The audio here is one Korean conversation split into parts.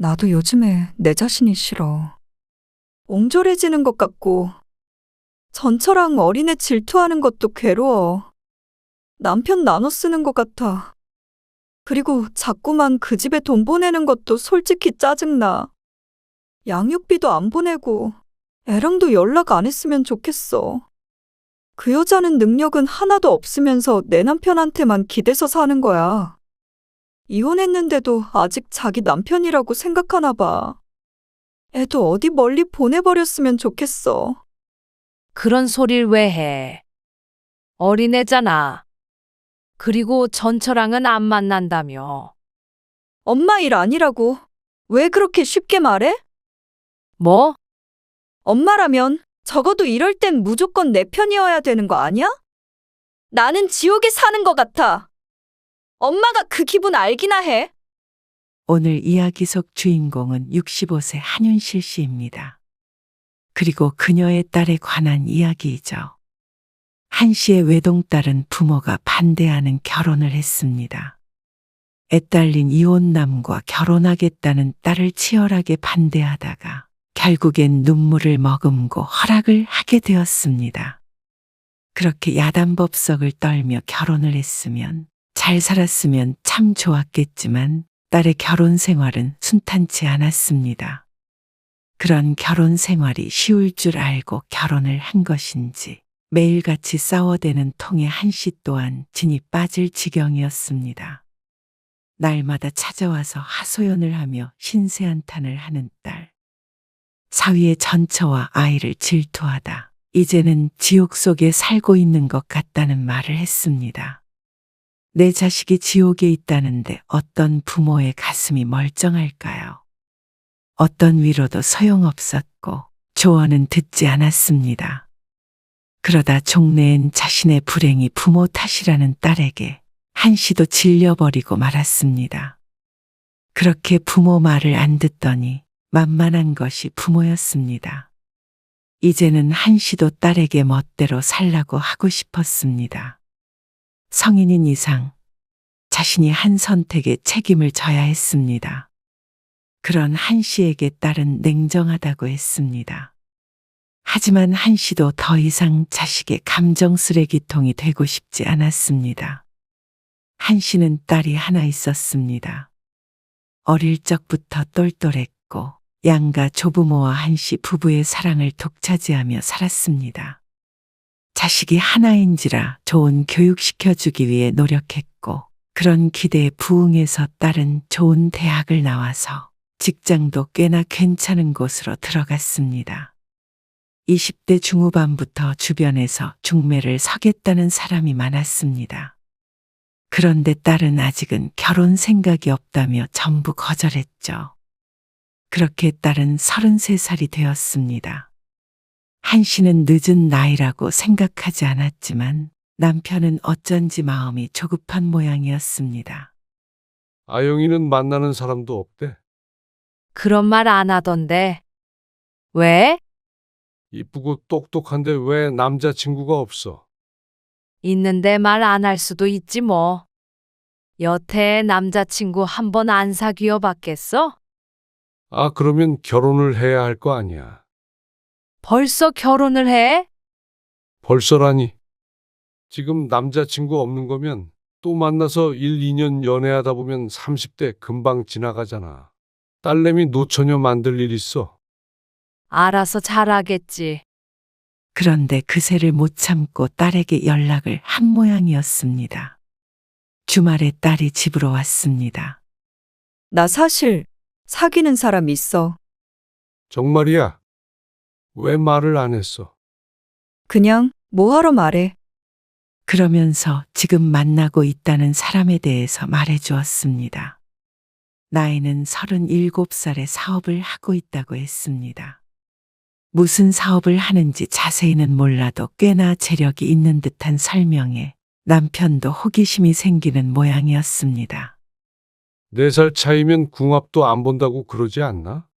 나도 요즘에 내 자신이 싫어. 옹졸해지는 것 같고, 전처랑 어린애 질투하는 것도 괴로워. 남편 나눠 쓰는 것 같아. 그리고 자꾸만 그 집에 돈 보내는 것도 솔직히 짜증나. 양육비도 안 보내고, 애랑도 연락 안 했으면 좋겠어. 그 여자는 능력은 하나도 없으면서 내 남편한테만 기대서 사는 거야. 이혼했는데도 아직 자기 남편이라고 생각하나 봐. 애도 어디 멀리 보내버렸으면 좋겠어. 그런 소릴 왜 해? 어린애잖아. 그리고 전처랑은 안 만난다며. 엄마 일 아니라고. 왜 그렇게 쉽게 말해? 뭐? 엄마라면 적어도 이럴 땐 무조건 내 편이어야 되는 거 아니야? 나는 지옥에 사는 것 같아. 엄마가 그 기분 알기나 해. 오늘 이야기 속 주인공은 65세 한윤실 씨입니다. 그리고 그녀의 딸에 관한 이야기이죠. 한 씨의 외동딸은 부모가 반대하는 결혼을 했습니다. 애딸린 이혼남과 결혼하겠다는 딸을 치열하게 반대하다가 결국엔 눈물을 머금고 허락을 하게 되었습니다. 그렇게 야단법석을 떨며 결혼을 했으면, 잘 살았으면 참 좋았겠지만 딸의 결혼 생활은 순탄치 않았습니다. 그런 결혼 생활이 쉬울 줄 알고 결혼을 한 것인지 매일같이 싸워대는 통에 한 씨 또한 진이 빠질 지경이었습니다. 날마다 찾아와서 하소연을 하며 신세한탄을 하는 딸. 사위의 전처와 아이를 질투하다 이제는 지옥 속에 살고 있는 것 같다는 말을 했습니다. 내 자식이 지옥에 있다는데 어떤 부모의 가슴이 멀쩡할까요? 어떤 위로도 소용없었고 조언은 듣지 않았습니다. 그러다 종래엔 자신의 불행이 부모 탓이라는 딸에게 한 씨도 질려버리고 말았습니다. 그렇게 부모 말을 안 듣더니 만만한 것이 부모였습니다. 이제는 한 씨도 딸에게 멋대로 살라고 하고 싶었습니다. 성인인 이상 자신이 한 선택에 책임을 져야 했습니다. 그런 한 씨에게 딸은 냉정하다고 했습니다. 하지만 한 씨도 더 이상 자식의 감정 쓰레기통이 되고 싶지 않았습니다. 한 씨는 딸이 하나 있었습니다. 어릴 적부터 똘똘했고 양가 조부모와 한 씨 부부의 사랑을 독차지하며 살았습니다. 자식이 하나인지라 좋은 교육시켜주기 위해 노력했고, 그런 기대에 부응해서 딸은 좋은 대학을 나와서 직장도 꽤나 괜찮은 곳으로 들어갔습니다. 20대 중후반부터 주변에서 중매를 서겠다는 사람이 많았습니다. 그런데 딸은 아직은 결혼 생각이 없다며 전부 거절했죠. 그렇게 딸은 33살이 되었습니다. 한 씨는 늦은 나이라고 생각하지 않았지만 남편은 어쩐지 마음이 조급한 모양이었습니다. 아영이는 만나는 사람도 없대. 그런 말 안 하던데. 왜? 이쁘고 똑똑한데 왜 남자친구가 없어? 있는데 말 안 할 수도 있지 뭐. 여태 남자친구 한 번 안 사귀어 봤겠어? 아, 그러면 결혼을 해야 할 거 아니야. 벌써 결혼을 해? 벌써라니. 지금 남자친구 없는 거면 또 만나서 1, 2년 연애하다 보면 30대 금방 지나가잖아. 딸내미 노처녀 만들 일 있어. 알아서 잘하겠지. 그런데 그새를 못 참고 딸에게 연락을 한 모양이었습니다. 주말에 딸이 집으로 왔습니다. 나 사실 사귀는 사람 있어. 정말이야? 왜 말을 안 했어? 그냥 뭐하러 말해. 그러면서 지금 만나고 있다는 사람에 대해서 말해 주었습니다. 나이는 37살에 사업을 하고 있다고 했습니다. 무슨 사업을 하는지 자세히는 몰라도 꽤나 재력이 있는 듯한 설명에 남편도 호기심이 생기는 모양이었습니다. 4살 차이면 궁합도 안 본다고 그러지 않나?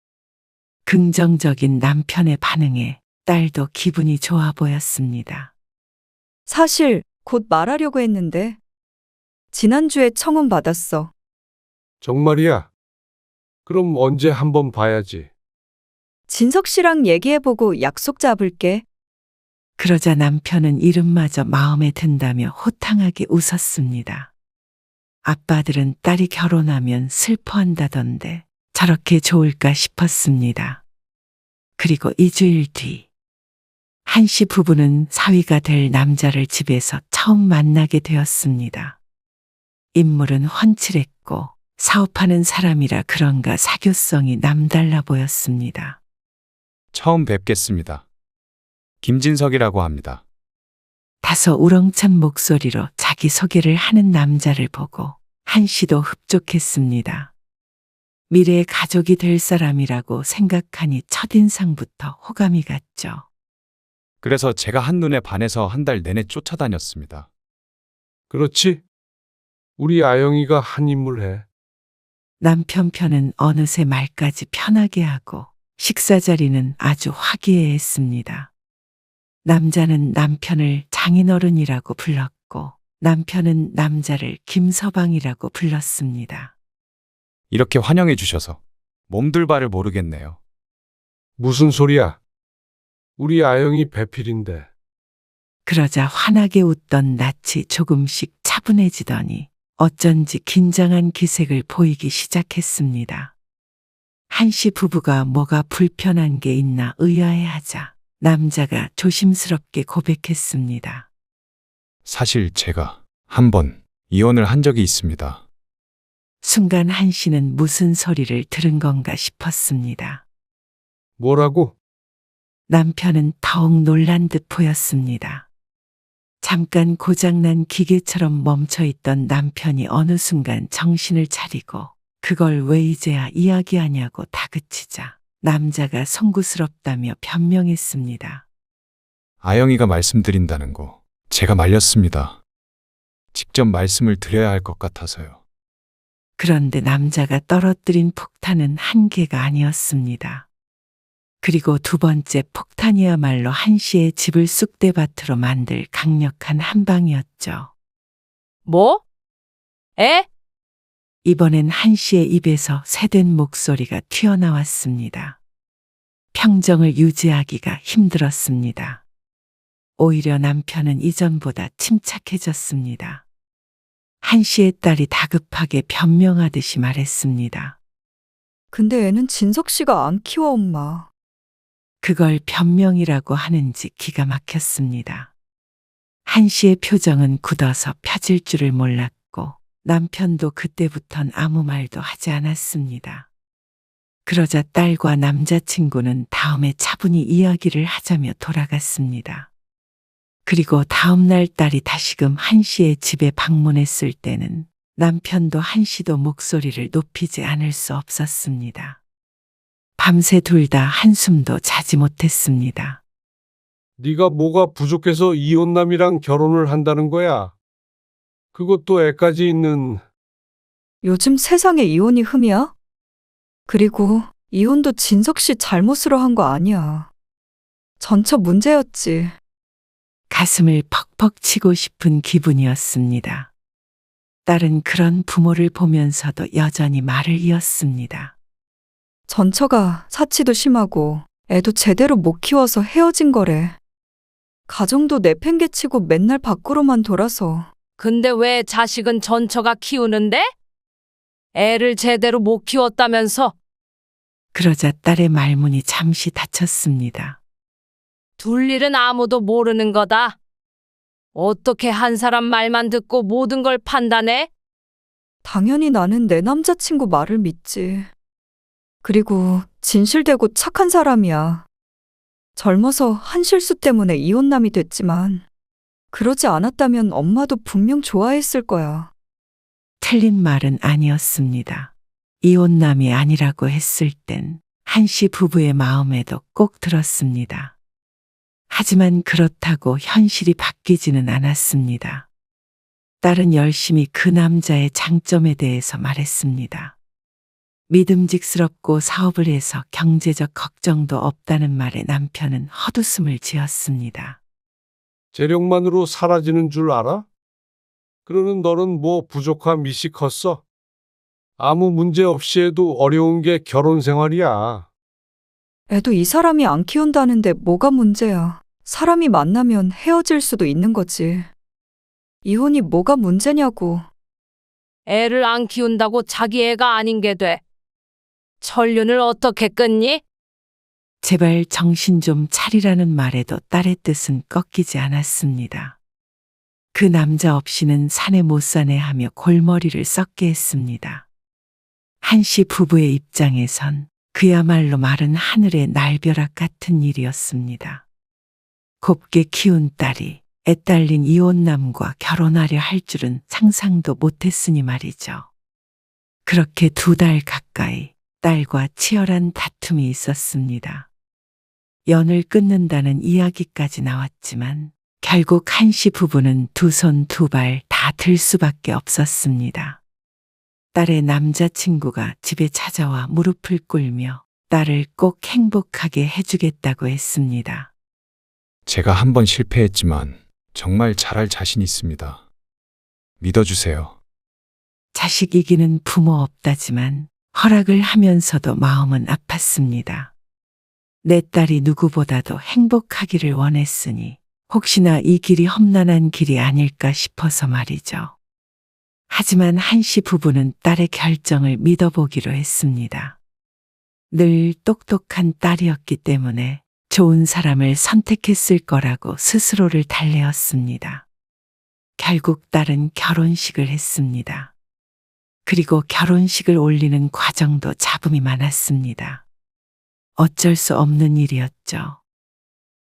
긍정적인 남편의 반응에 딸도 기분이 좋아 보였습니다. 사실 곧 말하려고 했는데 지난주에 청혼 받았어. 정말이야? 그럼 언제 한번 봐야지. 진석 씨랑 얘기해보고 약속 잡을게. 그러자 남편은 이름마저 마음에 든다며 호탕하게 웃었습니다. 아빠들은 딸이 결혼하면 슬퍼한다던데 저렇게 좋을까 싶었습니다. 그리고 2주일 뒤, 한씨 부부는 사위가 될 남자를 집에서 처음 만나게 되었습니다. 인물은 훤칠했고 사업하는 사람이라 그런가 사교성이 남달라 보였습니다. 처음 뵙겠습니다. 김진석이라고 합니다. 다소 우렁찬 목소리로 자기소개를 하는 남자를 보고 한씨도 흡족했습니다. 미래의 가족이 될 사람이라고 생각하니 첫인상부터 호감이 갔죠. 그래서 제가 한눈에 반해서 한 달 내내 쫓아다녔습니다. 그렇지? 우리 아영이가 한 인물 해. 남편 편은 어느새 말까지 편하게 하고 식사 자리는 아주 화기애애했습니다. 남자는 남편을 장인어른이라고 불렀고 남편은 남자를 김서방이라고 불렀습니다. 이렇게 환영해 주셔서 몸둘 바를 모르겠네요. 무슨 소리야? 우리 아영이 배필인데. 그러자 환하게 웃던 낯이 조금씩 차분해지더니 어쩐지 긴장한 기색을 보이기 시작했습니다. 한씨 부부가 뭐가 불편한 게 있나 의아해하자 남자가 조심스럽게 고백했습니다. 사실 제가 한 번 이혼을 한 적이 있습니다. 순간 한씨는 무슨 소리를 들은 건가 싶었습니다. 뭐라고? 남편은 더욱 놀란 듯 보였습니다. 잠깐 고장난 기계처럼 멈춰있던 남편이 어느 순간 정신을 차리고 그걸 왜 이제야 이야기하냐고 다그치자 남자가 송구스럽다며 변명했습니다. 아영이가 말씀드린다는 거 제가 말렸습니다. 직접 말씀을 드려야 할 것 같아서요. 그런데 남자가 떨어뜨린 폭탄은 한 개가 아니었습니다. 그리고 두 번째 폭탄이야말로 한씨의 집을 쑥대밭으로 만들 강력한 한 방이었죠. 뭐? 에? 이번엔 한씨의 입에서 새된 목소리가 튀어나왔습니다. 평정을 유지하기가 힘들었습니다. 오히려 남편은 이전보다 침착해졌습니다. 한씨의 딸이 다급하게 변명하듯이 말했습니다. 근데 애는 진석 씨가 안 키워, 엄마. 그걸 변명이라고 하는지 기가 막혔습니다. 한씨의 표정은 굳어서 펴질 줄을 몰랐고 남편도 그때부턴 아무 말도 하지 않았습니다. 그러자 딸과 남자친구는 다음에 차분히 이야기를 하자며 돌아갔습니다. 그리고 다음날 딸이 다시금 한씨의 집에 방문했을 때는 남편도 한씨도 목소리를 높이지 않을 수 없었습니다. 밤새 둘 다 한숨도 자지 못했습니다. 네가 뭐가 부족해서 이혼남이랑 결혼을 한다는 거야? 그것도 애까지 있는. 요즘 세상에 이혼이 흠이야? 그리고 이혼도 진석 씨 잘못으로 한 거 아니야. 전처 문제였지. 가슴을 퍽퍽 치고 싶은 기분이었습니다. 딸은 그런 부모를 보면서도 여전히 말을 이었습니다. 전처가 사치도 심하고 애도 제대로 못 키워서 헤어진 거래. 가정도 내팽개치고 맨날 밖으로만 돌아서. 근데 왜 자식은 전처가 키우는데? 애를 제대로 못 키웠다면서? 그러자 딸의 말문이 잠시 닫혔습니다. 둘 일은 아무도 모르는 거다. 어떻게 한 사람 말만 듣고 모든 걸 판단해? 당연히 나는 내 남자친구 말을 믿지. 그리고 진실되고 착한 사람이야. 젊어서 한 실수 때문에 이혼남이 됐지만 그러지 않았다면 엄마도 분명 좋아했을 거야. 틀린 말은 아니었습니다. 이혼남이 아니라고 했을 땐 한씨 부부의 마음에도 꼭 들었습니다. 하지만 그렇다고 현실이 바뀌지는 않았습니다. 딸은 열심히 그 남자의 장점에 대해서 말했습니다. 믿음직스럽고 사업을 해서 경제적 걱정도 없다는 말에 남편은 헛웃음을 지었습니다. 재력만으로 사라지는 줄 알아? 그러는 너는 뭐 부족한 미시 컸어? 아무 문제 없이 해도 어려운 게 결혼 생활이야. 애도 이 사람이 안 키운다는데 뭐가 문제야. 사람이 만나면 헤어질 수도 있는 거지. 이혼이 뭐가 문제냐고. 애를 안 키운다고 자기 애가 아닌 게 돼. 천륜을 어떻게 끊니? 제발 정신 좀 차리라는 말에도 딸의 뜻은 꺾이지 않았습니다. 그 남자 없이는 사내 못 사네 하며 골머리를 썩게 했습니다. 한씨 부부의 입장에선 그야말로 마른 하늘의 날벼락 같은 일이었습니다. 곱게 키운 딸이 애딸린 이혼남과 결혼하려 할 줄은 상상도 못했으니 말이죠. 그렇게 2달 가까이 딸과 치열한 다툼이 있었습니다. 연을 끊는다는 이야기까지 나왔지만 결국 한씨 부부는 2손 2발 다 들 수밖에 없었습니다. 딸의 남자친구가 집에 찾아와 무릎을 꿇며 딸을 꼭 행복하게 해주겠다고 했습니다. 제가 한 번 실패했지만 정말 잘할 자신 있습니다. 믿어주세요. 자식 이기는 부모 없다지만 허락을 하면서도 마음은 아팠습니다. 내 딸이 누구보다도 행복하기를 원했으니 혹시나 이 길이 험난한 길이 아닐까 싶어서 말이죠. 하지만 한씨 부부는 딸의 결정을 믿어보기로 했습니다. 늘 똑똑한 딸이었기 때문에 좋은 사람을 선택했을 거라고 스스로를 달래었습니다. 결국 딸은 결혼식을 했습니다. 그리고 결혼식을 올리는 과정도 잡음이 많았습니다. 어쩔 수 없는 일이었죠.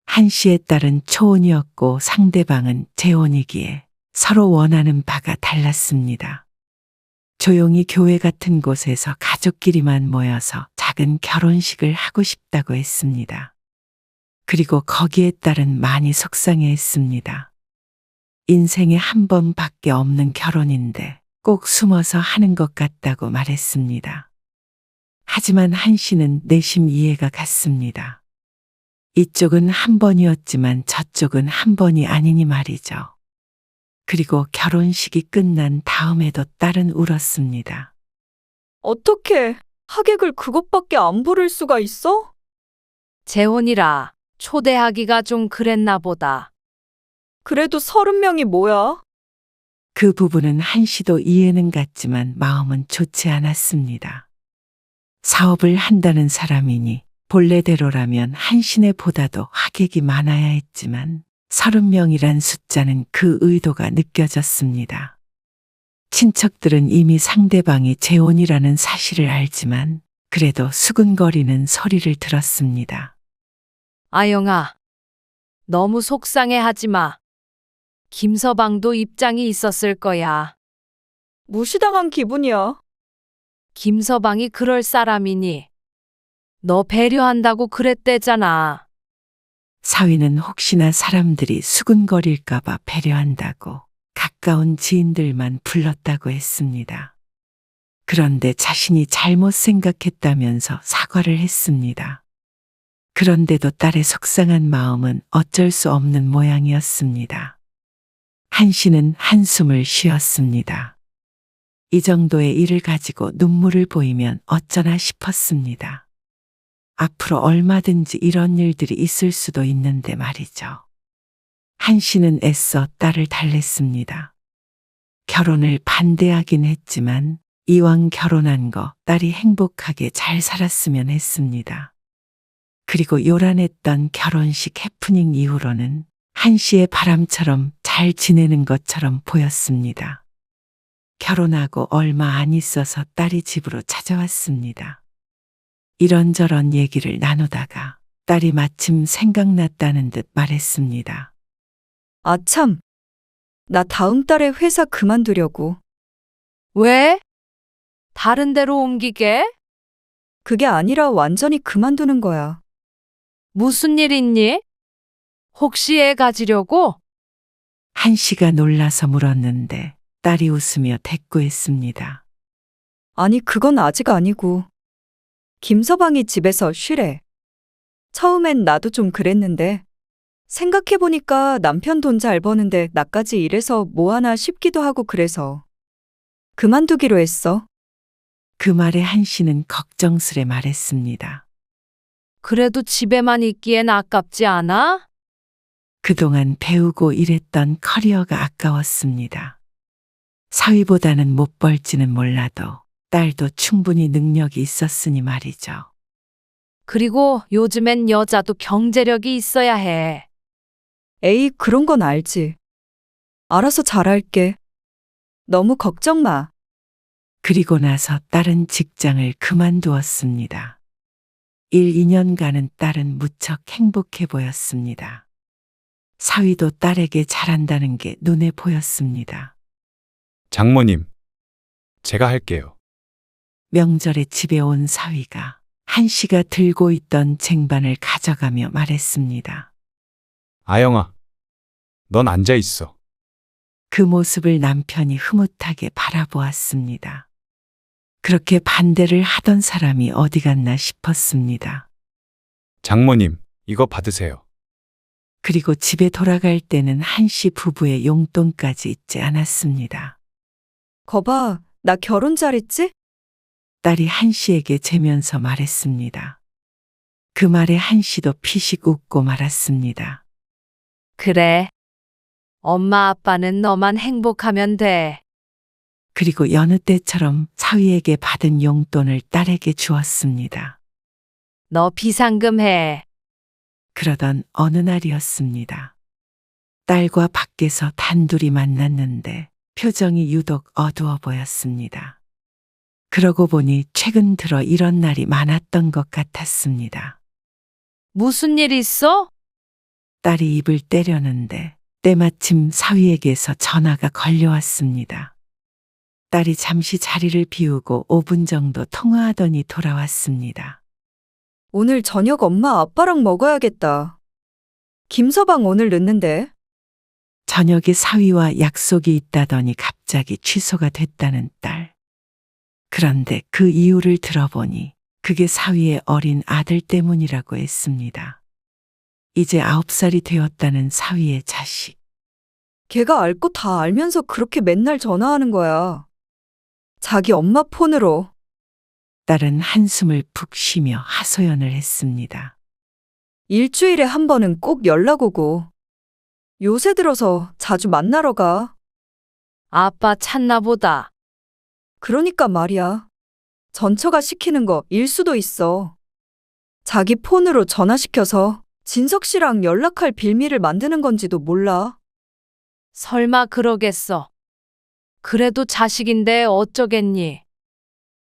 한씨의 딸은 초혼이었고 상대방은 재혼이기에 서로 원하는 바가 달랐습니다. 조용히 교회 같은 곳에서 가족끼리만 모여서 작은 결혼식을 하고 싶다고 했습니다. 그리고 거기에 딸은 많이 속상해했습니다. 인생에 한 번밖에 없는 결혼인데 꼭 숨어서 하는 것 같다고 말했습니다. 하지만 한씨는 내심 이해가 갔습니다. 이쪽은 한 번이었지만 저쪽은 한 번이 아니니 말이죠. 그리고 결혼식이 끝난 다음에도 딸은 울었습니다. 어떻게 하객을 그것밖에 안 부를 수가 있어? 재혼이라 초대하기가 좀 그랬나 보다. 그래도 30명이 뭐야? 그 부분은 한씨도 이해는 갔지만 마음은 좋지 않았습니다. 사업을 한다는 사람이니 본래대로라면 한신의 보다도 하객이 많아야 했지만 30명이란 숫자는 그 의도가 느껴졌습니다. 친척들은 이미 상대방이 재혼이라는 사실을 알지만 그래도 수근거리는 소리를 들었습니다. 아영아, 너무 속상해하지 마. 김서방도 입장이 있었을 거야. 무시당한 기분이야. 김서방이 그럴 사람이니 너 배려한다고 그랬대잖아. 사위는 혹시나 사람들이 수근거릴까봐 배려한다고 가까운 지인들만 불렀다고 했습니다. 그런데 자신이 잘못 생각했다면서 사과를 했습니다. 그런데도 딸의 속상한 마음은 어쩔 수 없는 모양이었습니다. 한씨는 한숨을 쉬었습니다. 이 정도의 일을 가지고 눈물을 보이면 어쩌나 싶었습니다. 앞으로 얼마든지 이런 일들이 있을 수도 있는데 말이죠. 한씨는 애써 딸을 달랬습니다. 결혼을 반대하긴 했지만 이왕 결혼한 거 딸이 행복하게 잘 살았으면 했습니다. 그리고 요란했던 결혼식 해프닝 이후로는 한씨의 바람처럼 잘 지내는 것처럼 보였습니다. 결혼하고 얼마 안 있어서 딸이 집으로 찾아왔습니다. 이런저런 얘기를 나누다가 딸이 마침 생각났다는 듯 말했습니다. 아참, 나 다음 달에 회사 그만두려고. 왜? 다른 데로 옮기게? 그게 아니라 완전히 그만두는 거야. 무슨 일 있니? 혹시 애 가지려고? 한씨가 놀라서 물었는데 딸이 웃으며 대꾸했습니다. 아니, 그건 아직 아니고. 김서방이 집에서 쉬래. 처음엔 나도 좀 그랬는데 생각해보니까 남편 돈 잘 버는데 나까지 일해서 뭐 하나 싶기도 하고 그래서 그만두기로 했어. 그 말에 한 씨는 걱정스레 말했습니다. 그래도 집에만 있기엔 아깝지 않아? 그동안 배우고 일했던 커리어가 아까웠습니다. 사위보다는 못 벌지는 몰라도 딸도 충분히 능력이 있었으니 말이죠. 그리고 요즘엔 여자도 경제력이 있어야 해. 에이, 그런 건 알지. 알아서 잘할게. 너무 걱정 마. 그리고 나서 딸은 직장을 그만두었습니다. 1, 2년간은 딸은 무척 행복해 보였습니다. 사위도 딸에게 잘한다는 게 눈에 보였습니다. 장모님, 제가 할게요. 명절에 집에 온 사위가 한 씨가 들고 있던 쟁반을 가져가며 말했습니다. 아영아, 넌 앉아 있어. 그 모습을 남편이 흐뭇하게 바라보았습니다. 그렇게 반대를 하던 사람이 어디 갔나 싶었습니다. 장모님, 이거 받으세요. 그리고 집에 돌아갈 때는 한 씨 부부의 용돈까지 잊지 않았습니다. 거봐, 나 결혼 잘했지? 딸이 한 씨에게 재면서 말했습니다. 그 말에 한 씨도 피식 웃고 말았습니다. 그래. 엄마 아빠는 너만 행복하면 돼. 그리고 여느 때처럼 사위에게 받은 용돈을 딸에게 주었습니다. 너 비상금 해. 그러던 어느 날이었습니다. 딸과 밖에서 단둘이 만났는데 표정이 유독 어두워 보였습니다. 그러고 보니 최근 들어 이런 날이 많았던 것 같았습니다. 무슨 일 있어? 딸이 입을 때려는데 때마침 사위에게서 전화가 걸려왔습니다. 딸이 잠시 자리를 비우고 5분 정도 통화하더니 돌아왔습니다. 오늘 저녁 엄마 아빠랑 먹어야겠다. 김서방 오늘 늦는데. 저녁에 사위와 약속이 있다더니 갑자기 취소가 됐다는 딸. 그런데 그 이유를 들어보니 그게 사위의 어린 아들 때문이라고 했습니다. 이제 9살이 되었다는 사위의 자식. 걔가 알 거 다 알면서 그렇게 맨날 전화하는 거야. 자기 엄마 폰으로. 딸은 한숨을 푹 쉬며 하소연을 했습니다. 일주일에 한 번은 꼭 연락 오고. 요새 들어서 자주 만나러 가. 아빠 찾나 보다. 그러니까 말이야. 전처가 시키는 거 일 수도 있어. 자기 폰으로 전화시켜서 진석 씨랑 연락할 빌미를 만드는 건지도 몰라. 설마 그러겠어. 그래도 자식인데 어쩌겠니?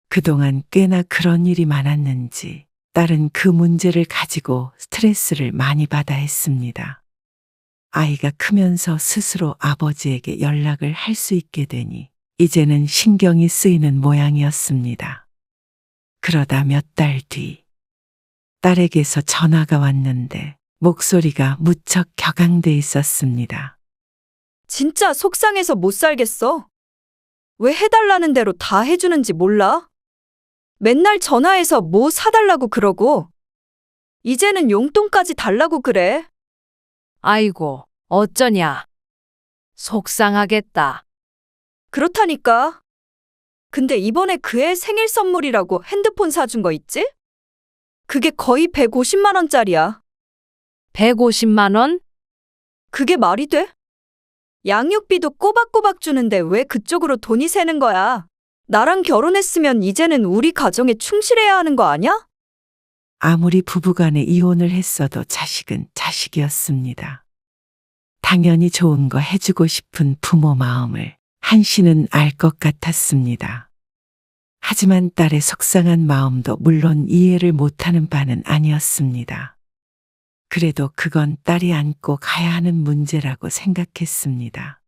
그동안 꽤나 그런 일이 많았는지 딸은 그 문제를 가지고 스트레스를 많이 받아 했습니다. 아이가 크면서 스스로 아버지에게 연락을 할 수 있게 되니 이제는 신경이 쓰이는 모양이었습니다. 그러다 몇 달 뒤 딸에게서 전화가 왔는데 목소리가 무척 격앙돼 있었습니다. 진짜 속상해서 못 살겠어. 왜 해달라는 대로 다 해주는지 몰라? 맨날 전화해서 뭐 사달라고 그러고, 이제는 용돈까지 달라고 그래. 아이고, 어쩌냐. 속상하겠다. 그렇다니까. 근데 이번에 그 애 생일 선물이라고 핸드폰 사준 거 있지? 그게 거의 150만 원짜리야. 150만 원? 그게 말이 돼? 양육비도 꼬박꼬박 주는데 왜 그쪽으로 돈이 새는 거야? 나랑 결혼했으면 이제는 우리 가정에 충실해야 하는 거 아냐? 아무리 부부간에 이혼을 했어도 자식은 자식이었습니다. 당연히 좋은 거 해주고 싶은 부모 마음을 한 씨는 알 것 같았습니다. 하지만 딸의 속상한 마음도 물론 이해를 못하는 바는 아니었습니다. 그래도 그건 딸이 안고 가야 하는 문제라고 생각했습니다.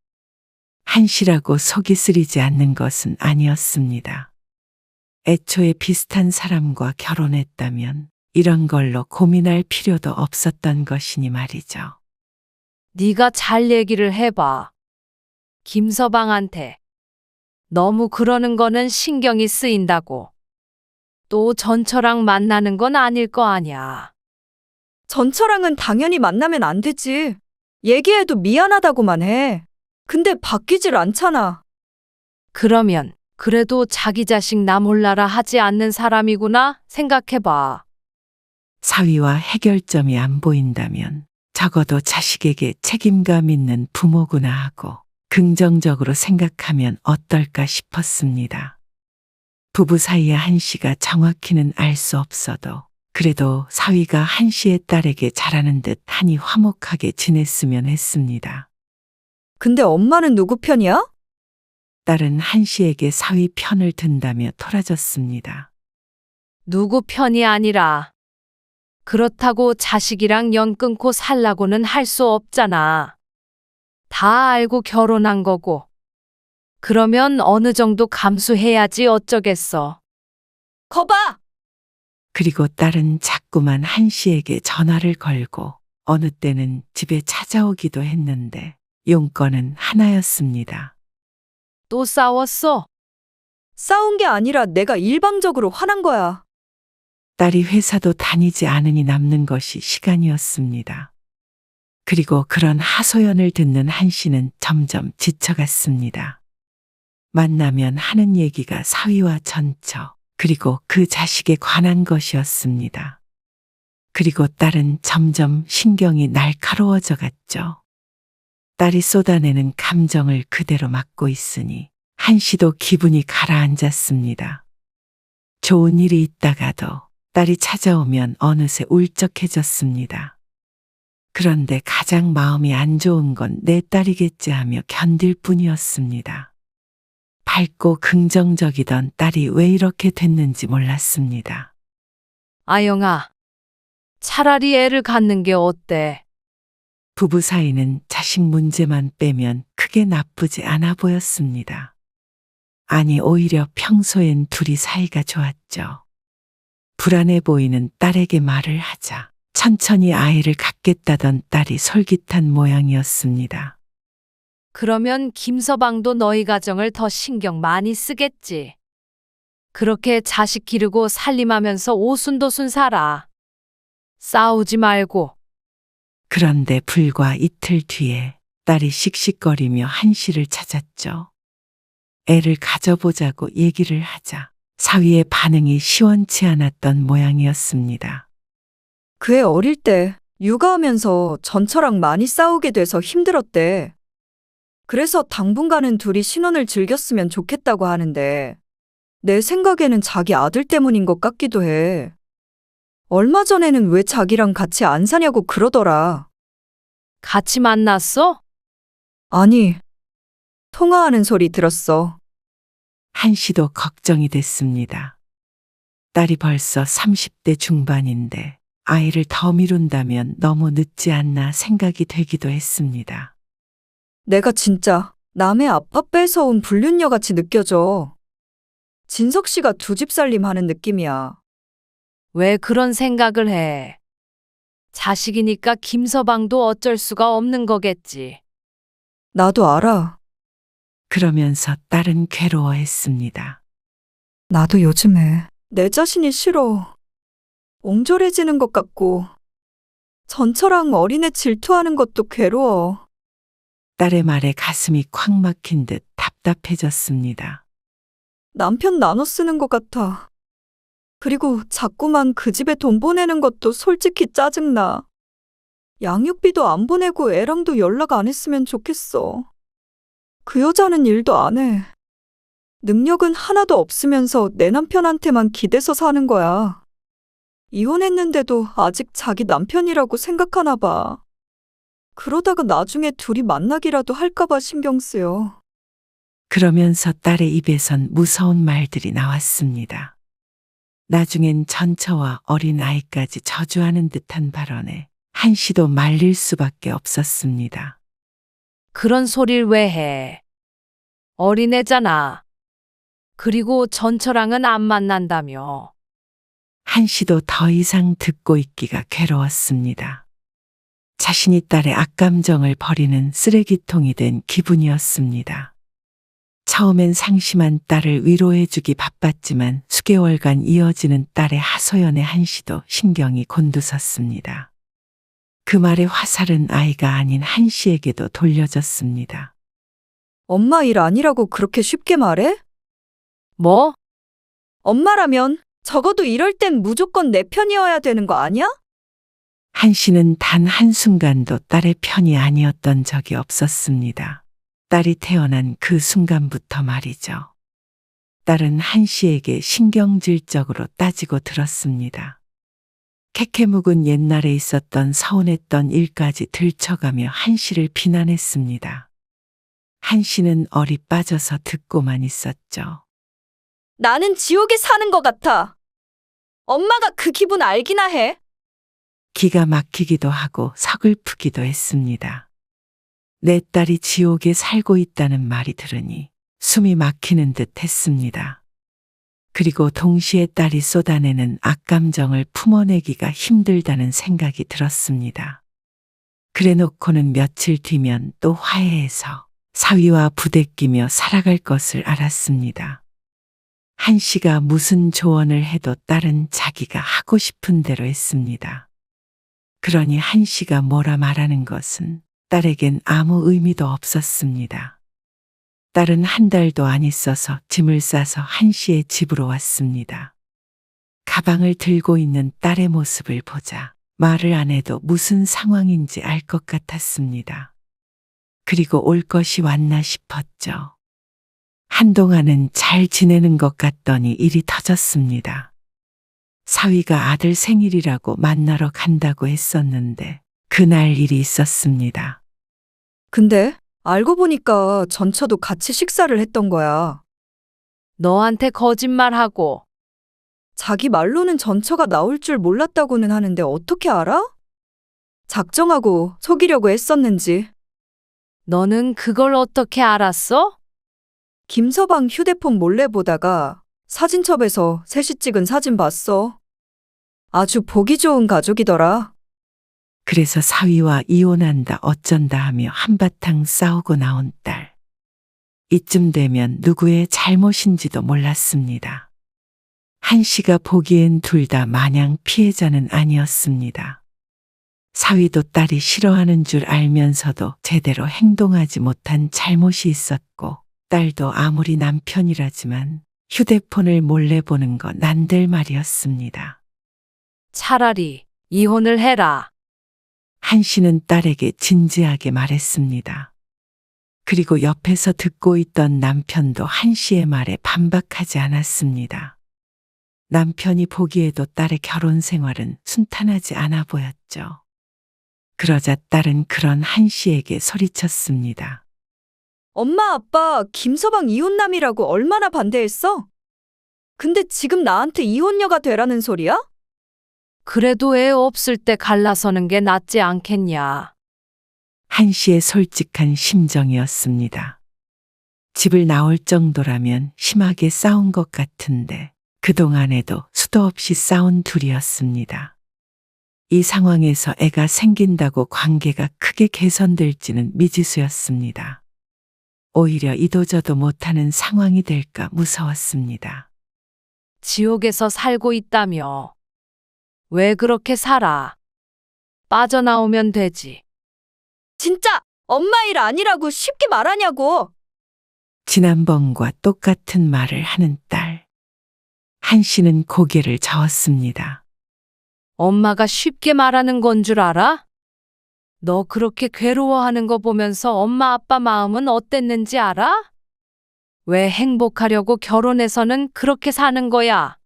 한 씨라고 속이 쓰리지 않는 것은 아니었습니다. 애초에 비슷한 사람과 결혼했다면 이런 걸로 고민할 필요도 없었던 것이니 말이죠. 네가 잘 얘기를 해봐. 김서방한테. 너무 그러는 거는 신경이 쓰인다고. 또 전처랑 만나는 건 아닐 거 아냐. 전처랑은 당연히 만나면 안 되지. 얘기해도 미안하다고만 해. 근데 바뀌질 않잖아. 그러면 그래도 자기 자식 나 몰라라 하지 않는 사람이구나 생각해봐. 사위와 해결점이 안 보인다면 적어도 자식에게 책임감 있는 부모구나 하고 긍정적으로 생각하면 어떨까 싶었습니다. 부부 사이의 한씨가 정확히는 알 수 없어도 그래도 사위가 한씨의 딸에게 잘하는 듯 하니 화목하게 지냈으면 했습니다. 근데 엄마는 누구 편이야? 딸은 한씨에게 사위 편을 든다며 토라졌습니다. 누구 편이 아니라 그렇다고 자식이랑 연 끊고 살라고는 할 수 없잖아. 다 알고 결혼한 거고. 그러면 어느 정도 감수해야지 어쩌겠어. 거봐! 그리고 딸은 자꾸만 한씨에게 전화를 걸고 어느 때는 집에 찾아오기도 했는데 용건은 하나였습니다. 또 싸웠어? 싸운 게 아니라 내가 일방적으로 화난 거야. 딸이 회사도 다니지 않으니 남는 것이 시간이었습니다. 그리고 그런 하소연을 듣는 한씨는 점점 지쳐갔습니다. 만나면 하는 얘기가 사위와 전처, 그리고 그 자식에 관한 것이었습니다. 그리고 딸은 점점 신경이 날카로워져 갔죠. 딸이 쏟아내는 감정을 그대로 맡고 있으니 한씨도 기분이 가라앉았습니다. 좋은 일이 있다가도 딸이 찾아오면 어느새 울적해졌습니다. 그런데 가장 마음이 안 좋은 건 내 딸이겠지 하며 견딜 뿐이었습니다. 밝고 긍정적이던 딸이 왜 이렇게 됐는지 몰랐습니다. 아영아, 차라리 애를 갖는 게 어때? 부부 사이는 자식 문제만 빼면 크게 나쁘지 않아 보였습니다. 아니, 오히려 평소엔 둘이 사이가 좋았죠. 불안해 보이는 딸에게 말을 하자 천천히 아이를 갖겠다던 딸이 솔깃한 모양이었습니다. 그러면 김서방도 너희 가정을 더 신경 많이 쓰겠지. 그렇게 자식 기르고 살림하면서 오순도순 살아. 싸우지 말고. 그런데 불과 이틀 뒤에 딸이 씩씩거리며 한씨를 찾았죠. 애를 가져보자고 얘기를 하자 사위의 반응이 시원치 않았던 모양이었습니다. 그 애 어릴 때 육아하면서 전처랑 많이 싸우게 돼서 힘들었대. 그래서 당분간은 둘이 신혼을 즐겼으면 좋겠다고 하는데 내 생각에는 자기 아들 때문인 것 같기도 해. 얼마 전에는 왜 자기랑 같이 안 사냐고 그러더라. 같이 만났어? 아니, 통화하는 소리 들었어. 한씨도 걱정이 됐습니다. 딸이 벌써 30대 중반인데 아이를 더 미룬다면 너무 늦지 않나 생각이 되기도 했습니다. 내가 진짜 남의 아빠 뺏어온 불륜녀같이 느껴져. 진석 씨가 두 집 살림하는 느낌이야. 왜 그런 생각을 해? 자식이니까 김서방도 어쩔 수가 없는 거겠지. 나도 알아. 그러면서 딸은 괴로워했습니다. 나도 요즘에 내 자신이 싫어. 옹졸해지는 것 같고 전처랑 어린애 질투하는 것도 괴로워. 딸의 말에 가슴이 콱 막힌 듯 답답해졌습니다. 남편 나눠 쓰는 것 같아. 그리고 자꾸만 그 집에 돈 보내는 것도 솔직히 짜증나. 양육비도 안 보내고 애랑도 연락 안 했으면 좋겠어. 그 여자는 일도 안 해. 능력은 하나도 없으면서 내 남편한테만 기대서 사는 거야. 이혼했는데도 아직 자기 남편이라고 생각하나 봐. 그러다가 나중에 둘이 만나기라도 할까봐 신경 쓰여. 그러면서 딸의 입에선 무서운 말들이 나왔습니다. 나중엔 전처와 어린 아이까지 저주하는 듯한 발언에 한씨도 말릴 수밖에 없었습니다. 그런 소릴 왜 해? 어린애잖아. 그리고 전처랑은 안 만난다며. 한씨도 더 이상 듣고 있기가 괴로웠습니다. 자신이 딸의 악감정을 버리는 쓰레기통이 된 기분이었습니다. 처음엔 상심한 딸을 위로해주기 바빴지만 수개월간 이어지는 딸의 하소연에 한씨도 신경이 곤두섰습니다. 그 말의 화살은 아이가 아닌 한씨에게도 돌려졌습니다. 엄마 일 아니라고 그렇게 쉽게 말해? 뭐? 엄마라면 적어도 이럴 땐 무조건 내 편이어야 되는 거 아니야? 한 씨는 단 한순간도 딸의 편이 아니었던 적이 없었습니다. 딸이 태어난 그 순간부터 말이죠. 딸은 한 씨에게 신경질적으로 따지고 들었습니다. 캐캐묵은 옛날에 있었던 서운했던 일까지 들춰가며 한 씨를 비난했습니다. 한 씨는 얼이 빠져서 듣고만 있었죠. 나는 지옥에 사는 것 같아. 엄마가 그 기분 알기나 해. 기가 막히기도 하고 서글프기도 했습니다. 내 딸이 지옥에 살고 있다는 말이 들으니 숨이 막히는 듯 했습니다. 그리고 동시에 딸이 쏟아내는 악감정을 품어내기가 힘들다는 생각이 들었습니다. 그래 놓고는 며칠 뒤면 또 화해해서 사위와 부대끼며 살아갈 것을 알았습니다. 한 씨가 무슨 조언을 해도 딸은 자기가 하고 싶은 대로 했습니다. 그러니 한 씨가 뭐라 말하는 것은 딸에겐 아무 의미도 없었습니다. 딸은 한 달도 안 있어서 짐을 싸서 한 씨의 집으로 왔습니다. 가방을 들고 있는 딸의 모습을 보자 말을 안 해도 무슨 상황인지 알 것 같았습니다. 그리고 올 것이 왔나 싶었죠. 한동안은 잘 지내는 것 같더니 일이 터졌습니다. 사위가 아들 생일이라고 만나러 간다고 했었는데 그날 일이 있었습니다. 근데 알고 보니까 전처도 같이 식사를 했던 거야. 너한테 거짓말하고. 자기 말로는 전처가 나올 줄 몰랐다고는 하는데 어떻게 알아? 작정하고 속이려고 했었는지. 너는 그걸 어떻게 알았어? 김서방 휴대폰 몰래 보다가 사진첩에서 셋이 찍은 사진 봤어. 아주 보기 좋은 가족이더라. 그래서 사위와 이혼한다 어쩐다 하며 한바탕 싸우고 나온 딸. 이쯤 되면 누구의 잘못인지도 몰랐습니다. 한 씨가 보기엔 둘 다 마냥 피해자는 아니었습니다. 사위도 딸이 싫어하는 줄 알면서도 제대로 행동하지 못한 잘못이 있었고, 딸도 아무리 남편이라지만 휴대폰을 몰래 보는 건 안 될 말이었습니다. 차라리 이혼을 해라. 한 씨는 딸에게 진지하게 말했습니다. 그리고 옆에서 듣고 있던 남편도 한 씨의 말에 반박하지 않았습니다. 남편이 보기에도 딸의 결혼 생활은 순탄하지 않아 보였죠. 그러자 딸은 그런 한 씨에게 소리쳤습니다. 엄마, 아빠 김서방 이혼남이라고 얼마나 반대했어? 근데 지금 나한테 이혼녀가 되라는 소리야? 그래도 애 없을 때 갈라서는 게 낫지 않겠냐. 한 씨의 솔직한 심정이었습니다. 집을 나올 정도라면 심하게 싸운 것 같은데 그동안에도 수도 없이 싸운 둘이었습니다. 이 상황에서 애가 생긴다고 관계가 크게 개선될지는 미지수였습니다. 오히려 이도저도 못하는 상황이 될까 무서웠습니다. 지옥에서 살고 있다며. 왜 그렇게 살아? 빠져나오면 되지. 진짜 엄마 일 아니라고 쉽게 말하냐고. 지난번과 똑같은 말을 하는 딸. 한 씨는 고개를 저었습니다. 엄마가 쉽게 말하는 건 줄 알아? 너 그렇게 괴로워하는 거 보면서 엄마 아빠 마음은 어땠는지 알아? 왜 행복하려고 결혼해서는 그렇게 사는 거야?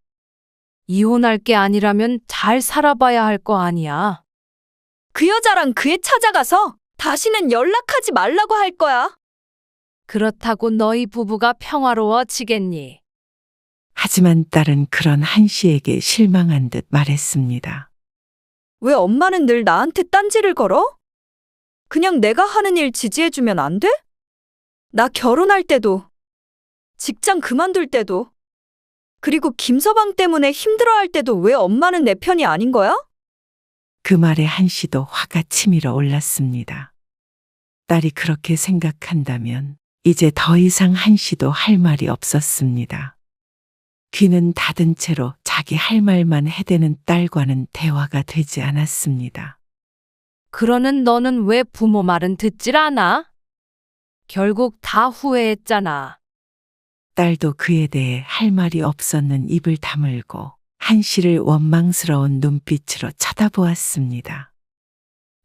이혼할 게 아니라면 잘 살아봐야 할 거 아니야. 그 여자랑 그 애 찾아가서 다시는 연락하지 말라고 할 거야. 그렇다고 너희 부부가 평화로워지겠니? 하지만 딸은 그런 한 씨에게 실망한 듯 말했습니다. 왜 엄마는 늘 나한테 딴지를 걸어? 그냥 내가 하는 일 지지해주면 안 돼? 나 결혼할 때도, 직장 그만둘 때도, 그리고 김서방 때문에 힘들어할 때도 왜 엄마는 내 편이 아닌 거야? 그 말에 한 씨도 화가 치밀어 올랐습니다. 딸이 그렇게 생각한다면 이제 더 이상 한 씨도 할 말이 없었습니다. 귀는 닫은 채로 자기 할 말만 해대는 딸과는 대화가 되지 않았습니다. 그러는 너는 왜 부모 말은 듣질 않아? 결국 다 후회했잖아. 딸도 그에 대해 할 말이 없었는 입을 다물고 한 씨를 원망스러운 눈빛으로 쳐다보았습니다.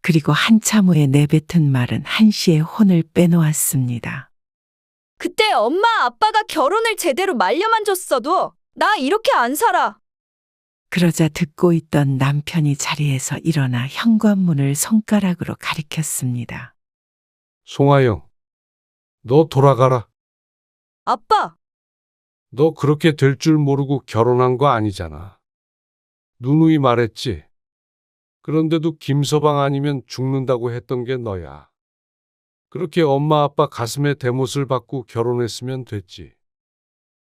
그리고 한참 후에 내뱉은 말은 한 씨의 혼을 빼놓았습니다. 그때 엄마 아빠가 결혼을 제대로 말려만 줬어도 나 이렇게 안 살아. 그러자 듣고 있던 남편이 자리에서 일어나 현관문을 손가락으로 가리켰습니다. 송하영, 너 돌아가라. 아빠, 너 그렇게 될 줄 모르고 결혼한 거 아니잖아. 누누이 말했지. 그런데도 김서방 아니면 죽는다고 했던 게 너야. 그렇게 엄마 아빠 가슴에 대못을 받고 결혼했으면 됐지.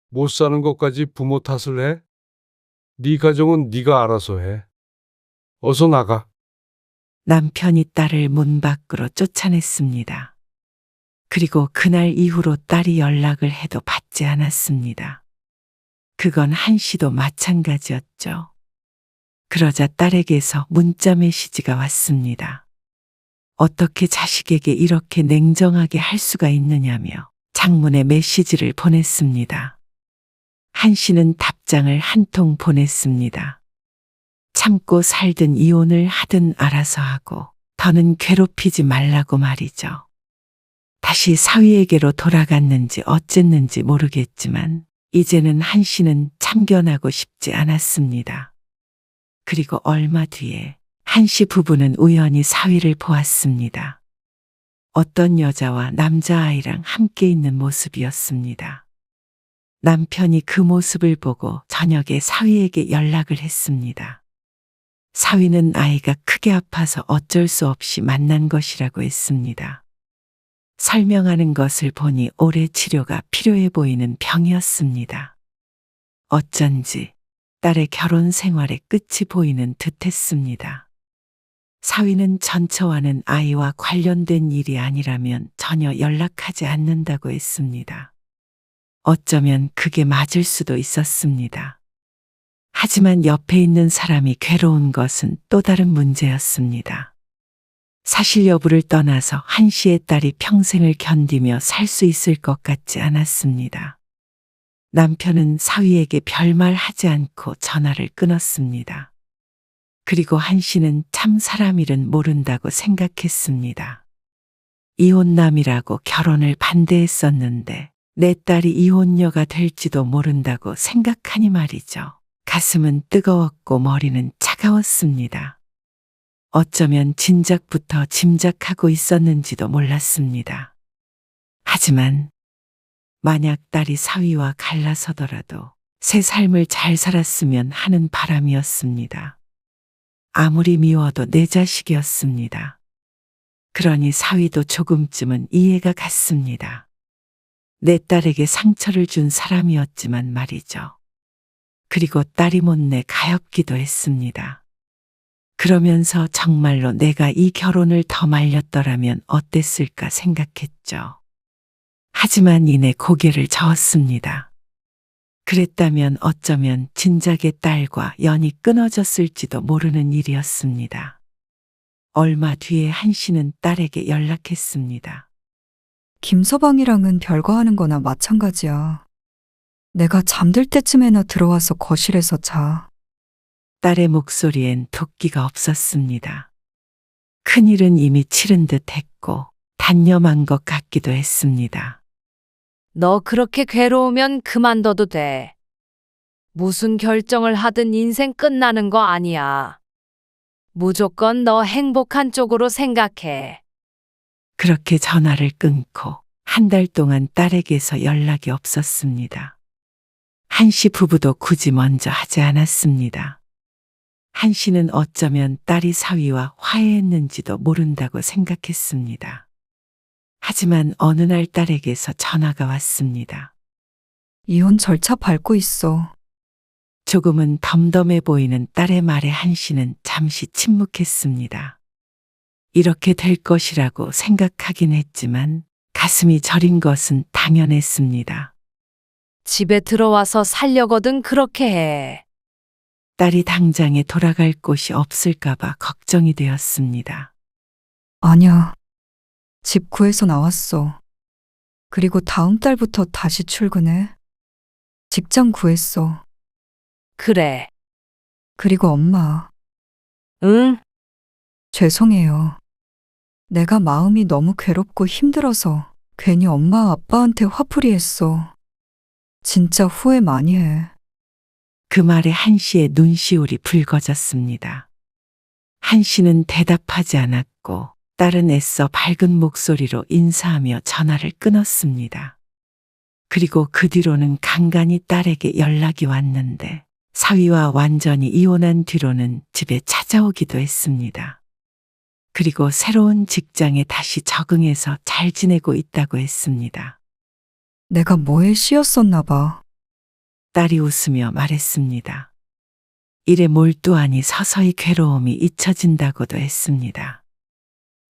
못 사는 것까지 부모 탓을 해? 네 가정은 네가 알아서 해. 어서 나가. 남편이 딸을 문 밖으로 쫓아냈습니다. 그리고 그날 이후로 딸이 연락을 해도 받지 않았습니다. 그건 한 씨도 마찬가지였죠. 그러자 딸에게서 문자 메시지가 왔습니다. 어떻게 자식에게 이렇게 냉정하게 할 수가 있느냐며 장문의 메시지를 보냈습니다. 한 씨는 답장을 한 통 보냈습니다. 참고 살든 이혼을 하든 알아서 하고 더는 괴롭히지 말라고 말이죠. 다시 사위에게로 돌아갔는지 어쨌는지 모르겠지만 이제는 한 씨는 참견하고 싶지 않았습니다. 그리고 얼마 뒤에 한 씨 부부는 우연히 사위를 보았습니다. 어떤 여자와 남자아이랑 함께 있는 모습이었습니다. 남편이 그 모습을 보고 저녁에 사위에게 연락을 했습니다. 사위는 아이가 크게 아파서 어쩔 수 없이 만난 것이라고 했습니다. 설명하는 것을 보니 오래 치료가 필요해 보이는 병이었습니다. 어쩐지 딸의 결혼 생활의 끝이 보이는 듯했습니다. 사위는 전처와는 아이와 관련된 일이 아니라면 전혀 연락하지 않는다고 했습니다. 어쩌면 그게 맞을 수도 있었습니다. 하지만 옆에 있는 사람이 괴로운 것은 또 다른 문제였습니다. 사실 여부를 떠나서 한 씨의 딸이 평생을 견디며 살 수 있을 것 같지 않았습니다. 남편은 사위에게 별말 하지 않고 전화를 끊었습니다. 그리고 한 씨는 참 사람 일은 모른다고 생각했습니다. 이혼남이라고 결혼을 반대했었는데 내 딸이 이혼녀가 될지도 모른다고 생각하니 말이죠. 가슴은 뜨거웠고 머리는 차가웠습니다. 어쩌면 진작부터 짐작하고 있었는지도 몰랐습니다. 하지만 만약 딸이 사위와 갈라서더라도 새 삶을 잘 살았으면 하는 바람이었습니다. 아무리 미워도 내 자식이었습니다. 그러니 사위도 조금쯤은 이해가 갔습니다. 내 딸에게 상처를 준 사람이었지만 말이죠. 그리고 딸이 못내 가엾기도 했습니다. 그러면서 정말로 내가 이 결혼을 더 말렸더라면 어땠을까 생각했죠. 하지만 이내 고개를 저었습니다. 그랬다면 어쩌면 진작에 딸과 연이 끊어졌을지도 모르는 일이었습니다. 얼마 뒤에 한 씨는 딸에게 연락했습니다. 김서방이랑은 별거 하는 거나 마찬가지야. 내가 잠들 때쯤에나 들어와서 거실에서 자. 딸의 목소리엔 도끼가 없었습니다. 큰일은 이미 치른 듯 했고 단념한 것 같기도 했습니다. 너 그렇게 괴로우면 그만둬도 돼. 무슨 결정을 하든 인생 끝나는 거 아니야. 무조건 너 행복한 쪽으로 생각해. 그렇게 전화를 끊고 한 달 동안 딸에게서 연락이 없었습니다. 한 씨 부부도 굳이 먼저 하지 않았습니다. 한 씨는 어쩌면 딸이 사위와 화해했는지도 모른다고 생각했습니다. 하지만 어느 날 딸에게서 전화가 왔습니다. 이혼 절차 밟고 있어. 조금은 덤덤해 보이는 딸의 말에 한 씨는 잠시 침묵했습니다. 이렇게 될 것이라고 생각하긴 했지만 가슴이 저린 것은 당연했습니다. 집에 들어와서 살려거든 그렇게 해. 딸이 당장에 돌아갈 곳이 없을까봐 걱정이 되었습니다. 아니야. 집 구해서 나왔어. 그리고 다음 달부터 다시 출근해. 직장 구했어. 그래. 그리고 엄마, 응? 죄송해요. 내가 마음이 너무 괴롭고 힘들어서 괜히 엄마 아빠한테 화풀이했어. 진짜 후회 많이 해. 그 말에 한 씨의 눈시울이 붉어졌습니다. 한 씨는 대답하지 않았고 딸은 애써 밝은 목소리로 인사하며 전화를 끊었습니다. 그리고 그 뒤로는 간간히 딸에게 연락이 왔는데 사위와 완전히 이혼한 뒤로는 집에 찾아오기도 했습니다. 그리고 새로운 직장에 다시 적응해서 잘 지내고 있다고 했습니다. 내가 뭐에 씌였었나 봐. 딸이 웃으며 말했습니다. 일에 몰두하니 서서히 괴로움이 잊혀진다고도 했습니다.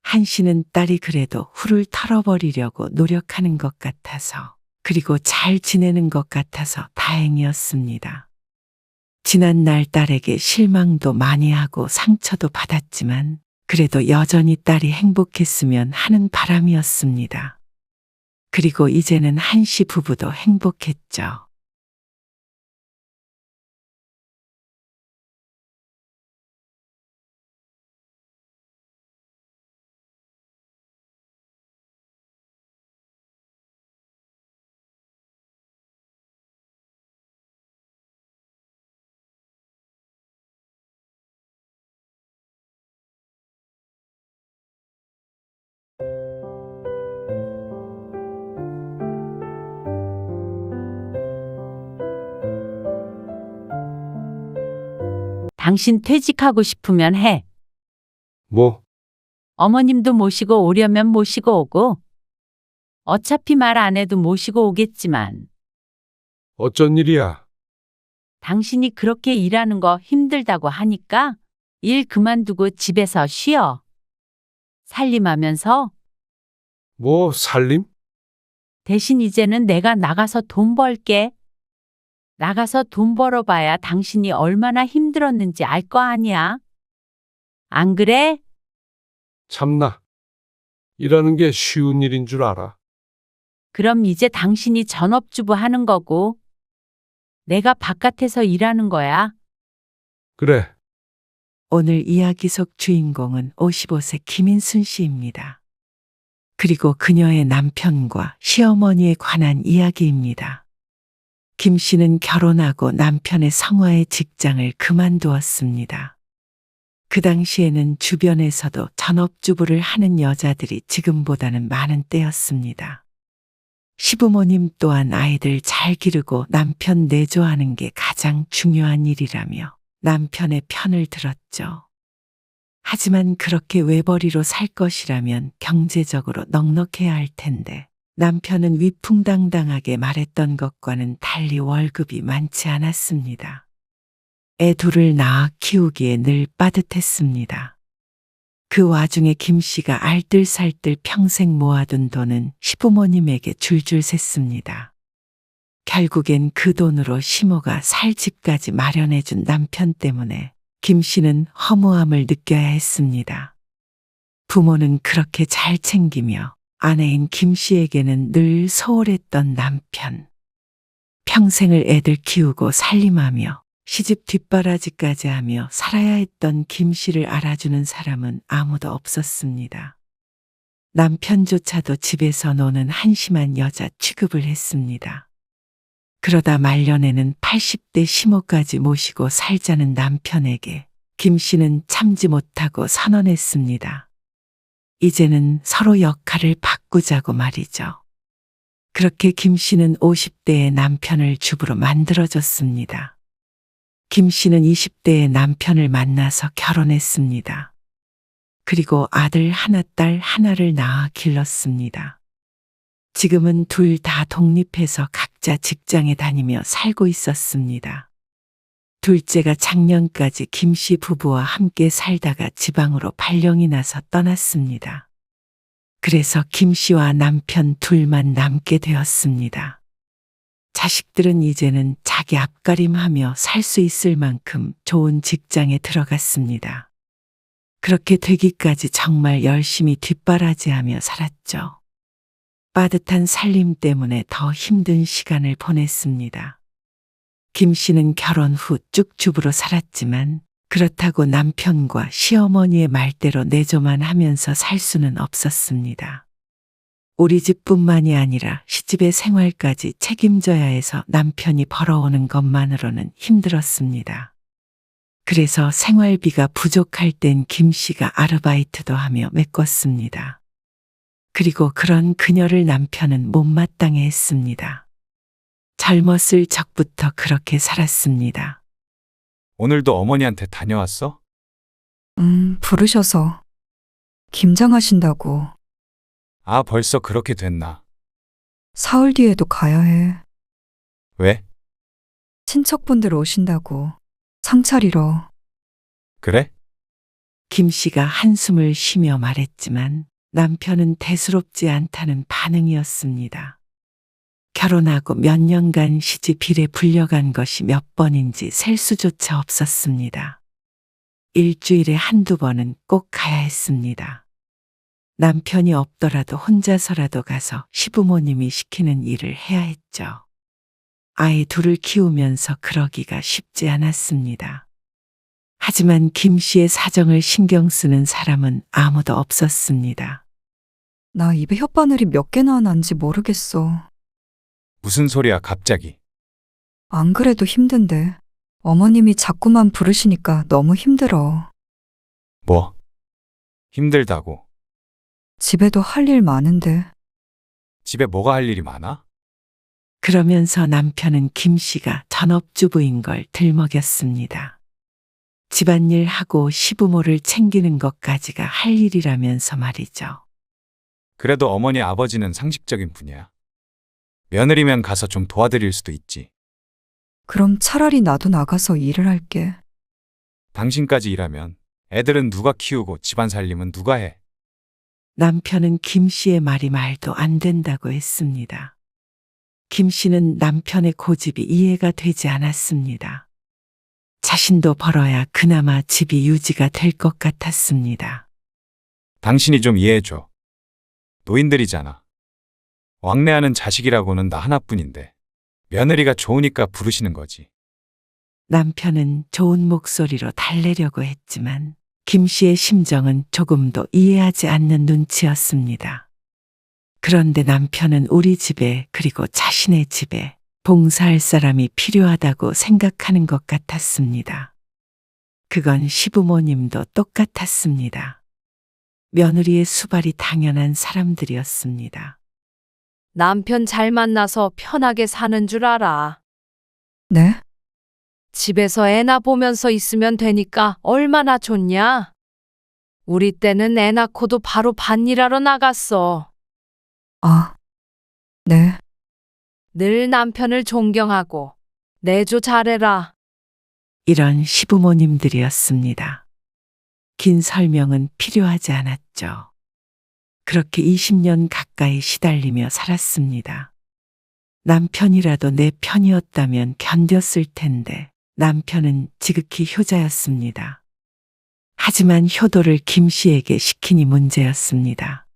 한 씨는 딸이 그래도 훌을 털어버리려고 노력하는 것 같아서 그리고 잘 지내는 것 같아서 다행이었습니다. 지난날 딸에게 실망도 많이 하고 상처도 받았지만 그래도 여전히 딸이 행복했으면 하는 바람이었습니다. 그리고 이제는 한 씨 부부도 행복했죠. 당신 퇴직하고 싶으면 해. 뭐, 어머님도 모시고 오려면 모시고 오고. 어차피 말 안 해도 모시고 오겠지만 어쩐 일이야? 당신이 그렇게 일하는 거 힘들다고 하니까 일 그만두고 집에서 쉬어. 살림하면서 뭐, 살림? 대신 이제는 내가 나가서 돈 벌게. 나가서 돈 벌어봐야 당신이 얼마나 힘들었는지 알 거 아니야. 안 그래? 참나. 일하는 게 쉬운 일인 줄 알아. 그럼 이제 당신이 전업주부 하는 거고 내가 바깥에서 일하는 거야. 그래, 오늘 이야기 속 주인공은 55세 김인순 씨입니다. 그리고 그녀의 남편과 시어머니에 관한 이야기입니다. 김 씨는 결혼하고 남편의 성화의 직장을 그만두었습니다. 그 당시에는 주변에서도 전업주부를 하는 여자들이 지금보다는 많은 때였습니다. 시부모님 또한 아이들 잘 기르고 남편 내조하는 게 가장 중요한 일이라며 남편의 편을 들었죠. 하지만 그렇게 외벌이로 살 것이라면 경제적으로 넉넉해야 할 텐데 남편은 위풍당당하게 말했던 것과는 달리 월급이 많지 않았습니다. 애 둘을 낳아 키우기에 늘 빠듯했습니다. 그 와중에 김 씨가 알뜰살뜰 평생 모아둔 돈은 시부모님에게 줄줄 샜습니다. 결국엔 그 돈으로 시모가 살 집까지 마련해준 남편 때문에 김 씨는 허무함을 느껴야 했습니다. 부모는 그렇게 잘 챙기며 아내인 김 씨에게는 늘 소홀했던 남편. 평생을 애들 키우고 살림하며 시집 뒷바라지까지 하며 살아야 했던 김 씨를 알아주는 사람은 아무도 없었습니다. 남편조차도 집에서 노는 한심한 여자 취급을 했습니다. 그러다 말년에는 80대 시모까지 모시고 살자는 남편에게 김 씨는 참지 못하고 선언했습니다. 이제는 서로 역할을 바꾸자고 말이죠. 그렇게 김 씨는 50대의 남편을 주부로 만들어줬습니다. 김 씨는 20대의 남편을 만나서 결혼했습니다. 그리고 아들 하나, 딸 하나를 낳아 길렀습니다. 지금은 둘 다 독립해서 각자 직장에 다니며 살고 있었습니다. 둘째가 작년까지 김 씨 부부와 함께 살다가 지방으로 발령이 나서 떠났습니다. 그래서 김 씨와 남편 둘만 남게 되었습니다. 자식들은 이제는 자기 앞가림하며 살 수 있을 만큼 좋은 직장에 들어갔습니다. 그렇게 되기까지 정말 열심히 뒷바라지하며 살았죠. 빠듯한 살림 때문에 더 힘든 시간을 보냈습니다. 김 씨는 결혼 후 쭉 주부로 살았지만 그렇다고 남편과 시어머니의 말대로 내조만 하면서 살 수는 없었습니다. 우리 집뿐만이 아니라 시집의 생활까지 책임져야 해서 남편이 벌어오는 것만으로는 힘들었습니다. 그래서 생활비가 부족할 땐 김 씨가 아르바이트도 하며 메꿨습니다. 그리고 그런 그녀를 남편은 못마땅해 했습니다. 젊었을 적부터 그렇게 살았습니다. 오늘도 어머니한테 다녀왔어? 부르셔서. 김장하신다고. 아, 벌써 그렇게 됐나? 사흘 뒤에도 가야 해. 왜? 친척분들 오신다고. 상 차리러. 그래? 김 씨가 한숨을 쉬며 말했지만 남편은 대수롭지 않다는 반응이었습니다. 결혼하고 몇 년간 시집 일에 불려간 것이 몇 번인지 셀 수조차 없었습니다. 일주일에 한두 번은 꼭 가야 했습니다. 남편이 없더라도 혼자서라도 가서 시부모님이 시키는 일을 해야 했죠. 아이 둘을 키우면서 그러기가 쉽지 않았습니다. 하지만 김 씨의 사정을 신경 쓰는 사람은 아무도 없었습니다. 나 입에 혓바늘이 몇 개나 난지 모르겠어. 무슨 소리야, 갑자기? 안 그래도 힘든데. 어머님이 자꾸만 부르시니까 너무 힘들어. 뭐? 힘들다고? 집에도 할 일 많은데. 집에 뭐가 할 일이 많아? 그러면서 남편은 김 씨가 전업주부인 걸 들먹였습니다. 집안일 하고 시부모를 챙기는 것까지가 할 일이라면서 말이죠. 그래도 어머니 아버지는 상식적인 분이야. 며느리면 가서 좀 도와드릴 수도 있지. 그럼 차라리 나도 나가서 일을 할게. 당신까지 일하면 애들은 누가 키우고 집안 살림은 누가 해? 남편은 김 씨의 말이 말도 안 된다고 했습니다. 김 씨는 남편의 고집이 이해가 되지 않았습니다. 자신도 벌어야 그나마 집이 유지가 될 것 같았습니다. 당신이 좀 이해해줘. 노인들이잖아. 왕래하는 자식이라고는 나 하나뿐인데 며느리가 좋으니까 부르시는 거지. 남편은 좋은 목소리로 달래려고 했지만 김 씨의 심정은 조금도 이해하지 않는 눈치였습니다. 그런데 남편은 우리 집에 그리고 자신의 집에 봉사할 사람이 필요하다고 생각하는 것 같았습니다. 그건 시부모님도 똑같았습니다. 며느리의 수발이 당연한 사람들이었습니다. 남편 잘 만나서 편하게 사는 줄 알아. 네? 집에서 애나 보면서 있으면 되니까 얼마나 좋냐? 우리 때는 애 낳고도 바로 밭일하러 나갔어. 아, 네. 늘 남편을 존경하고 내조 잘해라. 이런 시부모님들이었습니다. 긴 설명은 필요하지 않았죠. 그렇게 20년 가까이 시달리며 살았습니다. 남편이라도 내 편이었다면 견뎠을 텐데 남편은 지극히 효자였습니다. 하지만 효도를 김 씨에게 시키니 문제였습니다.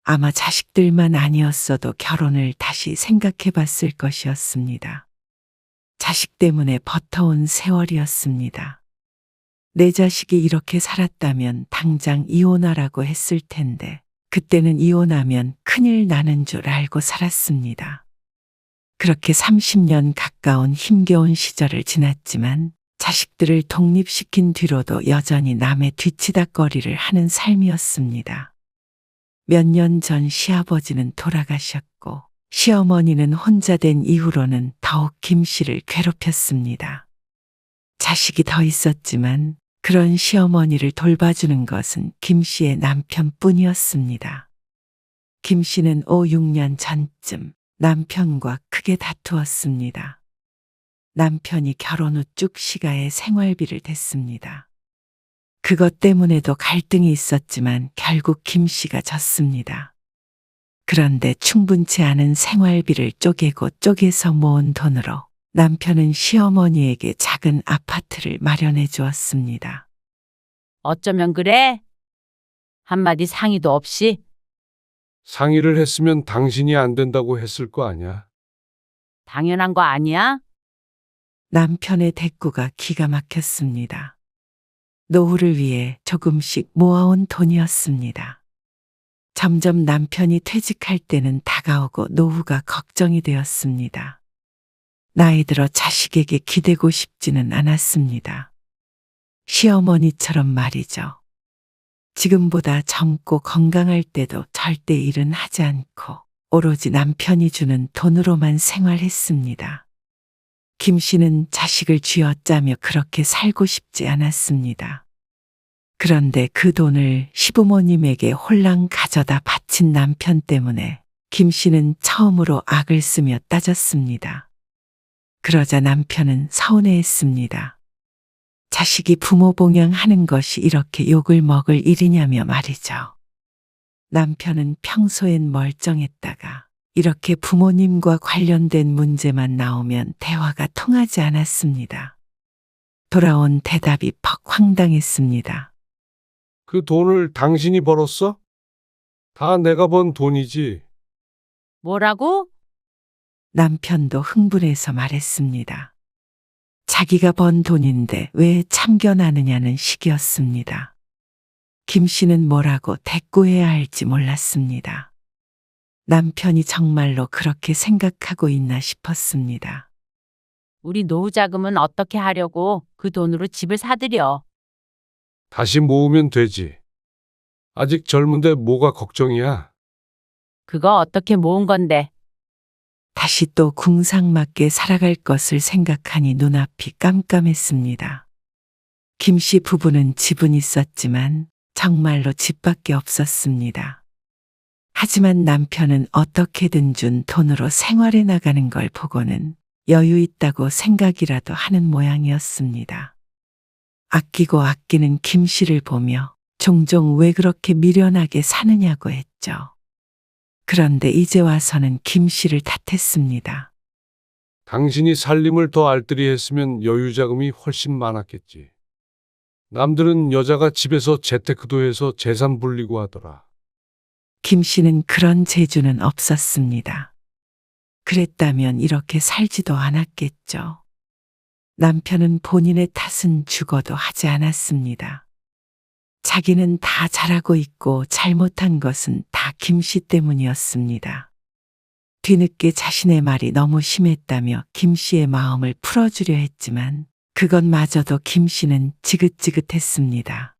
아마 자식들만 아니었어도 결혼을 다시 생각해 봤을 것이었습니다. 자식 때문에 버텨온 세월이었습니다. 내 자식이 이렇게 살았다면 당장 이혼하라고 했을 텐데 그때는 이혼하면 큰일 나는 줄 알고 살았습니다. 그렇게 30년 가까운 힘겨운 시절을 지났지만 자식들을 독립시킨 뒤로도 여전히 남의 뒤치다꺼리를 하는 삶이었습니다. 몇 년 전 시아버지는 돌아가셨고 시어머니는 혼자 된 이후로는 더욱 김 씨를 괴롭혔습니다. 자식이 더 있었지만 그런 시어머니를 돌봐주는 것은 김 씨의 남편뿐이었습니다. 김 씨는 5, 6년 전쯤 남편과 크게 다투었습니다. 남편이 결혼 후 쭉 시가에 생활비를 댔습니다. 그것 때문에도 갈등이 있었지만 결국 김 씨가 졌습니다. 그런데 충분치 않은 생활비를 쪼개고 쪼개서 모은 돈으로 남편은 시어머니에게 작은 아파트를 마련해 주었습니다. 어쩌면 그래? 한마디 상의도 없이? 상의를 했으면 당신이 안 된다고 했을 거 아니야. 당연한 거 아니야? 남편의 대꾸가 기가 막혔습니다. 노후를 위해 조금씩 모아온 돈이었습니다. 점점 남편이 퇴직할 때는 다가오고 노후가 걱정이 되었습니다. 나이 들어 자식에게 기대고 싶지는 않았습니다. 시어머니처럼 말이죠. 지금보다 젊고 건강할 때도 절대 일은 하지 않고 오로지 남편이 주는 돈으로만 생활했습니다. 김 씨는 자식을 쥐어짜며 그렇게 살고 싶지 않았습니다. 그런데 그 돈을 시부모님에게 홀랑 가져다 바친 남편 때문에 김 씨는 처음으로 악을 쓰며 따졌습니다. 그러자 남편은 서운해했습니다. 자식이 부모 봉양하는 것이 이렇게 욕을 먹을 일이냐며 말이죠. 남편은 평소엔 멀쩡했다가 이렇게 부모님과 관련된 문제만 나오면 대화가 통하지 않았습니다. 돌아온 대답이 퍽 황당했습니다. 그 돈을 당신이 벌었어? 다 내가 번 돈이지. 뭐라고? 남편도 흥분해서 말했습니다. 자기가 번 돈인데 왜 참견하느냐는 식이었습니다. 김 씨는 뭐라고 대꾸해야 할지 몰랐습니다. 남편이 정말로 그렇게 생각하고 있나 싶었습니다. 우리 노후 자금은 어떻게 하려고 그 돈으로 집을 사들여. 다시 모으면 되지. 아직 젊은데 뭐가 걱정이야? 그거 어떻게 모은 건데. 다시 또 궁상맞게 살아갈 것을 생각하니 눈앞이 깜깜했습니다. 김 씨 부부는 집은 있었지만 정말로 집밖에 없었습니다. 하지만 남편은 어떻게든 준 돈으로 생활해 나가는 걸 보고는 여유 있다고 생각이라도 하는 모양이었습니다. 아끼고 아끼는 김 씨를 보며 종종 왜 그렇게 미련하게 사느냐고 했죠. 그런데 이제 와서는 김 씨를 탓했습니다. 당신이 살림을 더 알뜰히 했으면 여유 자금이 훨씬 많았겠지. 남들은 여자가 집에서 재테크도 해서 재산 불리고 하더라. 김 씨는 그런 재주는 없었습니다. 그랬다면 이렇게 살지도 않았겠죠. 남편은 본인의 탓은 죽어도 하지 않았습니다. 자기는 다 잘하고 있고 잘못한 것은 다 김 씨 때문이었습니다. 뒤늦게 자신의 말이 너무 심했다며 김 씨의 마음을 풀어주려 했지만 그것마저도 김 씨는 지긋지긋했습니다.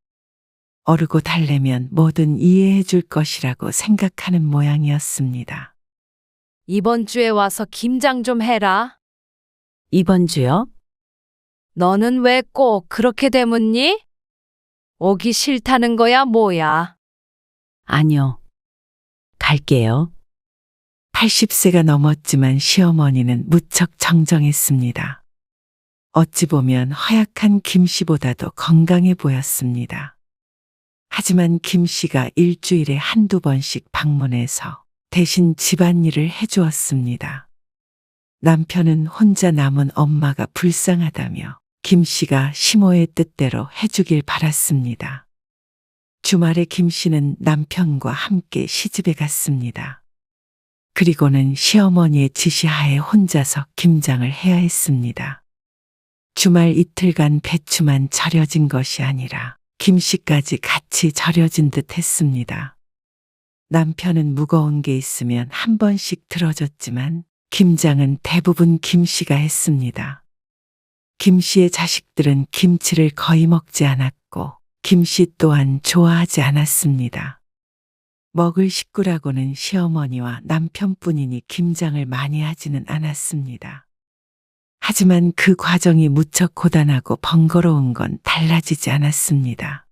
어르고 달래면 뭐든 이해해 줄 것이라고 생각하는 모양이었습니다. 이번 주에 와서 김장 좀 해라. 이번 주요? 너는 왜 꼭 그렇게 되묻니? 오기 싫다는 거야, 뭐야? 아니요. 갈게요. 80세가 넘었지만 시어머니는 무척 정정했습니다. 어찌 보면 허약한 김 씨보다도 건강해 보였습니다. 하지만 김 씨가 일주일에 한두 번씩 방문해서 대신 집안일을 해주었습니다. 남편은 혼자 남은 엄마가 불쌍하다며 김 씨가 시모의 뜻대로 해주길 바랐습니다. 주말에 김 씨는 남편과 함께 시집에 갔습니다. 그리고는 시어머니의 지시하에 혼자서 김장을 해야 했습니다. 주말 이틀간 배추만 절여진 것이 아니라 김 씨까지 같이 절여진 듯 했습니다. 남편은 무거운 게 있으면 한 번씩 들어줬지만 김장은 대부분 김 씨가 했습니다. 김 씨의 자식들은 김치를 거의 먹지 않았고 김 씨 또한 좋아하지 않았습니다. 먹을 식구라고는 시어머니와 남편뿐이니 김장을 많이 하지는 않았습니다. 하지만 그 과정이 무척 고단하고 번거로운 건 달라지지 않았습니다.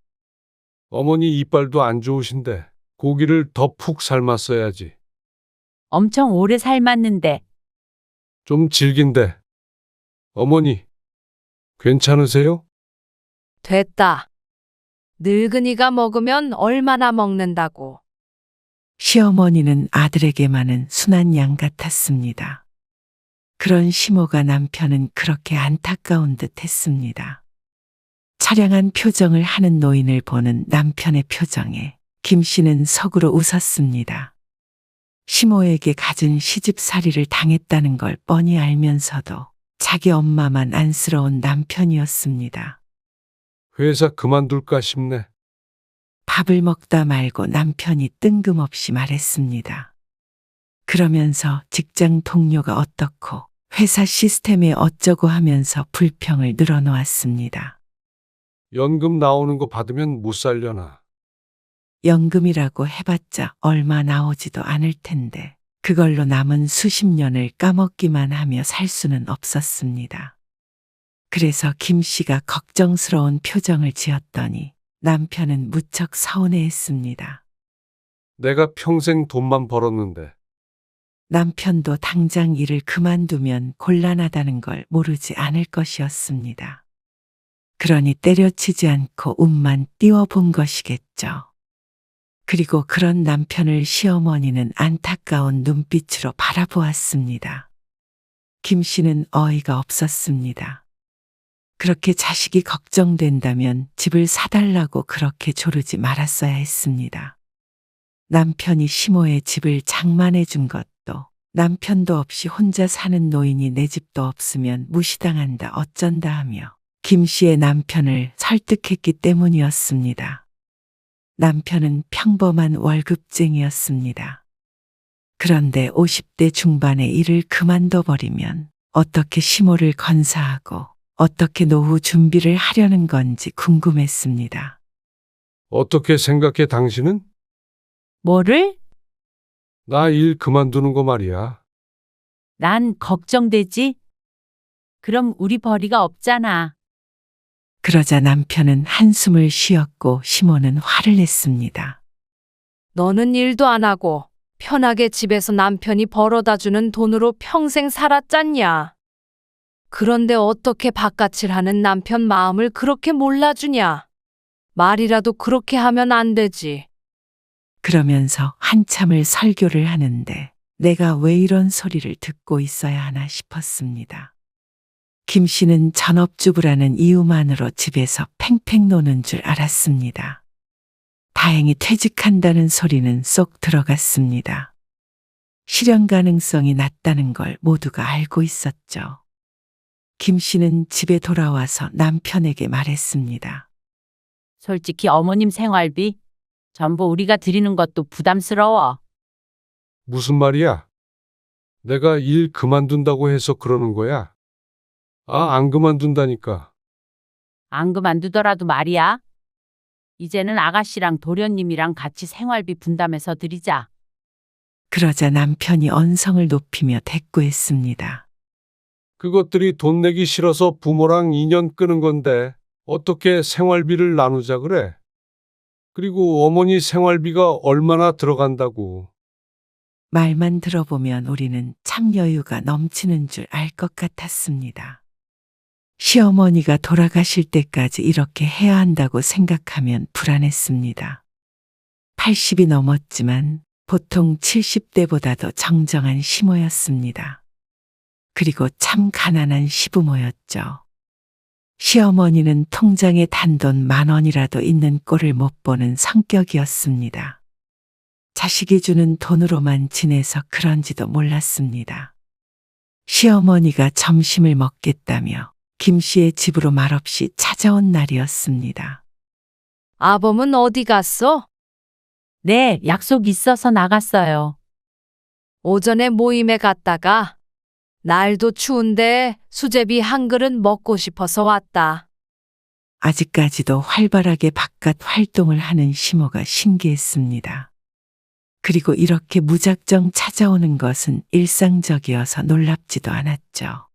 어머니 이빨도 안 좋으신데 고기를 더 푹 삶았어야지. 엄청 오래 삶았는데. 좀 질긴데. 어머니, 괜찮으세요? 됐다. 늙은이가 먹으면 얼마나 먹는다고. 시어머니는 아들에게만은 순한 양 같았습니다. 그런 시모가 남편은 그렇게 안타까운 듯 했습니다. 처량한 표정을 하는 노인을 보는 남편의 표정에 김 씨는 속으로 웃었습니다. 시모에게 갖은 시집살이를 당했다는 걸 뻔히 알면서도 자기 엄마만 안쓰러운 남편이었습니다. 회사 그만둘까 싶네. 밥을 먹다 말고 남편이 뜬금없이 말했습니다. 그러면서 직장 동료가 어떻고 회사 시스템에 어쩌고 하면서 불평을 늘어놓았습니다. 연금 나오는 거 받으면 못 살려나. 연금이라고 해봤자 얼마 나오지도 않을 텐데 그걸로 남은 수십 년을 까먹기만 하며 살 수는 없었습니다. 그래서 김 씨가 걱정스러운 표정을 지었더니 남편은 무척 서운해했습니다. 내가 평생 돈만 벌었는데. 남편도 당장 일을 그만두면 곤란하다는 걸 모르지 않을 것이었습니다. 그러니 때려치지 않고 웃만 띄워본 것이겠죠. 그리고 그런 남편을 시어머니는 안타까운 눈빛으로 바라보았습니다. 김 씨는 어이가 없었습니다. 그렇게 자식이 걱정된다면 집을 사달라고 그렇게 조르지 말았어야 했습니다. 남편이 시모의 집을 장만해 준 것도 남편도 없이 혼자 사는 노인이 내 집도 없으면 무시당한다 어쩐다 하며 김 씨의 남편을 설득했기 때문이었습니다. 남편은 평범한 월급쟁이였습니다. 그런데 50대 중반에 일을 그만둬 버리면 어떻게 시모를 건사하고 어떻게 노후 준비를 하려는 건지 궁금했습니다. 어떻게 생각해 당신은? 뭐를? 나 일 그만두는 거 말이야. 난 걱정되지? 그럼 우리 벌이가 없잖아. 그러자 남편은 한숨을 쉬었고 시모는 화를 냈습니다. 너는 일도 안 하고 편하게 집에서 남편이 벌어다 주는 돈으로 평생 살았잖냐. 그런데 어떻게 바깥일 하는 남편 마음을 그렇게 몰라주냐. 말이라도 그렇게 하면 안 되지. 그러면서 한참을 설교를 하는데 내가 왜 이런 소리를 듣고 있어야 하나 싶었습니다. 김 씨는 전업주부라는 이유만으로 집에서 팽팽 노는 줄 알았습니다. 다행히 퇴직한다는 소리는 쏙 들어갔습니다. 실현 가능성이 낮다는 걸 모두가 알고 있었죠. 김 씨는 집에 돌아와서 남편에게 말했습니다. 솔직히 어머님 생활비 전부 우리가 드리는 것도 부담스러워. 무슨 말이야? 내가 일 그만둔다고 해서 그러는 거야? 안 그만둔다니까. 안 그만두더라도 말이야. 이제는 아가씨랑 도련님이랑 같이 생활비 분담해서 드리자. 그러자 남편이 언성을 높이며 대꾸했습니다. 그것들이 돈 내기 싫어서 부모랑 인연 끄는 건데 어떻게 생활비를 나누자 그래? 그리고 어머니 생활비가 얼마나 들어간다고. 말만 들어보면 우리는 참 여유가 넘치는 줄 알 것 같았습니다. 시어머니가 돌아가실 때까지 이렇게 해야 한다고 생각하면 불안했습니다. 80이 넘었지만 보통 70대보다도 정정한 시모였습니다. 그리고 참 가난한 시부모였죠. 시어머니는 통장에 단돈 10,000원이라도 있는 꼴을 못 보는 성격이었습니다. 자식이 주는 돈으로만 지내서 그런지도 몰랐습니다. 시어머니가 점심을 먹겠다며 김 씨의 집으로 말없이 찾아온 날이었습니다. 아범은 어디 갔어? 네, 약속 있어서 나갔어요. 오전에 모임에 갔다가 날도 추운데 수제비 한 그릇 먹고 싶어서 왔다. 아직까지도 활발하게 바깥 활동을 하는 시모가 신기했습니다. 그리고 이렇게 무작정 찾아오는 것은 일상적이어서 놀랍지도 않았죠.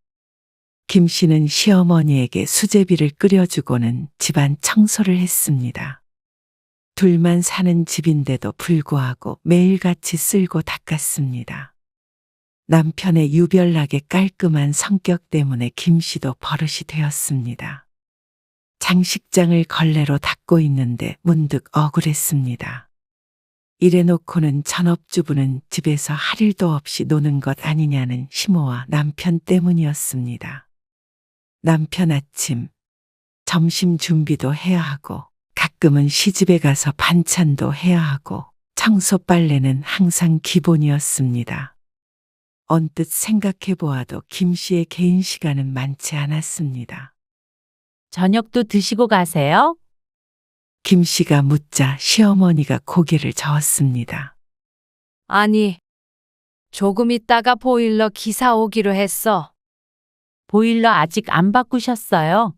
김 씨는 시어머니에게 수제비를 끓여주고는 집안 청소를 했습니다. 둘만 사는 집인데도 불구하고 매일같이 쓸고 닦았습니다. 남편의 유별나게 깔끔한 성격 때문에 김 씨도 버릇이 되었습니다. 장식장을 걸레로 닦고 있는데 문득 억울했습니다. 이래놓고는 전업주부는 집에서 할 일도 없이 노는 것 아니냐는 시모와 남편 때문이었습니다. 남편 아침, 점심 준비도 해야 하고 가끔은 시집에 가서 반찬도 해야 하고 청소 빨래는 항상 기본이었습니다. 언뜻 생각해 보아도 김 씨의 개인 시간은 많지 않았습니다. 저녁도 드시고 가세요? 김 씨가 묻자 시어머니가 고개를 저었습니다. 아니, 조금 있다가 보일러 기사 오기로 했어. 보일러 아직 안 바꾸셨어요?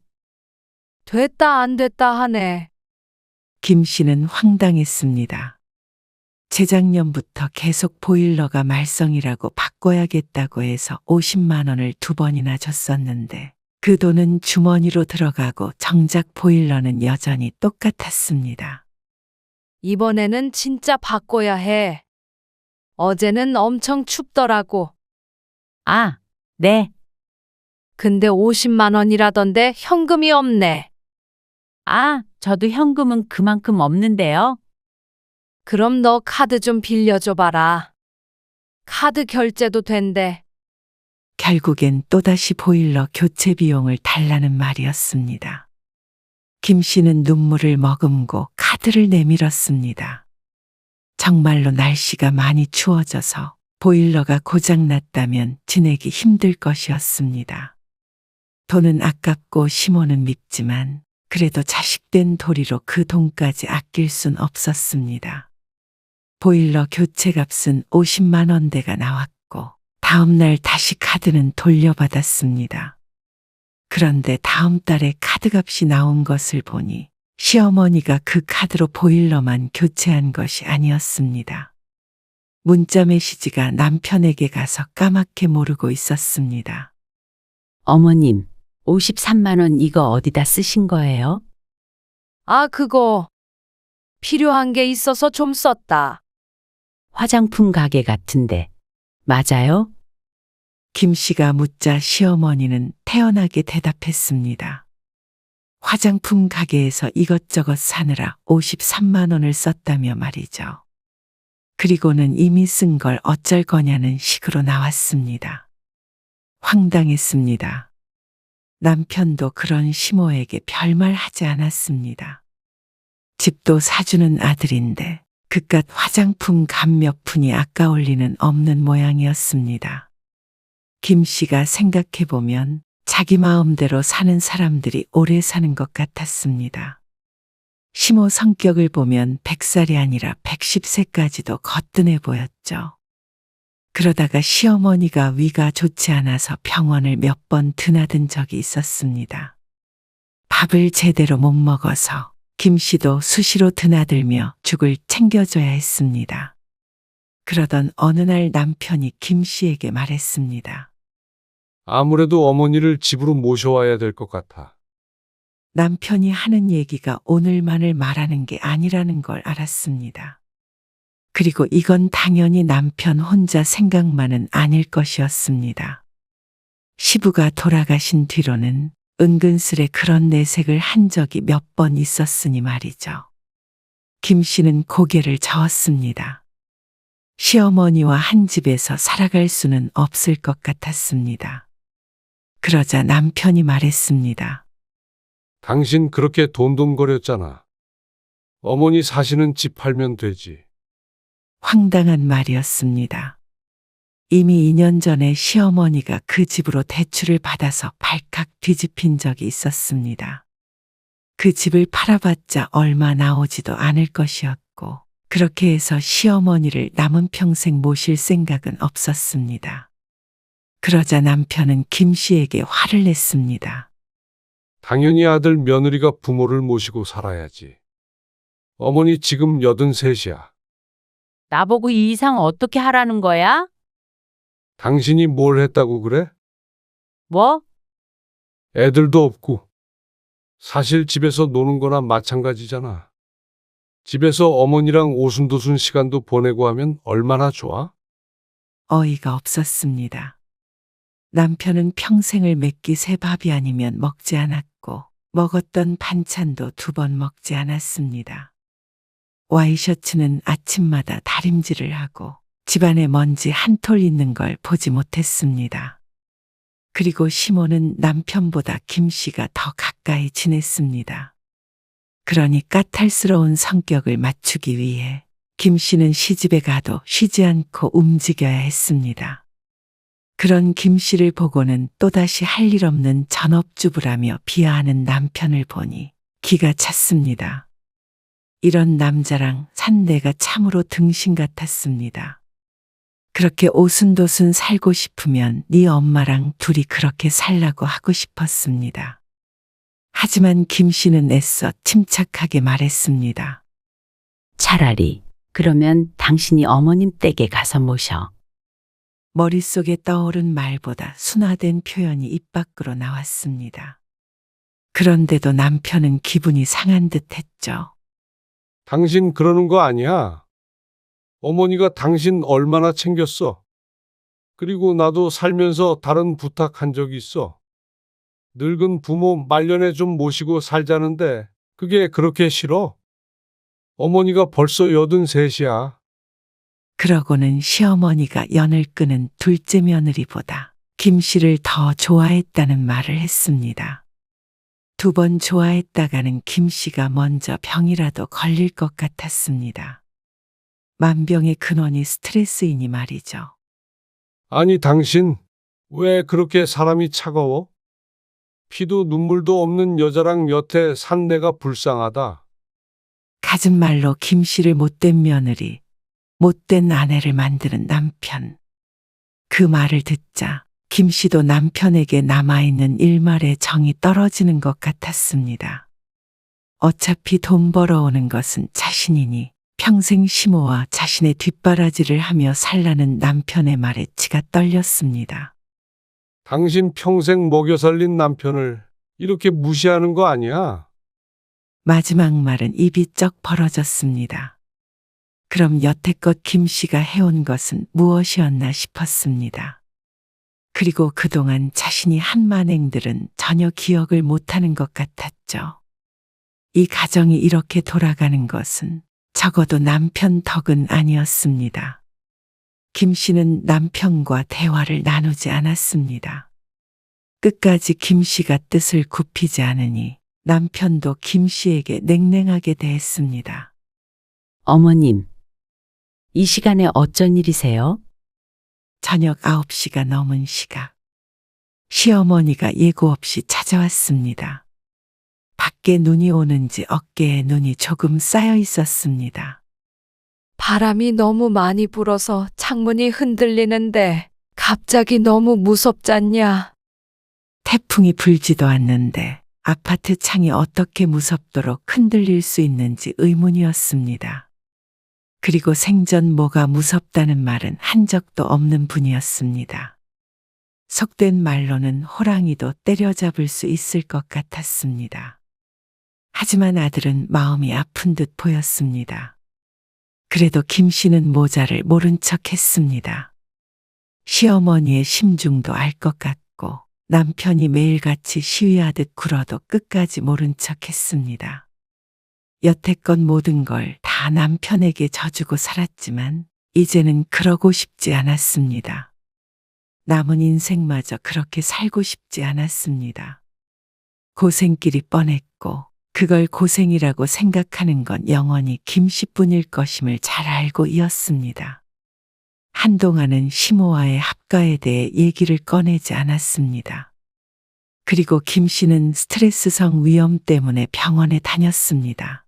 됐다 안 됐다 하네. 김 씨는 황당했습니다. 재작년부터 계속 보일러가 말썽이라고 바꿔야겠다고 해서 50만 원을 2번이나 줬었는데 그 돈은 주머니로 들어가고 정작 보일러는 여전히 똑같았습니다. 이번에는 진짜 바꿔야 해. 어제는 엄청 춥더라고. 아, 네. 근데 50만 원이라던데 현금이 없네. 아, 저도 현금은 그만큼 없는데요. 그럼 너 카드 좀 빌려줘 봐라. 카드 결제도 된대. 결국엔 또다시 보일러 교체 비용을 달라는 말이었습니다. 김 씨는 눈물을 머금고 카드를 내밀었습니다. 정말로 날씨가 많이 추워져서 보일러가 고장났다면 지내기 힘들 것이었습니다. 돈은 아깝고 시모는 밉지만 그래도 자식된 도리로 그 돈까지 아낄 순 없었습니다. 보일러 교체 값은 50만 원대가 나왔고 다음 날 다시 카드는 돌려받았습니다. 그런데 다음 달에 카드값이 나온 것을 보니 시어머니가 그 카드로 보일러만 교체한 것이 아니었습니다. 문자 메시지가 남편에게 가서 까맣게 모르고 있었습니다. 어머님, 53만 원 이거 어디다 쓰신 거예요? 아, 그거. 필요한 게 있어서 좀 썼다. 화장품 가게 같은데. 맞아요? 김 씨가 묻자 시어머니는 태연하게 대답했습니다. 화장품 가게에서 이것저것 사느라 53만 원을 썼다며 말이죠. 그리고는 이미 쓴 걸 어쩔 거냐는 식으로 나왔습니다. 황당했습니다. 남편도 그런 시모에게 별말 하지 않았습니다. 집도 사주는 아들인데 그깟 화장품 값 몇 푼이 아까울 리는 없는 모양이었습니다. 김 씨가 생각해보면 자기 마음대로 사는 사람들이 오래 사는 것 같았습니다. 시모 성격을 보면 100살이 아니라 110세까지도 거뜬해 보였죠. 그러다가 시어머니가 위가 좋지 않아서 병원을 몇 번 드나든 적이 있었습니다. 밥을 제대로 못 먹어서 김 씨도 수시로 드나들며 죽을 챙겨줘야 했습니다. 그러던 어느 날 남편이 김 씨에게 말했습니다. 아무래도 어머니를 집으로 모셔와야 될 것 같아. 남편이 하는 얘기가 오늘만을 말하는 게 아니라는 걸 알았습니다. 그리고 이건 당연히 남편 혼자 생각만은 아닐 것이었습니다. 시부가 돌아가신 뒤로는 은근슬에 그런 내색을 한 적이 몇 번 있었으니 말이죠. 김 씨는 고개를 저었습니다. 시어머니와 한 집에서 살아갈 수는 없을 것 같았습니다. 그러자 남편이 말했습니다. 당신 그렇게 돈돈거렸잖아. 어머니 사시는 집 팔면 되지. 황당한 말이었습니다. 이미 2년 전에 시어머니가 그 집으로 대출을 받아서 발칵 뒤집힌 적이 있었습니다. 그 집을 팔아봤자 얼마 나오지도 않을 것이었고 그렇게 해서 시어머니를 남은 평생 모실 생각은 없었습니다. 그러자 남편은 김 씨에게 화를 냈습니다. 당연히 아들 며느리가 부모를 모시고 살아야지. 어머니 지금 83이야. 나보고 이 이상 어떻게 하라는 거야? 당신이 뭘 했다고 그래? 뭐? 애들도 없고. 사실 집에서 노는 거나 마찬가지잖아. 집에서 어머니랑 오순도순 시간도 보내고 하면 얼마나 좋아? 어이가 없었습니다. 남편은 평생을 몇 끼 새 밥이 아니면 먹지 않았고 먹었던 반찬도 2번 먹지 않았습니다. 와이셔츠는 아침마다 다림질을 하고 집안에 먼지 한 톨 있는 걸 보지 못했습니다. 그리고 시모는 남편보다 김 씨가 더 가까이 지냈습니다. 그러니 까탈스러운 성격을 맞추기 위해 김 씨는 시집에 가도 쉬지 않고 움직여야 했습니다. 그런 김 씨를 보고는 또다시 할 일 없는 전업주부라며 비하하는 남편을 보니 기가 찼습니다. 이런 남자랑 산 내가 참으로 등신 같았습니다. 그렇게 오순도순 살고 싶으면 네 엄마랑 둘이 그렇게 살라고 하고 싶었습니다. 하지만 김 씨는 애써 침착하게 말했습니다. 차라리 그러면 당신이 어머님 댁에 가서 모셔. 머릿속에 떠오른 말보다 순화된 표현이 입 밖으로 나왔습니다. 그런데도 남편은 기분이 상한 듯 했죠. 당신 그러는 거 아니야. 어머니가 당신 얼마나 챙겼어. 그리고 나도 살면서 다른 부탁한 적 있어. 늙은 부모 말년에 좀 모시고 살자는데 그게 그렇게 싫어? 어머니가 벌써 83이야. 그러고는 시어머니가 연을 끄는 둘째 며느리보다 김 씨를 더 좋아했다는 말을 했습니다. 2번 좋아했다가는 김 씨가 먼저 병이라도 걸릴 것 같았습니다. 만병의 근원이 스트레스이니 말이죠. 아니 당신 왜 그렇게 사람이 차가워? 피도 눈물도 없는 여자랑 여태 산 내가 불쌍하다. 갖은 말로 김 씨를 못된 며느리, 못된 아내를 만드는 남편. 그 말을 듣자 김 씨도 남편에게 남아있는 일말의 정이 떨어지는 것 같았습니다. 어차피 돈 벌어오는 것은 자신이니 평생 시모와 자신의 뒷바라지를 하며 살라는 남편의 말에 치가 떨렸습니다. 당신 평생 먹여 살린 남편을 이렇게 무시하는 거 아니야? 마지막 말은 입이 쩍 벌어졌습니다. 그럼 여태껏 김 씨가 해온 것은 무엇이었나 싶었습니다. 그리고 그동안 자신이 한 만행들은 전혀 기억을 못하는 것 같았죠. 이 가정이 이렇게 돌아가는 것은 적어도 남편 덕은 아니었습니다. 김 씨는 남편과 대화를 나누지 않았습니다. 끝까지 김 씨가 뜻을 굽히지 않으니 남편도 김 씨에게 냉랭하게 대했습니다. 어머님, 이 시간에 어쩐 일이세요? 저녁 9시가 넘은 시각. 시어머니가 예고 없이 찾아왔습니다. 밖에 눈이 오는지 어깨에 눈이 조금 쌓여 있었습니다. 바람이 너무 많이 불어서 창문이 흔들리는데 갑자기 너무 무섭잖냐? 태풍이 불지도 않는데 아파트 창이 어떻게 무섭도록 흔들릴 수 있는지 의문이었습니다. 그리고 생전 뭐가 무섭다는 말은 한 적도 없는 분이었습니다. 속된 말로는 호랑이도 때려잡을 수 있을 것 같았습니다. 하지만 아들은 마음이 아픈 듯 보였습니다. 그래도 김 씨는 모자를 모른 척 했습니다. 시어머니의 심중도 알 것 같고 남편이 매일같이 시위하듯 굴어도 끝까지 모른 척 했습니다. 여태껏 모든 걸 다 남편에게 져주고 살았지만 이제는 그러고 싶지 않았습니다. 남은 인생마저 그렇게 살고 싶지 않았습니다. 고생길이 뻔했고 그걸 고생이라고 생각하는 건 영원히 김 씨뿐일 것임을 잘 알고 이었습니다. 한동안은 시모와의 합가에 대해 얘기를 꺼내지 않았습니다. 그리고 김 씨는 스트레스성 위염 때문에 병원에 다녔습니다.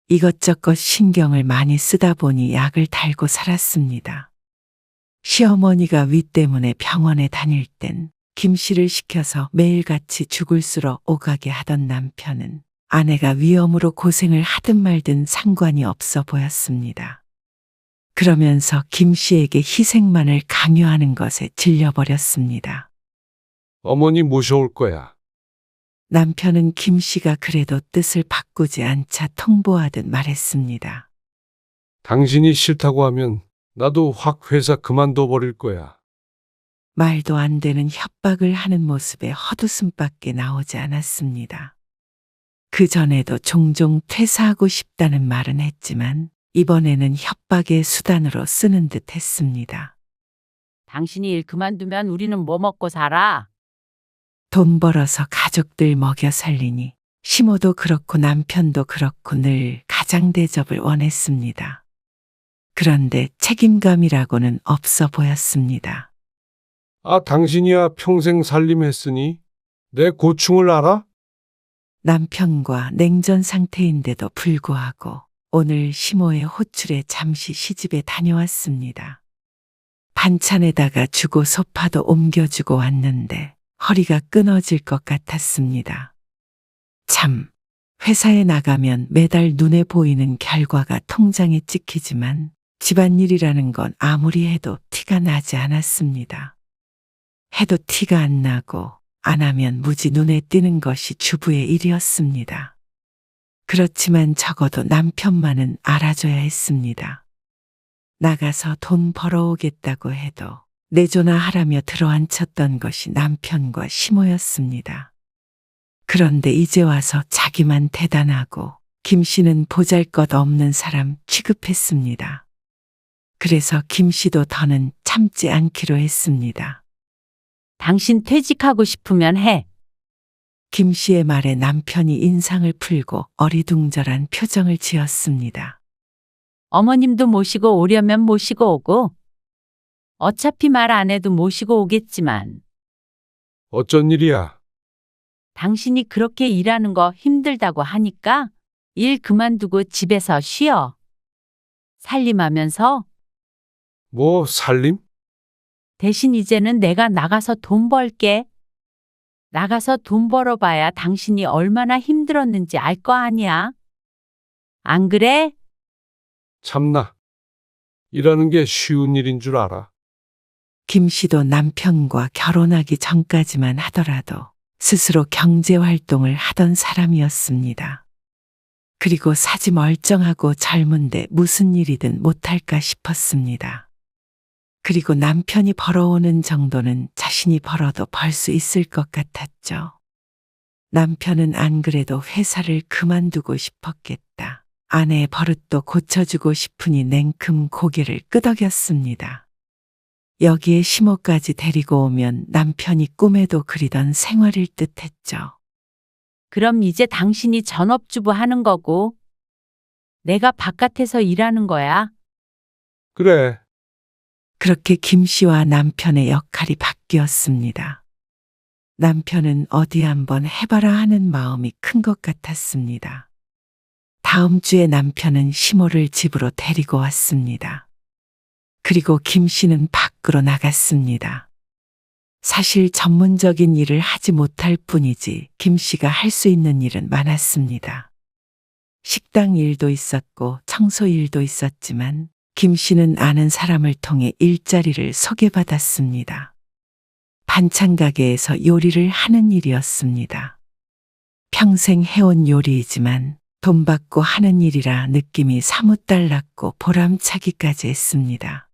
이것저것 신경을 많이 쓰다 보니 약을 달고 살았습니다. 시어머니가 위 때문에 병원에 다닐 땐 김 씨를 시켜서 매일같이 죽을 쓰러 오가게 하던 남편은 아내가 위염으로 고생을 하든 말든 상관이 없어 보였습니다. 그러면서 김 씨에게 희생만을 강요하는 것에 질려버렸습니다. 어머니 모셔올 거야. 남편은 김 씨가 그래도 뜻을 바꾸지 않자 통보하듯 말했습니다. 당신이 싫다고 하면 나도 확 회사 그만둬 버릴 거야. 말도 안 되는 협박을 하는 모습에 헛웃음밖에 나오지 않았습니다. 그 전에도 종종 퇴사하고 싶다는 말은 했지만 이번에는 협박의 수단으로 쓰는 듯 했습니다. 당신이 일 그만두면 우리는 뭐 먹고 살아? 돈 벌어서 가족들 먹여 살리니 시모도 그렇고 남편도 그렇고 늘 가장 대접을 원했습니다. 그런데 책임감이라고는 없어 보였습니다. 아, 당신이야 평생 살림했으니 내 고충을 알아? 남편과 냉전 상태인데도 불구하고 오늘 시모의 호출에 잠시 시집에 다녀왔습니다. 반찬에다가 주고 소파도 옮겨주고 왔는데 허리가 끊어질 것 같았습니다. 참, 회사에 나가면 매달 눈에 보이는 결과가 통장에 찍히지만 집안일이라는 건 아무리 해도 티가 나지 않았습니다. 해도 티가 안 나고 안 하면 무지 눈에 띄는 것이 주부의 일이었습니다. 그렇지만 적어도 남편만은 알아줘야 했습니다. 나가서 돈 벌어오겠다고 해도 내조나 하라며 들어앉혔던 것이 남편과 시모였습니다. 그런데 이제 와서 자기만 대단하고 김 씨는 보잘것없는 사람 취급했습니다. 그래서 김 씨도 더는 참지 않기로 했습니다. 당신 퇴직하고 싶으면 해. 김 씨의 말에 남편이 인상을 풀고 어리둥절한 표정을 지었습니다. 어머님도 모시고 오려면 모시고 오고, 어차피 말 안 해도 모시고 오겠지만, 어쩐 일이야? 당신이 그렇게 일하는 거 힘들다고 하니까 일 그만두고 집에서 쉬어. 살림하면서 뭐 살림? 대신 이제는 내가 나가서 돈 벌게. 나가서 돈 벌어봐야 당신이 얼마나 힘들었는지 알 거 아니야. 안 그래? 참나. 일하는 게 쉬운 일인 줄 알아. 김 씨도 남편과 결혼하기 전까지만 하더라도 스스로 경제 활동을 하던 사람이었습니다. 그리고 사지 멀쩡하고 젊은데 무슨 일이든 못할까 싶었습니다. 그리고 남편이 벌어오는 정도는 자신이 벌어도 벌 수 있을 것 같았죠. 남편은 안 그래도 회사를 그만두고 싶었겠다. 아내의 버릇도 고쳐주고 싶으니 냉큼 고개를 끄덕였습니다. 여기에 시모까지 데리고 오면 남편이 꿈에도 그리던 생활일 듯했죠. 그럼 이제 당신이 전업주부 하는 거고, 내가 바깥에서 일하는 거야. 그래. 그렇게 김 씨와 남편의 역할이 바뀌었습니다. 남편은 어디 한번 해봐라 하는 마음이 큰 것 같았습니다. 다음 주에 남편은 시모를 집으로 데리고 왔습니다. 그리고 김 씨는 밖으로 나갔습니다. 사실 전문적인 일을 하지 못할 뿐이지 김 씨가 할 수 있는 일은 많았습니다. 식당 일도 있었고 청소 일도 있었지만 김 씨는 아는 사람을 통해 일자리를 소개받았습니다. 반찬 가게에서 요리를 하는 일이었습니다. 평생 해온 요리이지만 돈 받고 하는 일이라 느낌이 사뭇 달랐고 보람차기까지 했습니다.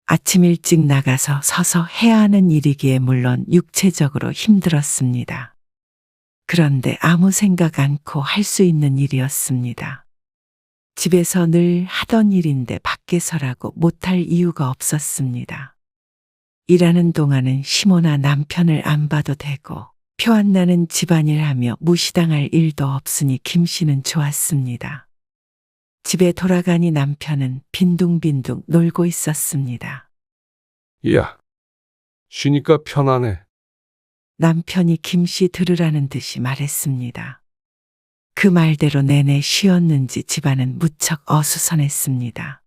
아침 일찍 나가서 서서 해야 하는 일이기에 물론 육체적으로 힘들었습니다. 그런데 아무 생각 않고 할 수 있는 일이었습니다. 집에서 늘 하던 일인데 밖에서라고 못할 이유가 없었습니다. 일하는 동안은 시모나 남편을 안 봐도 되고 표 안 나는 집안일 하며 무시당할 일도 없으니 김 씨는 좋았습니다. 집에 돌아가니 남편은 빈둥빈둥 놀고 있었습니다. 야, 쉬니까 편하네. 남편이 김 씨 들으라는 듯이 말했습니다. 그 말대로 내내 쉬었는지 집안은 무척 어수선했습니다.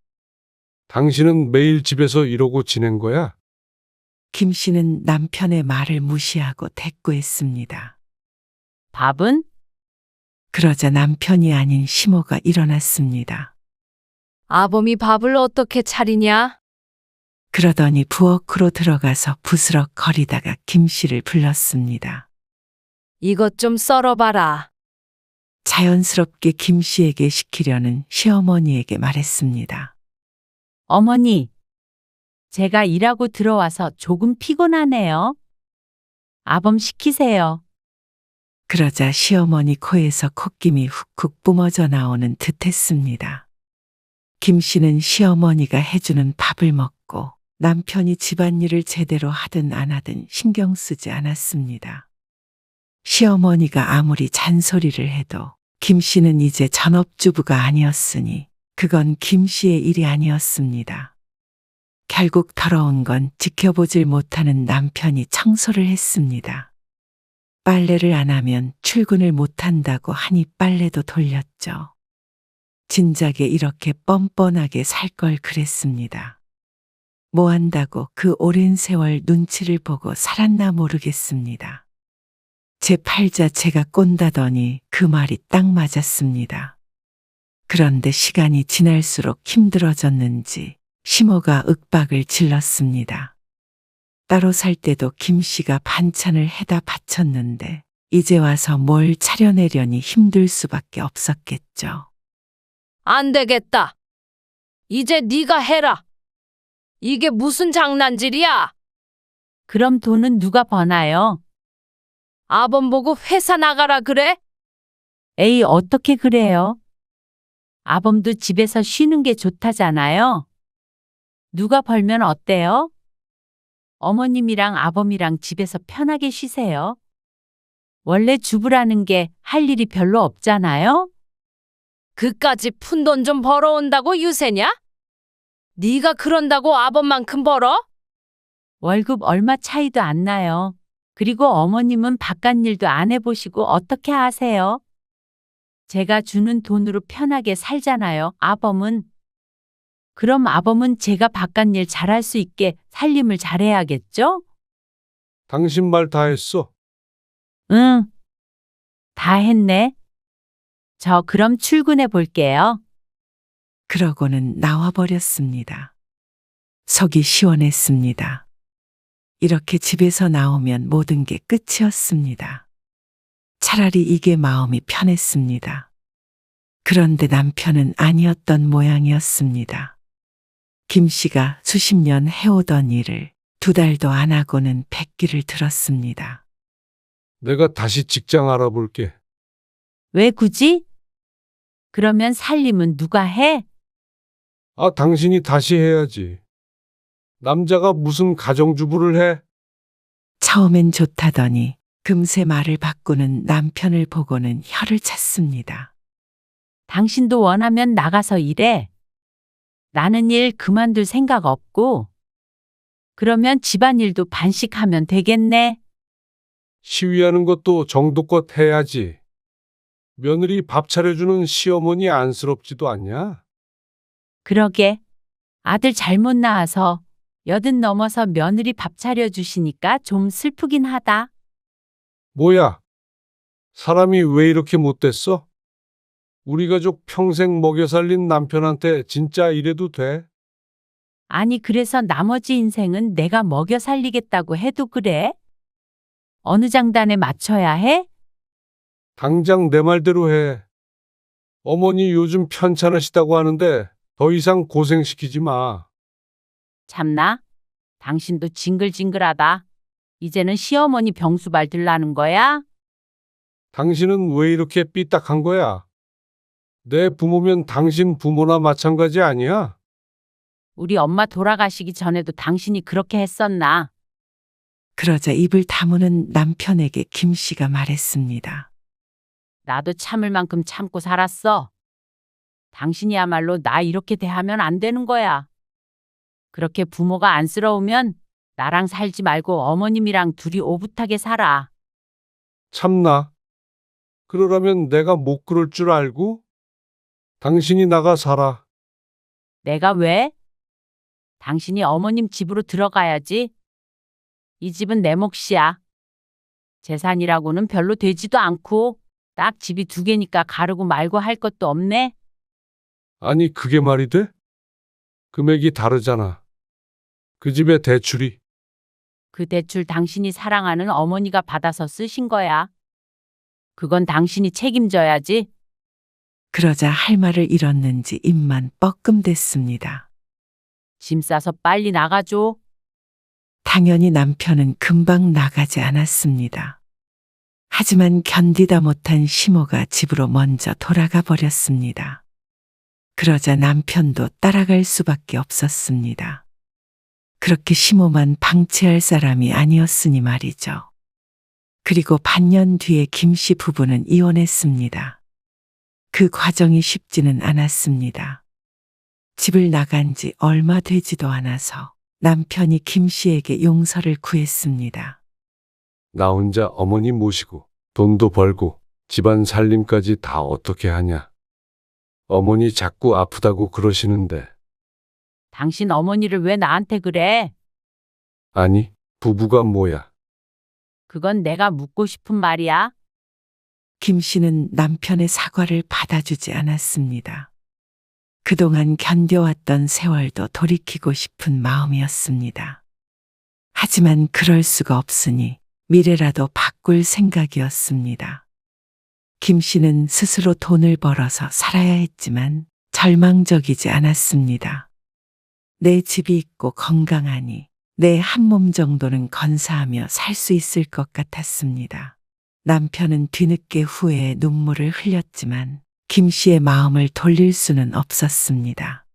당신은 매일 집에서 이러고 지낸 거야? 김 씨는 남편의 말을 무시하고 대꾸했습니다. 밥은? 그러자 남편이 아닌 시모가 일어났습니다. 아범이 밥을 어떻게 차리냐? 그러더니 부엌으로 들어가서 부스럭 거리다가 김 씨를 불렀습니다. 이것 좀 썰어봐라. 자연스럽게 김 씨에게 시키려는 시어머니에게 말했습니다. 어머니, 제가 일하고 들어와서 조금 피곤하네요. 아범 시키세요. 그러자 시어머니 코에서 콧김이 훅훅 뿜어져 나오는 듯했습니다. 김 씨는 시어머니가 해주는 밥을 먹고 남편이 집안일을 제대로 하든 안 하든 신경 쓰지 않았습니다. 시어머니가 아무리 잔소리를 해도 김 씨는 이제 전업주부가 아니었으니 그건 김 씨의 일이 아니었습니다. 결국 더러운 건 지켜보질 못하는 남편이 청소를 했습니다. 빨래를 안 하면 출근을 못 한다고 하니 빨래도 돌렸죠. 진작에 이렇게 뻔뻔하게 살 걸 그랬습니다. 뭐 한다고 그 오랜 세월 눈치를 보고 살았나 모르겠습니다. 제 팔자 제가 꼰다더니 그 말이 딱 맞았습니다. 그런데 시간이 지날수록 힘들어졌는지 시모가 윽박을 질렀습니다. 따로 살 때도 김 씨가 반찬을 해다 바쳤는데 이제 와서 뭘 차려내려니 힘들 수밖에 없었겠죠. 안 되겠다. 이제 네가 해라. 이게 무슨 장난질이야? 그럼 돈은 누가 버나요? 아범 보고 회사 나가라 그래? 에이, 어떻게 그래요? 아범도 집에서 쉬는 게 좋다잖아요. 누가 벌면 어때요? 어머님이랑 아범이랑 집에서 편하게 쉬세요. 원래 주부라는 게 할 일이 별로 없잖아요? 그까지 푼돈 좀 벌어온다고 유세냐? 네가 그런다고 아범만큼 벌어? 월급 얼마 차이도 안 나요. 그리고 어머님은 바깥 일도 안 해보시고 어떻게 아세요? 제가 주는 돈으로 편하게 살잖아요, 아범은. 그럼 아범은 제가 바깥 일 잘할 수 있게 살림을 잘해야겠죠? 당신 말 다 했어. 응, 다 했네. 저 그럼 출근해 볼게요. 그러고는 나와버렸습니다. 속이 시원했습니다. 이렇게 집에서 나오면 모든 게 끝이었습니다. 차라리 이게 마음이 편했습니다. 그런데 남편은 아니었던 모양이었습니다. 김 씨가 수십 년 해오던 일을 2달도 안 하고는 백기를 들었습니다. 내가 다시 직장 알아볼게. 왜 굳이? 그러면 살림은 누가 해? 아, 당신이 다시 해야지. 남자가 무슨 가정주부를 해? 처음엔 좋다더니 금세 말을 바꾸는 남편을 보고는 혀를 찼습니다. 당신도 원하면 나가서 일해. 나는 일 그만둘 생각 없고. 그러면 집안일도 반씩하면 되겠네. 시위하는 것도 정도껏 해야지. 며느리 밥 차려주는 시어머니 안쓰럽지도 않냐? 그러게. 아들 잘못 낳아서 80 넘어서 며느리 밥 차려주시니까 좀 슬프긴 하다. 뭐야? 사람이 왜 이렇게 못됐어? 우리 가족 평생 먹여 살린 남편한테 진짜 이래도 돼? 아니, 그래서 나머지 인생은 내가 먹여 살리겠다고 해도 그래? 어느 장단에 맞춰야 해? 당장 내 말대로 해. 어머니 요즘 편찮으시다고 하는데 더 이상 고생시키지 마. 참나? 당신도 징글징글하다. 이제는 시어머니 병수발 들라는 거야? 당신은 왜 이렇게 삐딱한 거야? 내 부모면 당신 부모나 마찬가지 아니야? 우리 엄마 돌아가시기 전에도 당신이 그렇게 했었나? 그러자 입을 다무는 남편에게 김 씨가 말했습니다. 나도 참을 만큼 참고 살았어. 당신이야말로 나 이렇게 대하면 안 되는 거야. 그렇게 부모가 안쓰러우면 나랑 살지 말고 어머님이랑 둘이 오붓하게 살아. 참나. 그러라면 내가 못 그럴 줄 알고? 당신이 나가 살아. 내가 왜? 당신이 어머님 집으로 들어가야지. 이 집은 내 몫이야. 재산이라고는 별로 되지도 않고 딱 집이 2개니까 가르고 말고 할 것도 없네. 아니, 그게 말이 돼? 금액이 다르잖아. 그 집의 대출이. 그 대출 당신이 사랑하는 어머니가 받아서 쓰신 거야. 그건 당신이 책임져야지. 그러자 할 말을 잃었는지 입만 뻐끔댔습니다. 짐 싸서 빨리 나가줘. 당연히 남편은 금방 나가지 않았습니다. 하지만 견디다 못한 시모가 집으로 먼저 돌아가 버렸습니다. 그러자 남편도 따라갈 수밖에 없었습니다. 그렇게 시모만 방치할 사람이 아니었으니 말이죠. 그리고 반년 뒤에 김 씨 부부는 이혼했습니다. 그 과정이 쉽지는 않았습니다. 집을 나간 지 얼마 되지도 않아서 남편이 김 씨에게 용서를 구했습니다. 나 혼자 어머니 모시고 돈도 벌고 집안 살림까지 다 어떻게 하냐. 어머니 자꾸 아프다고 그러시는데. 당신 어머니를 왜 나한테 그래? 아니, 부부가 뭐야. 그건 내가 묻고 싶은 말이야. 김 씨는 남편의 사과를 받아주지 않았습니다. 그동안 견뎌왔던 세월도 돌이키고 싶은 마음이었습니다. 하지만 그럴 수가 없으니 미래라도 바꿀 생각이었습니다. 김 씨는 스스로 돈을 벌어서 살아야 했지만 절망적이지 않았습니다. 내 집이 있고 건강하니 내 한 몸 정도는 건사하며 살 수 있을 것 같았습니다. 남편은 뒤늦게 후회에 눈물을 흘렸지만 김 씨의 마음을 돌릴 수는 없었습니다.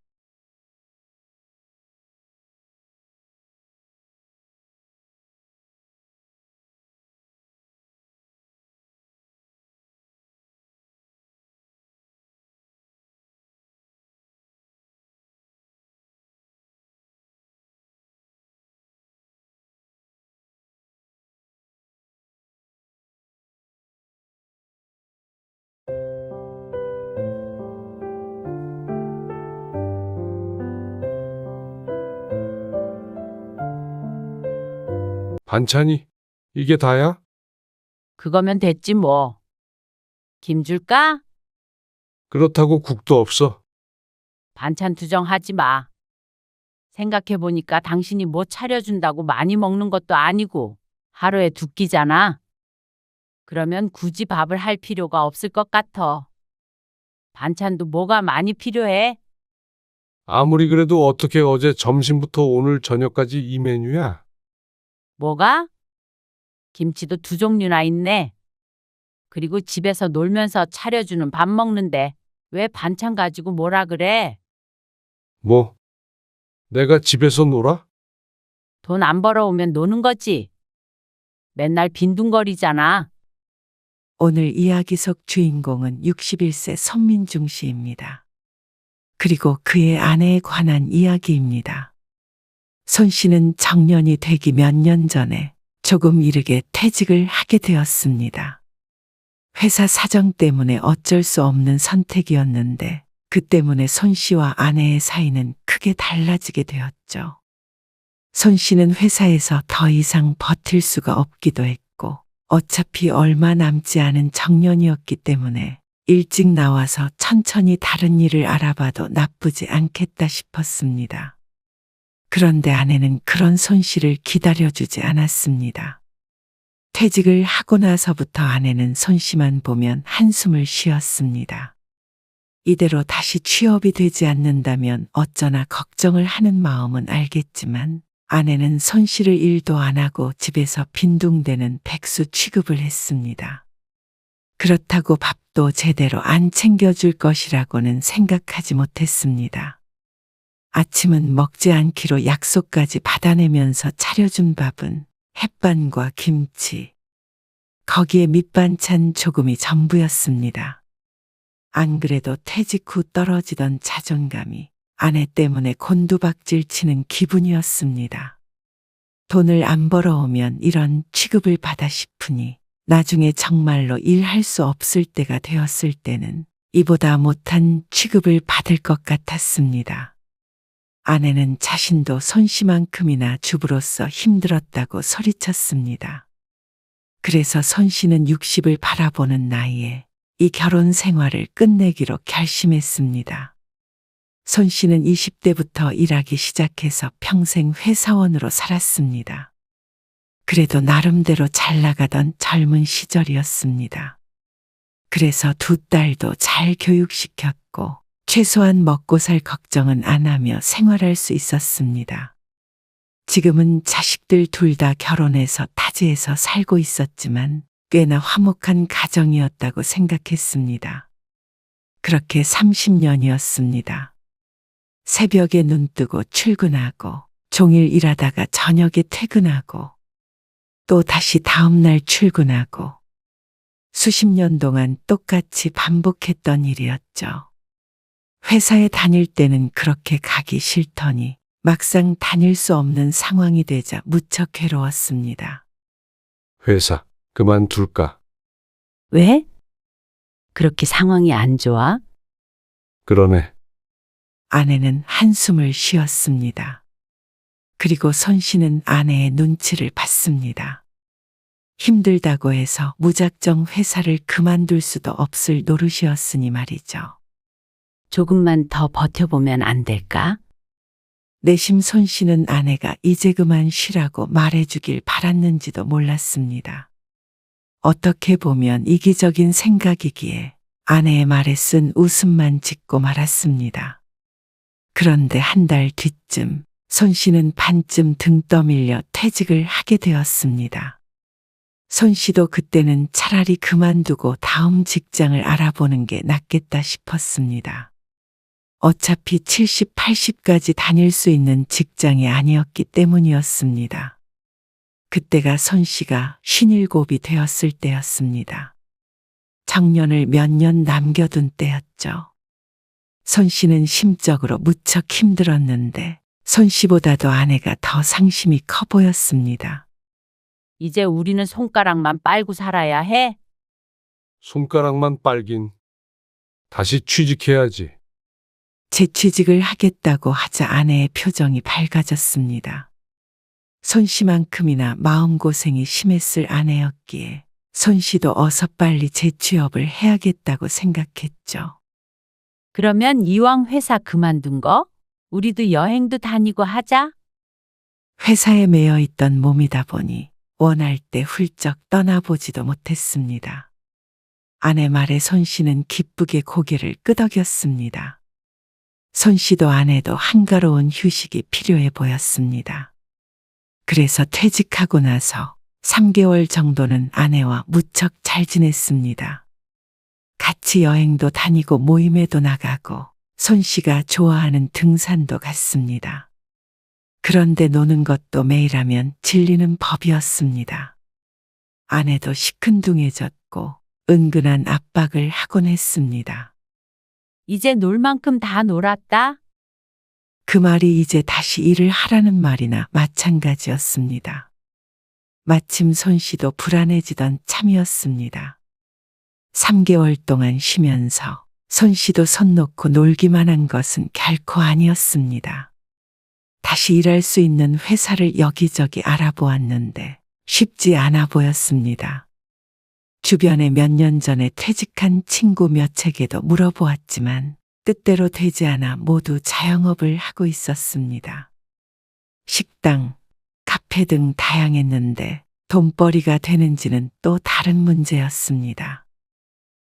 반찬이 이게 다야? 그거면 됐지 뭐. 김 줄까? 그렇다고 국도 없어. 반찬 투정하지 마. 생각해보니까 당신이 뭐 차려준다고 많이 먹는 것도 아니고 하루에 두 끼잖아. 그러면 굳이 밥을 할 필요가 없을 것 같아. 반찬도 뭐가 많이 필요해? 아무리 그래도 어떻게 어제 점심부터 오늘 저녁까지 이 메뉴야? 뭐가? 김치도 두 종류나 있네. 그리고 집에서 놀면서 차려주는 밥 먹는데 왜 반찬 가지고 뭐라 그래? 뭐? 내가 집에서 놀아? 돈 안 벌어오면 노는 거지. 맨날 빈둥거리잖아. 오늘 이야기 속 주인공은 61세 손민중 씨입니다. 그리고 그의 아내에 관한 이야기입니다. 손 씨는 정년이 되기 몇 년 전에 조금 이르게 퇴직을 하게 되었습니다. 회사 사정 때문에 어쩔 수 없는 선택이었는데 그 때문에 손 씨와 아내의 사이는 크게 달라지게 되었죠. 손 씨는 회사에서 더 이상 버틸 수가 없기도 했고 어차피 얼마 남지 않은 정년이었기 때문에 일찍 나와서 천천히 다른 일을 알아봐도 나쁘지 않겠다 싶었습니다. 그런데 아내는 그런 손 씨를 기다려주지 않았습니다. 퇴직을 하고 나서부터 아내는 손 씨만 보면 한숨을 쉬었습니다. 이대로 다시 취업이 되지 않는다면 어쩌나 걱정을 하는 마음은 알겠지만 아내는 손 씨를 일도 안 하고 집에서 빈둥대는 백수 취급을 했습니다. 그렇다고 밥도 제대로 안 챙겨줄 것이라고는 생각하지 못했습니다. 아침은 먹지 않기로 약속까지 받아내면서 차려준 밥은 햇반과 김치, 거기에 밑반찬 조금이 전부였습니다. 안 그래도 퇴직 후 떨어지던 자존감이 아내 때문에 곤두박질 치는 기분이었습니다. 돈을 안 벌어오면 이런 취급을 받아 싶으니 나중에 정말로 일할 수 없을 때가 되었을 때는 이보다 못한 취급을 받을 것 같았습니다. 아내는 자신도 손 씨만큼이나 주부로서 힘들었다고 소리쳤습니다. 그래서 손 씨는 60을 바라보는 나이에 이 결혼 생활을 끝내기로 결심했습니다. 손 씨는 20대부터 일하기 시작해서 평생 회사원으로 살았습니다. 그래도 나름대로 잘 나가던 젊은 시절이었습니다. 그래서 두 딸도 잘 교육시켰고 최소한 먹고 살 걱정은 안 하며 생활할 수 있었습니다. 지금은 자식들 둘 다 결혼해서 타지에서 살고 있었지만 꽤나 화목한 가정이었다고 생각했습니다. 그렇게 30년이었습니다. 새벽에 눈 뜨고 출근하고 종일 일하다가 저녁에 퇴근하고 또 다시 다음날 출근하고 수십 년 동안 똑같이 반복했던 일이었죠. 회사에 다닐 때는 그렇게 가기 싫더니 막상 다닐 수 없는 상황이 되자 무척 괴로웠습니다. 회사 그만둘까? 왜? 그렇게 상황이 안 좋아? 그러네. 아내는 한숨을 쉬었습니다. 그리고 손 씨는 아내의 눈치를 봤습니다. 힘들다고 해서 무작정 회사를 그만둘 수도 없을 노릇이었으니 말이죠. 조금만 더 버텨보면 안 될까? 내심 손 씨는 아내가 이제 그만 쉬라고 말해주길 바랐는지도 몰랐습니다. 어떻게 보면 이기적인 생각이기에 아내의 말에 쓴 웃음만 짓고 말았습니다. 그런데 한 달 뒤쯤 손 씨는 반쯤 등 떠밀려 퇴직을 하게 되었습니다. 손 씨도 그때는 차라리 그만두고 다음 직장을 알아보는 게 낫겠다 싶었습니다. 어차피 70, 80까지 다닐 수 있는 직장이 아니었기 때문이었습니다. 그때가 손 씨가 57이 되었을 때였습니다. 정년을 몇 년 남겨둔 때였죠. 손 씨는 심적으로 무척 힘들었는데 손 씨보다도 아내가 더 상심이 커 보였습니다. 이제 우리는 손가락만 빨고 살아야 해? 손가락만 빨긴. 다시 취직해야지. 재취직을 하겠다고 하자 아내의 표정이 밝아졌습니다. 손 씨만큼이나 마음고생이 심했을 아내였기에 손 씨도 어서 빨리 재취업을 해야겠다고 생각했죠. 그러면 이왕 회사 그만둔 거? 우리도 여행도 다니고 하자? 회사에 매여 있던 몸이다 보니 원할 때 훌쩍 떠나보지도 못했습니다. 아내 말에 손 씨는 기쁘게 고개를 끄덕였습니다. 손 씨도 아내도 한가로운 휴식이 필요해 보였습니다. 그래서 퇴직하고 나서 3개월 정도는 아내와 무척 잘 지냈습니다. 같이 여행도 다니고 모임에도 나가고 손 씨가 좋아하는 등산도 갔습니다. 그런데 노는 것도 매일 하면 질리는 법이었습니다. 아내도 시큰둥해졌고 은근한 압박을 하곤 했습니다. 이제 놀 만큼 다 놀았다? 그 말이 이제 다시 일을 하라는 말이나 마찬가지였습니다. 마침 손 씨도 불안해지던 참이었습니다. 3개월 동안 쉬면서 손 씨도 손 놓고 놀기만 한 것은 결코 아니었습니다. 다시 일할 수 있는 회사를 여기저기 알아보았는데 쉽지 않아 보였습니다. 주변에 몇 년 전에 퇴직한 친구 몇에게도 물어보았지만 뜻대로 되지 않아 모두 자영업을 하고 있었습니다. 식당, 카페 등 다양했는데 돈벌이가 되는지는 또 다른 문제였습니다.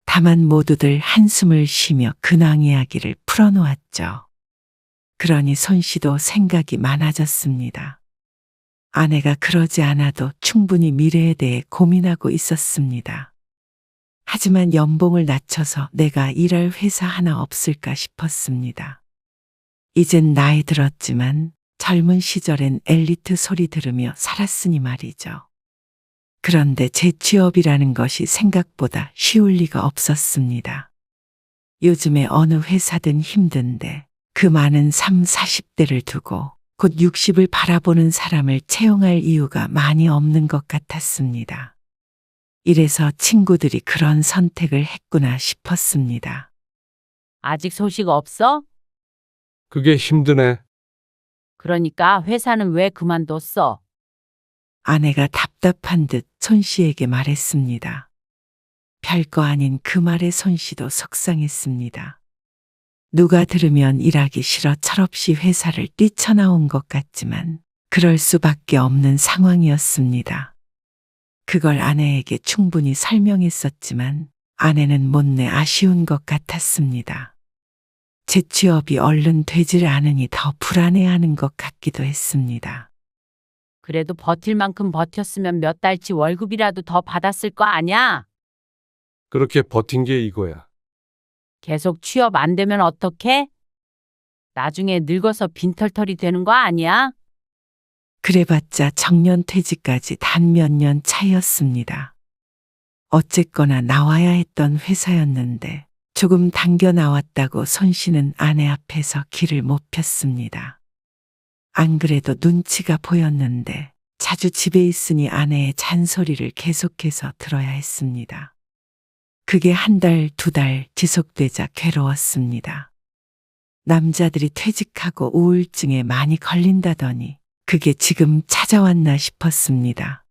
다만 모두들 한숨을 쉬며 근황 이야기를 풀어놓았죠. 그러니 손 씨도 생각이 많아졌습니다. 아내가 그러지 않아도 충분히 미래에 대해 고민하고 있었습니다. 하지만 연봉을 낮춰서 내가 일할 회사 하나 없을까 싶었습니다. 이젠 나이 들었지만 젊은 시절엔 엘리트 소리 들으며 살았으니 말이죠. 그런데 재취업이라는 것이 생각보다 쉬울 리가 없었습니다. 요즘에 어느 회사든 힘든데 그 많은 3, 40대를 두고 곧 60을 바라보는 사람을 채용할 이유가 많이 없는 것 같았습니다. 이래서 친구들이 그런 선택을 했구나 싶었습니다. 아직 소식 없어? 그게 힘드네. 그러니까 회사는 왜 그만뒀어? 아내가 답답한 듯 손 씨에게 말했습니다. 별거 아닌 그 말에 손 씨도 속상했습니다. 누가 들으면 일하기 싫어 철없이 회사를 뛰쳐나온 것 같지만 그럴 수밖에 없는 상황이었습니다. 그걸 아내에게 충분히 설명했었지만 아내는 못내 아쉬운 것 같았습니다. 재취업이 얼른 되질 않으니 더 불안해하는 것 같기도 했습니다. 그래도 버틸 만큼 버텼으면 몇 달치 월급이라도 더 받았을 거 아냐? 그렇게 버틴 게 이거야. 계속 취업 안 되면 어떡해? 나중에 늙어서 빈털털이 되는 거 아니야? 그래봤자 정년퇴직까지 단 몇 년 차이였습니다. 어쨌거나 나와야 했던 회사였는데 조금 당겨 나왔다고 손 씨는 아내 앞에서 길을 못 폈습니다. 안 그래도 눈치가 보였는데 자주 집에 있으니 아내의 잔소리를 계속해서 들어야 했습니다. 그게 한 달, 두 달 지속되자 괴로웠습니다. 남자들이 퇴직하고 우울증에 많이 걸린다더니 그게 지금 찾아왔나 싶었습니다.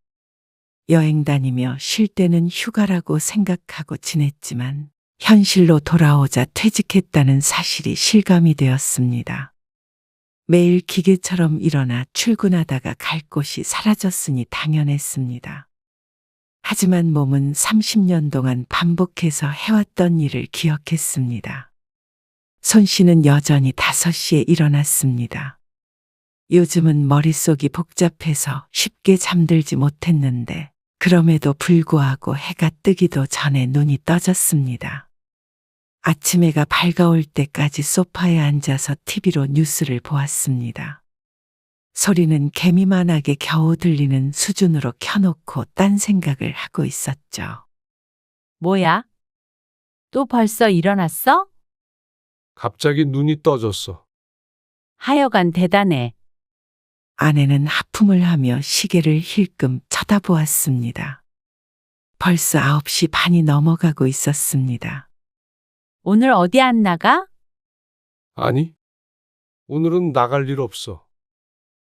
여행 다니며 쉴 때는 휴가라고 생각하고 지냈지만 현실로 돌아오자 퇴직했다는 사실이 실감이 되었습니다. 매일 기계처럼 일어나 출근하다가 갈 곳이 사라졌으니 당연했습니다. 하지만 몸은 30년 동안 반복해서 해왔던 일을 기억했습니다. 손 씨는 여전히 5시에 일어났습니다. 요즘은 머릿속이 복잡해서 쉽게 잠들지 못했는데 그럼에도 불구하고 해가 뜨기도 전에 눈이 떠졌습니다. 아침 해가 밝아올 때까지 소파에 앉아서 TV로 뉴스를 보았습니다. 소리는 개미만하게 겨우 들리는 수준으로 켜놓고 딴 생각을 하고 있었죠. 뭐야? 또 벌써 일어났어? 갑자기 눈이 떠졌어. 하여간 대단해. 아내는 하품을 하며 시계를 힐끔 쳐다보았습니다. 벌써 9시 반이 넘어가고 있었습니다. 오늘 어디 안 나가? 아니, 오늘은 나갈 일 없어.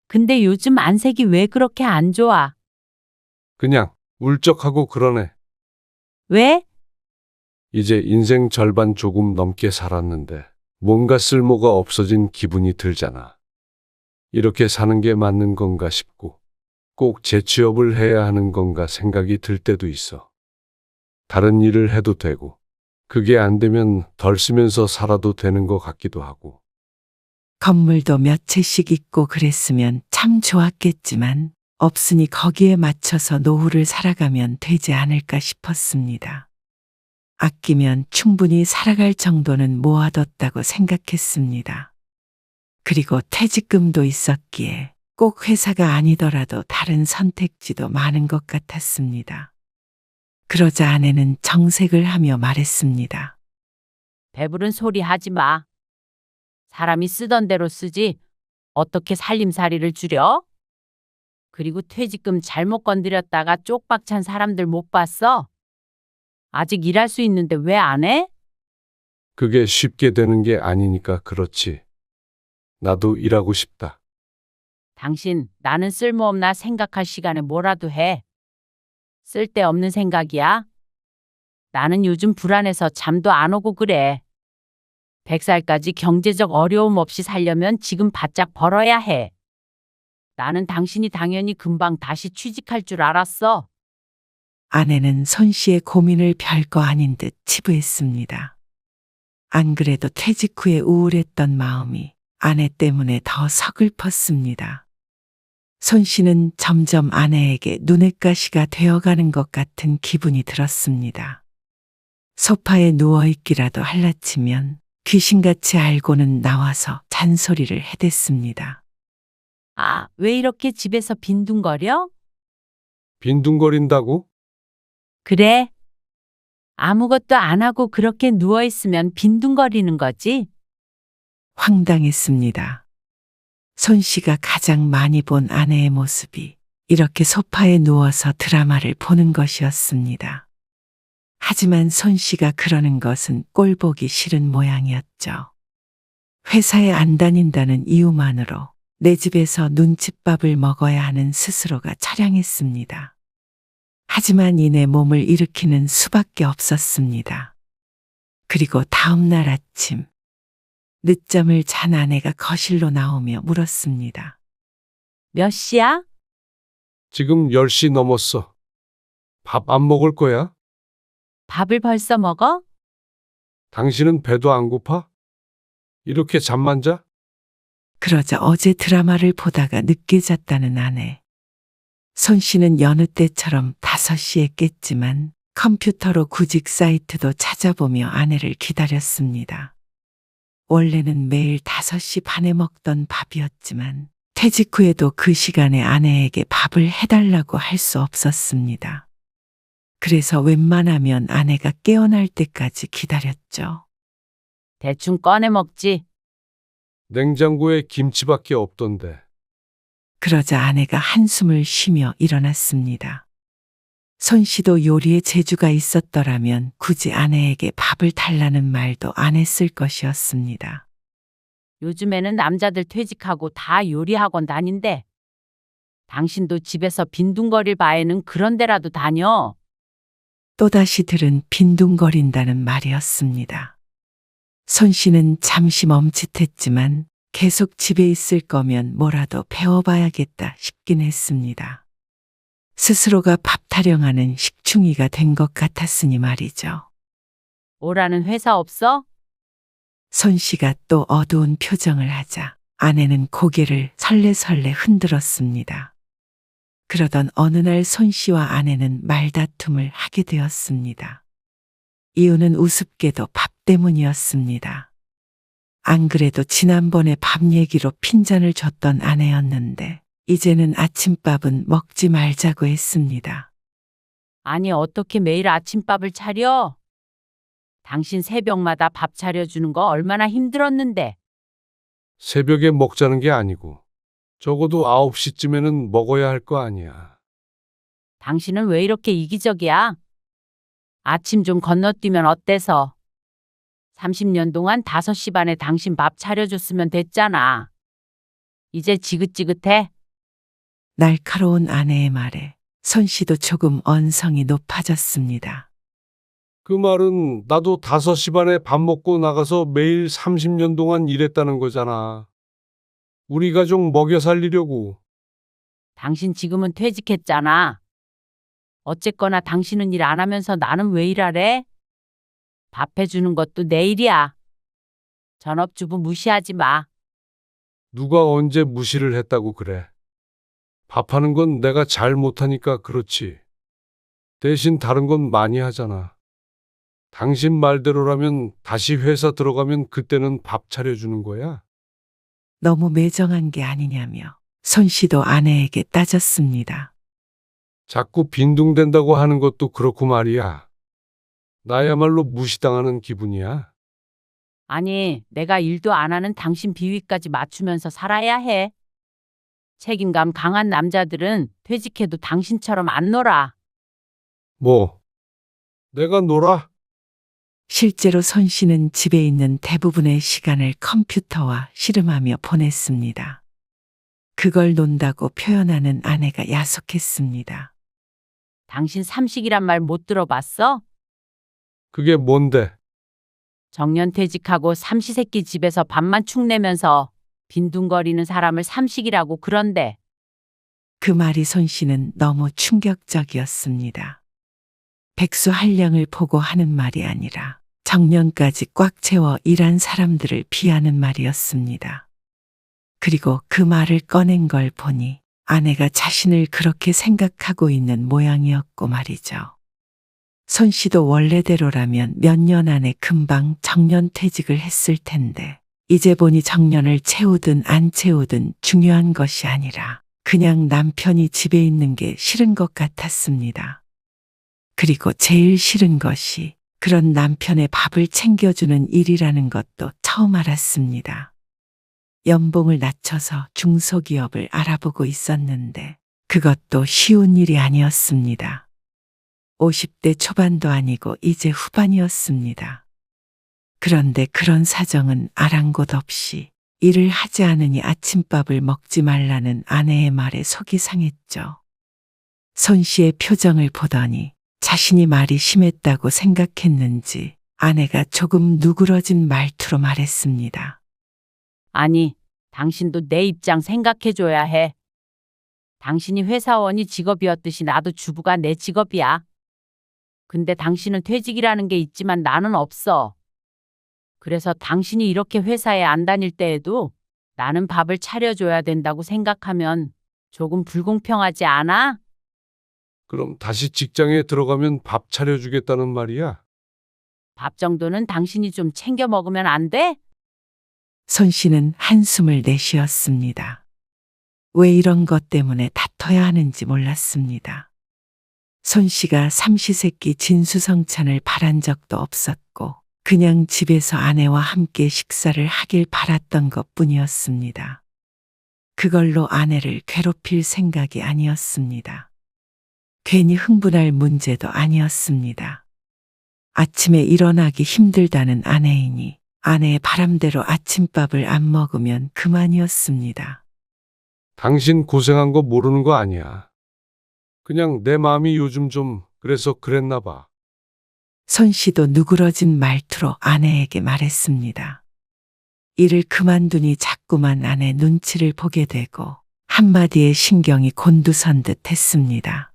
근데 요즘 안색이 왜 그렇게 안 좋아? 그냥 울적하고 그러네. 왜? 이제 인생 절반 조금 넘게 살았는데 뭔가 쓸모가 없어진 기분이 들잖아. 이렇게 사는 게 맞는 건가 싶고 꼭 재취업을 해야 하는 건가 생각이 들 때도 있어. 다른 일을 해도 되고 그게 안 되면 덜 쓰면서 살아도 되는 것 같기도 하고. 건물도 몇 채씩 있고 그랬으면 참 좋았겠지만 없으니 거기에 맞춰서 노후를 살아가면 되지 않을까 싶었습니다. 아끼면 충분히 살아갈 정도는 모아뒀다고 생각했습니다. 그리고 퇴직금도 있었기에 꼭 회사가 아니더라도 다른 선택지도 많은 것 같았습니다. 그러자 아내는 정색을 하며 말했습니다. 배부른 소리 하지 마. 사람이 쓰던 대로 쓰지. 어떻게 살림살이를 줄여? 그리고 퇴직금 잘못 건드렸다가 쪽박찬 사람들 못 봤어? 아직 일할 수 있는데 왜 안 해? 그게 쉽게 되는 게 아니니까 그렇지. 나도 일하고 싶다. 당신 나는 쓸모없나 생각할 시간에 뭐라도 해. 쓸데없는 생각이야. 나는 요즘 불안해서 잠도 안 오고 그래. 100살까지 경제적 어려움 없이 살려면 지금 바짝 벌어야 해. 나는 당신이 당연히 금방 다시 취직할 줄 알았어. 아내는 손 씨의 고민을 별거 아닌 듯 치부했습니다. 안 그래도 퇴직 후에 우울했던 마음이 아내 때문에 더 서글펐습니다. 손 씨는 점점 아내에게 눈엣 가시가 되어가는 것 같은 기분이 들었습니다. 소파에 누워있기라도 할라치면 귀신같이 알고는 나와서 잔소리를 해댔습니다. 아, 왜 이렇게 집에서 빈둥거려? 빈둥거린다고? 그래. 아무것도 안 하고 그렇게 누워있으면 빈둥거리는 거지? 황당했습니다. 손 씨가 가장 많이 본 아내의 모습이 이렇게 소파에 누워서 드라마를 보는 것이었습니다. 하지만 손 씨가 그러는 것은 꼴보기 싫은 모양이었죠. 회사에 안 다닌다는 이유만으로 내 집에서 눈칫밥을 먹어야 하는 스스로가 처량했습니다. 하지만 이내 몸을 일으키는 수밖에 없었습니다. 그리고 다음 날 아침 늦잠을 잔 아내가 거실로 나오며 물었습니다. 몇 시야? 지금 10시 넘었어. 밥 안 먹을 거야? 밥을 벌써 먹어? 당신은 배도 안 고파? 이렇게 잠만 자? 그러자 어제 드라마를 보다가 늦게 잤다는 아내. 손 씨는 여느 때처럼 5시에 깼지만 컴퓨터로 구직 사이트도 찾아보며 아내를 기다렸습니다. 원래는 매일 5시 반에 먹던 밥이었지만 퇴직 후에도 그 시간에 아내에게 밥을 해달라고 할 수 없었습니다. 그래서 웬만하면 아내가 깨어날 때까지 기다렸죠. 대충 꺼내 먹지. 냉장고에 김치밖에 없던데. 그러자 아내가 한숨을 쉬며 일어났습니다. 손 씨도 요리에 재주가 있었더라면 굳이 아내에게 밥을 달라는 말도 안 했을 것이었습니다. 요즘에는 남자들 퇴직하고 다 요리학원 다닌대. 당신도 집에서 빈둥거릴 바에는 그런 데라도 다녀. 또다시 들은 빈둥거린다는 말이었습니다. 손 씨는 잠시 멈칫했지만 계속 집에 있을 거면 뭐라도 배워봐야겠다 싶긴 했습니다. 스스로가 밥 타령하는 식충이가 된 것 같았으니 말이죠. 오라는 회사 없어? 손 씨가 또 어두운 표정을 하자 아내는 고개를 설레설레 흔들었습니다. 그러던 어느 날 손 씨와 아내는 말다툼을 하게 되었습니다. 이유는 우습게도 밥 때문이었습니다. 안 그래도 지난번에 밥 얘기로 핀잔을 줬던 아내였는데 이제는 아침밥은 먹지 말자고 했습니다. 아니, 어떻게 매일 아침밥을 차려? 당신 새벽마다 밥 차려주는 거 얼마나 힘들었는데. 새벽에 먹자는 게 아니고 적어도 9시쯤에는 먹어야 할 거 아니야. 당신은 왜 이렇게 이기적이야? 아침 좀 건너뛰면 어때서? 30년 동안 5시 반에 당신 밥 차려줬으면 됐잖아. 이제 지긋지긋해? 날카로운 아내의 말에 손 씨도 조금 언성이 높아졌습니다. 그 말은 나도 5시 반에 밥 먹고 나가서 매일 30년 동안 일했다는 거잖아. 우리 가족 먹여 살리려고. 당신 지금은 퇴직했잖아. 어쨌거나 당신은 일 안 하면서 나는 왜 일하래? 밥 해주는 것도 내 일이야. 전업주부 무시하지 마. 누가 언제 무시를 했다고 그래. 밥하는 건 내가 잘 못하니까 그렇지. 대신 다른 건 많이 하잖아. 당신 말대로라면 다시 회사 들어가면 그때는 밥 차려주는 거야? 너무 매정한 게 아니냐며 손 씨도 아내에게 따졌습니다. 자꾸 빈둥댄다고 하는 것도 그렇고 말이야. 나야말로 무시당하는 기분이야. 아니, 내가 일도 안 하는 당신 비위까지 맞추면서 살아야 해. 책임감 강한 남자들은 퇴직해도 당신처럼 안 놀아. 뭐, 내가 놀아? 실제로 손 씨는 집에 있는 대부분의 시간을 컴퓨터와 씨름하며 보냈습니다. 그걸 논다고 표현하는 아내가 야속했습니다. 당신 삼식이란 말 못 들어봤어? 그게 뭔데? 정년퇴직하고 삼시세끼 집에서 밥만 축 내면서 빈둥거리는 사람을 삼식이라고 그런대. 그 말이 손 씨는 너무 충격적이었습니다. 백수한량을 보고 하는 말이 아니라 정년까지 꽉 채워 일한 사람들을 비하는 말이었습니다. 그리고 그 말을 꺼낸 걸 보니 아내가 자신을 그렇게 생각하고 있는 모양이었고 말이죠. 손 씨도 원래대로라면 몇 년 안에 금방 정년퇴직을 했을 텐데 이제 보니 정년을 채우든 안 채우든 중요한 것이 아니라 그냥 남편이 집에 있는 게 싫은 것 같았습니다. 그리고 제일 싫은 것이 그런 남편의 밥을 챙겨주는 일이라는 것도 처음 알았습니다. 연봉을 낮춰서 중소기업을 알아보고 있었는데 그것도 쉬운 일이 아니었습니다. 50대 초반도 아니고 이제 후반이었습니다. 그런데 그런 사정은 아랑곳 없이 일을 하지 않으니 아침밥을 먹지 말라는 아내의 말에 속이 상했죠. 손 씨의 표정을 보더니 자신이 말이 심했다고 생각했는지 아내가 조금 누그러진 말투로 말했습니다. 아니, 당신도 내 입장 생각해줘야 해. 당신이 회사원이 직업이었듯이 나도 주부가 내 직업이야. 근데 당신은 퇴직이라는 게 있지만 나는 없어. 그래서 당신이 이렇게 회사에 안 다닐 때에도 나는 밥을 차려줘야 된다고 생각하면 조금 불공평하지 않아? 그럼 다시 직장에 들어가면 밥 차려주겠다는 말이야? 밥 정도는 당신이 좀 챙겨 먹으면 안 돼? 손 씨는 한숨을 내쉬었습니다. 왜 이런 것 때문에 다퉈야 하는지 몰랐습니다. 손 씨가 삼시세끼 진수성찬을 바란 적도 없었고 그냥 집에서 아내와 함께 식사를 하길 바랐던 것뿐이었습니다. 그걸로 아내를 괴롭힐 생각이 아니었습니다. 괜히 흥분할 문제도 아니었습니다. 아침에 일어나기 힘들다는 아내이니 아내의 바람대로 아침밥을 안 먹으면 그만이었습니다. 당신 고생한 거 모르는 거 아니야. 그냥 내 마음이 요즘 좀 그래서 그랬나 봐. 손 씨도 누그러진 말투로 아내에게 말했습니다. 일을 그만두니 자꾸만 아내 눈치를 보게 되고 한마디에 신경이 곤두선 듯 했습니다.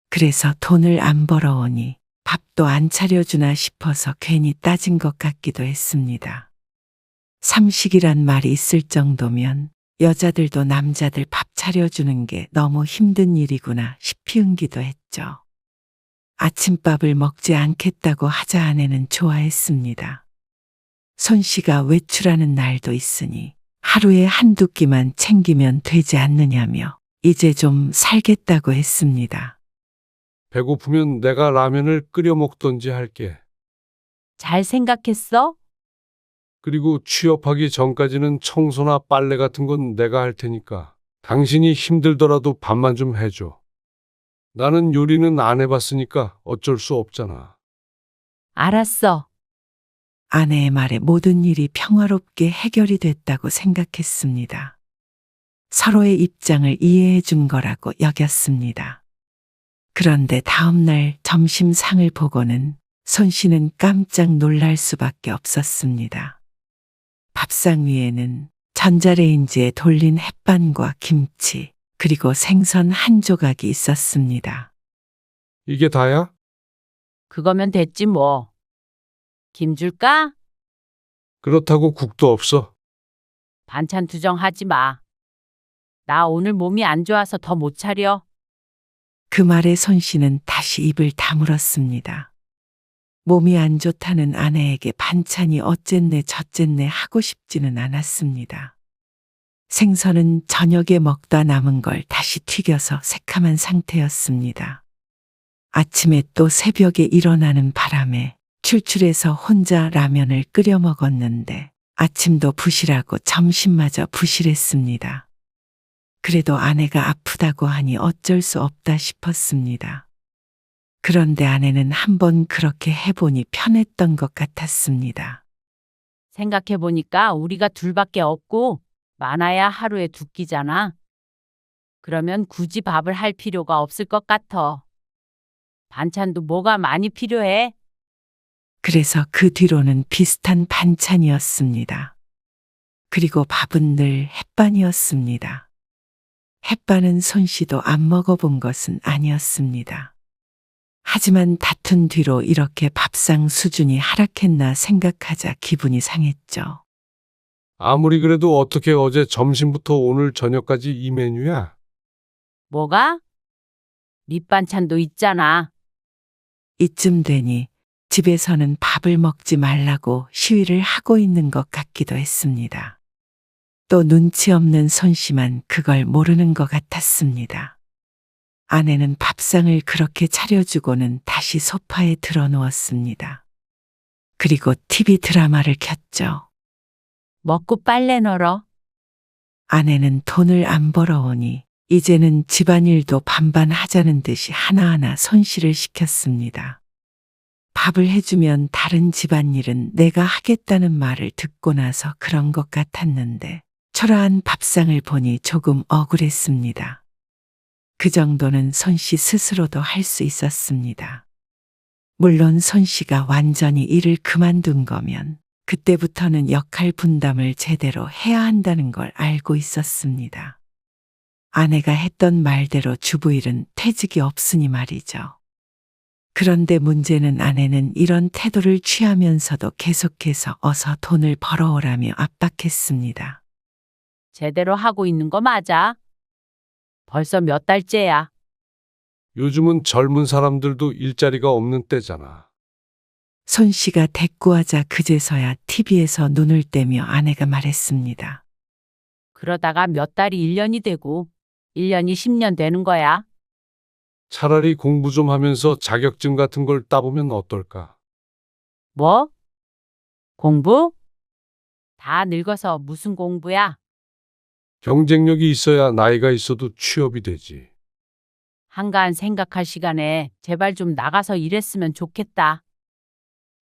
그래서 돈을 안 벌어오니 밥도 안 차려주나 싶어서 괜히 따진 것 같기도 했습니다. 삼식이란 말이 있을 정도면 여자들도 남자들 밥 차려주는 게 너무 힘든 일이구나 싶이은기도 했죠. 아침밥을 먹지 않겠다고 하자 아내는 좋아했습니다. 손 씨가 외출하는 날도 있으니 하루에 한두 끼만 챙기면 되지 않느냐며 이제 좀 살겠다고 했습니다. 배고프면 내가 라면을 끓여 먹던지 할게. 잘 생각했어? 그리고 취업하기 전까지는 청소나 빨래 같은 건 내가 할 테니까 당신이 힘들더라도 밥만 좀 해줘. 나는 요리는 안 해봤으니까 어쩔 수 없잖아. 알았어. 아내의 말에 모든 일이 평화롭게 해결이 됐다고 생각했습니다. 서로의 입장을 이해해 준 거라고 여겼습니다. 그런데 다음날 점심상을 보고는 손 씨는 깜짝 놀랄 수밖에 없었습니다. 밥상 위에는 전자레인지에 돌린 햇반과 김치, 그리고 생선 한 조각이 있었습니다. 이게 다야? 그거면 됐지 뭐. 김 줄까? 그렇다고 국도 없어. 반찬 투정하지 마. 나 오늘 몸이 안 좋아서 더 못 차려. 그 말에 손 씨는 다시 입을 다물었습니다. 몸이 안 좋다는 아내에게 반찬이 어쨌네 저쨌네 하고 싶지는 않았습니다. 생선은 저녁에 먹다 남은 걸 다시 튀겨서 새카만 상태였습니다. 아침에 또 새벽에 일어나는 바람에 출출해서 혼자 라면을 끓여 먹었는데 아침도 부실하고 점심마저 부실했습니다. 그래도 아내가 아프다고 하니 어쩔 수 없다 싶었습니다. 그런데 아내는 한번 그렇게 해보니 편했던 것 같았습니다. 생각해보니까 우리가 둘밖에 없고 많아야 하루에 두 끼잖아. 그러면 굳이 밥을 할 필요가 없을 것 같아. 반찬도 뭐가 많이 필요해? 그래서 그 뒤로는 비슷한 반찬이었습니다. 그리고 밥은 늘 햇반이었습니다. 햇반은 손 씨도 안 먹어본 것은 아니었습니다. 하지만 다툰 뒤로 이렇게 밥상 수준이 하락했나 생각하자 기분이 상했죠. 아무리 그래도 어떻게 어제 점심부터 오늘 저녁까지 이 메뉴야? 뭐가? 밑반찬도 있잖아. 이쯤 되니 집에서는 밥을 먹지 말라고 시위를 하고 있는 것 같기도 했습니다. 또 눈치 없는 손 씨만 그걸 모르는 것 같았습니다. 아내는 밥상을 그렇게 차려주고는 다시 소파에 들어누웠습니다. 그리고 TV 드라마를 켰죠. 먹고 빨래 널어. 아내는 돈을 안 벌어오니 이제는 집안일도 반반 하자는 듯이 하나하나 손실을 시켰습니다. 밥을 해주면 다른 집안일은 내가 하겠다는 말을 듣고 나서 그런 것 같았는데 초라한 밥상을 보니 조금 억울했습니다. 그 정도는 손 씨 스스로도 할 수 있었습니다. 물론 손 씨가 완전히 일을 그만둔 거면 그때부터는 역할 분담을 제대로 해야 한다는 걸 알고 있었습니다. 아내가 했던 말대로 주부일은 퇴직이 없으니 말이죠. 그런데 문제는 아내는 이런 태도를 취하면서도 계속해서 어서 돈을 벌어오라며 압박했습니다. 제대로 하고 있는 거 맞아? 벌써 몇 달째야. 요즘은 젊은 사람들도 일자리가 없는 때잖아. 손 씨가 대꾸하자 그제서야 TV에서 눈을 떼며 아내가 말했습니다. 그러다가 몇 달이 1년이 되고 1년이 10년 되는 거야. 차라리 공부 좀 하면서 자격증 같은 걸 따보면 어떨까? 뭐? 공부? 다 늙어서 무슨 공부야? 경쟁력이 있어야 나이가 있어도 취업이 되지. 한가한 생각할 시간에 제발 좀 나가서 일했으면 좋겠다.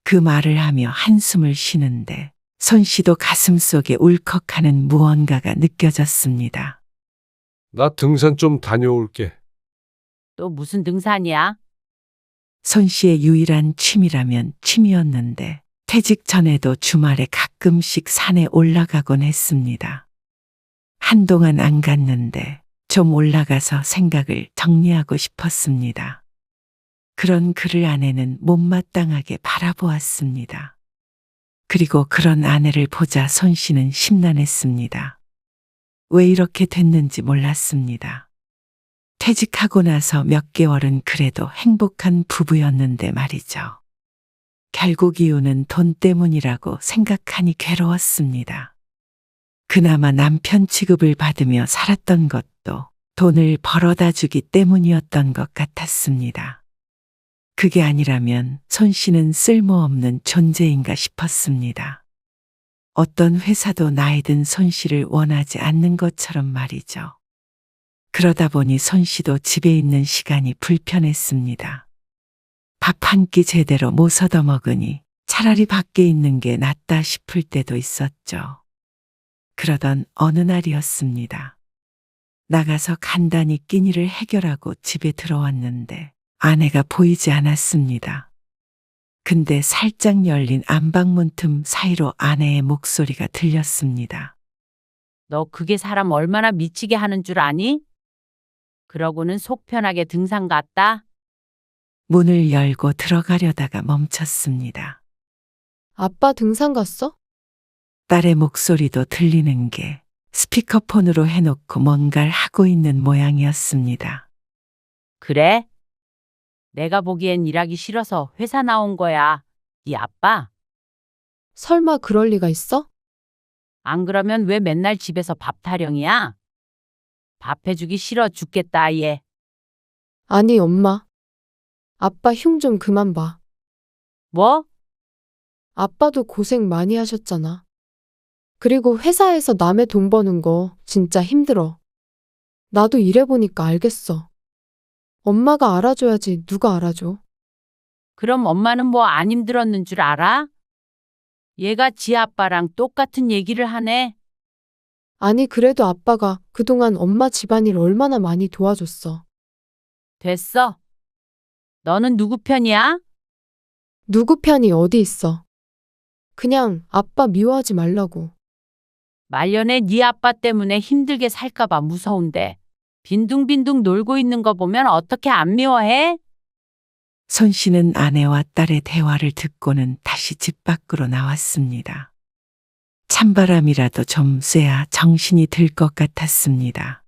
그 말을 하며 한숨을 쉬는데 손 씨도 가슴속에 울컥하는 무언가가 느껴졌습니다. 나 등산 좀 다녀올게. 또 무슨 등산이야? 손 씨의 유일한 취미라면 취미였는데 퇴직 전에도 주말에 가끔씩 산에 올라가곤 했습니다. 한동안 안 갔는데 좀 올라가서 생각을 정리하고 싶었습니다. 그런 그를 아내는 못마땅하게 바라보았습니다. 그리고 그런 아내를 보자 손 씨는 심란했습니다. 왜 이렇게 됐는지 몰랐습니다. 퇴직하고 나서 몇 개월은 그래도 행복한 부부였는데 말이죠. 결국 이유는 돈 때문이라고 생각하니 괴로웠습니다. 그나마 남편 취급을 받으며 살았던 것도 돈을 벌어다 주기 때문이었던 것 같았습니다. 그게 아니라면 손 씨는 쓸모없는 존재인가 싶었습니다. 어떤 회사도 나이 든 손 씨를 원하지 않는 것처럼 말이죠. 그러다 보니 손 씨도 집에 있는 시간이 불편했습니다. 밥 한 끼 제대로 못 얻어 먹으니 차라리 밖에 있는 게 낫다 싶을 때도 있었죠. 그러던 어느 날이었습니다. 나가서 간단히 끼니를 해결하고 집에 들어왔는데 아내가 보이지 않았습니다. 근데 살짝 열린 안방문 틈 사이로 아내의 목소리가 들렸습니다. 너 그게 사람 얼마나 미치게 하는 줄 아니? 그러고는 속 편하게 등산 갔다. 문을 열고 들어가려다가 멈췄습니다. 아빠 등산 갔어? 딸의 목소리도 들리는 게 스피커폰으로 해놓고 뭔가를 하고 있는 모양이었습니다. 그래? 내가 보기엔 일하기 싫어서 회사 나온 거야. 네 아빠? 설마 그럴 리가 있어? 안 그러면 왜 맨날 집에서 밥 타령이야? 밥 해주기 싫어 죽겠다 얘. 아니, 엄마. 아빠 흉 좀 그만 봐. 뭐? 아빠도 고생 많이 하셨잖아. 그리고 회사에서 남의 돈 버는 거 진짜 힘들어. 나도 일해보니까 알겠어. 엄마가 알아줘야지 누가 알아줘. 그럼 엄마는 뭐 안 힘들었는 줄 알아? 얘가 지 아빠랑 똑같은 얘기를 하네. 아니, 그래도 아빠가 그동안 엄마 집안일 얼마나 많이 도와줬어. 됐어. 너는 누구 편이야? 누구 편이 어디 있어. 그냥 아빠 미워하지 말라고. 말년에 네 아빠 때문에 힘들게 살까봐 무서운데 빈둥빈둥 놀고 있는 거 보면 어떻게 안 미워해? 손 씨는 아내와 딸의 대화를 듣고는 다시 집 밖으로 나왔습니다. 찬바람이라도 좀 쐬야 정신이 들 것 같았습니다.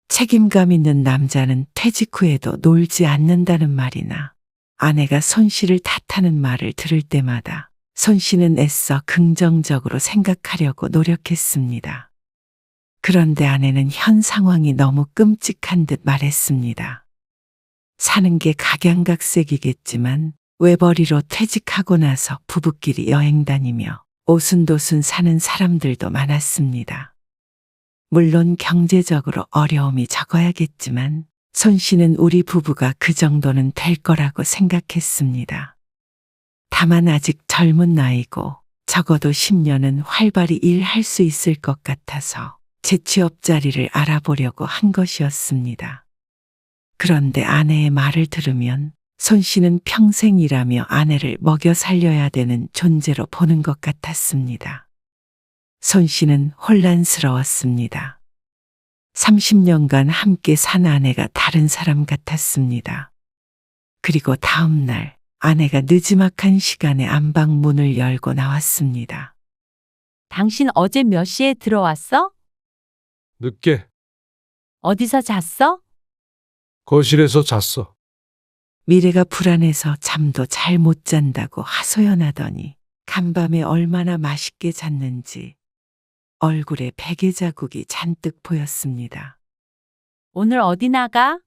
책임감 있는 남자는 퇴직 후에도 놀지 않는다는 말이나 아내가 손 씨를 탓하는 말을 들을 때마다 손 씨는 애써 긍정적으로 생각하려고 노력했습니다. 그런데 아내는 현 상황이 너무 끔찍한 듯 말했습니다. 사는 게 각양각색이겠지만 외벌이로 퇴직하고 나서 부부끼리 여행 다니며 오순도순 사는 사람들도 많았습니다. 물론 경제적으로 어려움이 적어야겠지만 손 씨는 우리 부부가 그 정도는 될 거라고 생각했습니다. 다만 아직 젊은 나이고 적어도 10년은 활발히 일할 수 있을 것 같아서 재취업 자리를 알아보려고 한 것이었습니다. 그런데 아내의 말을 들으면 손 씨는 평생 일하며 아내를 먹여 살려야 되는 존재로 보는 것 같았습니다. 손 씨는 혼란스러웠습니다. 30년간 함께 산 아내가 다른 사람 같았습니다. 그리고 다음 날 아내가 느지막한 시간에 안방 문을 열고 나왔습니다. 당신 어제 몇 시에 들어왔어? 늦게 어디서 잤어? 거실에서 잤어. 미래가 불안해서 잠도 잘 못 잔다고 하소연하더니 간밤에 얼마나 맛있게 잤는지 얼굴에 베개 자국이 잔뜩 보였습니다. 오늘 어디 나가?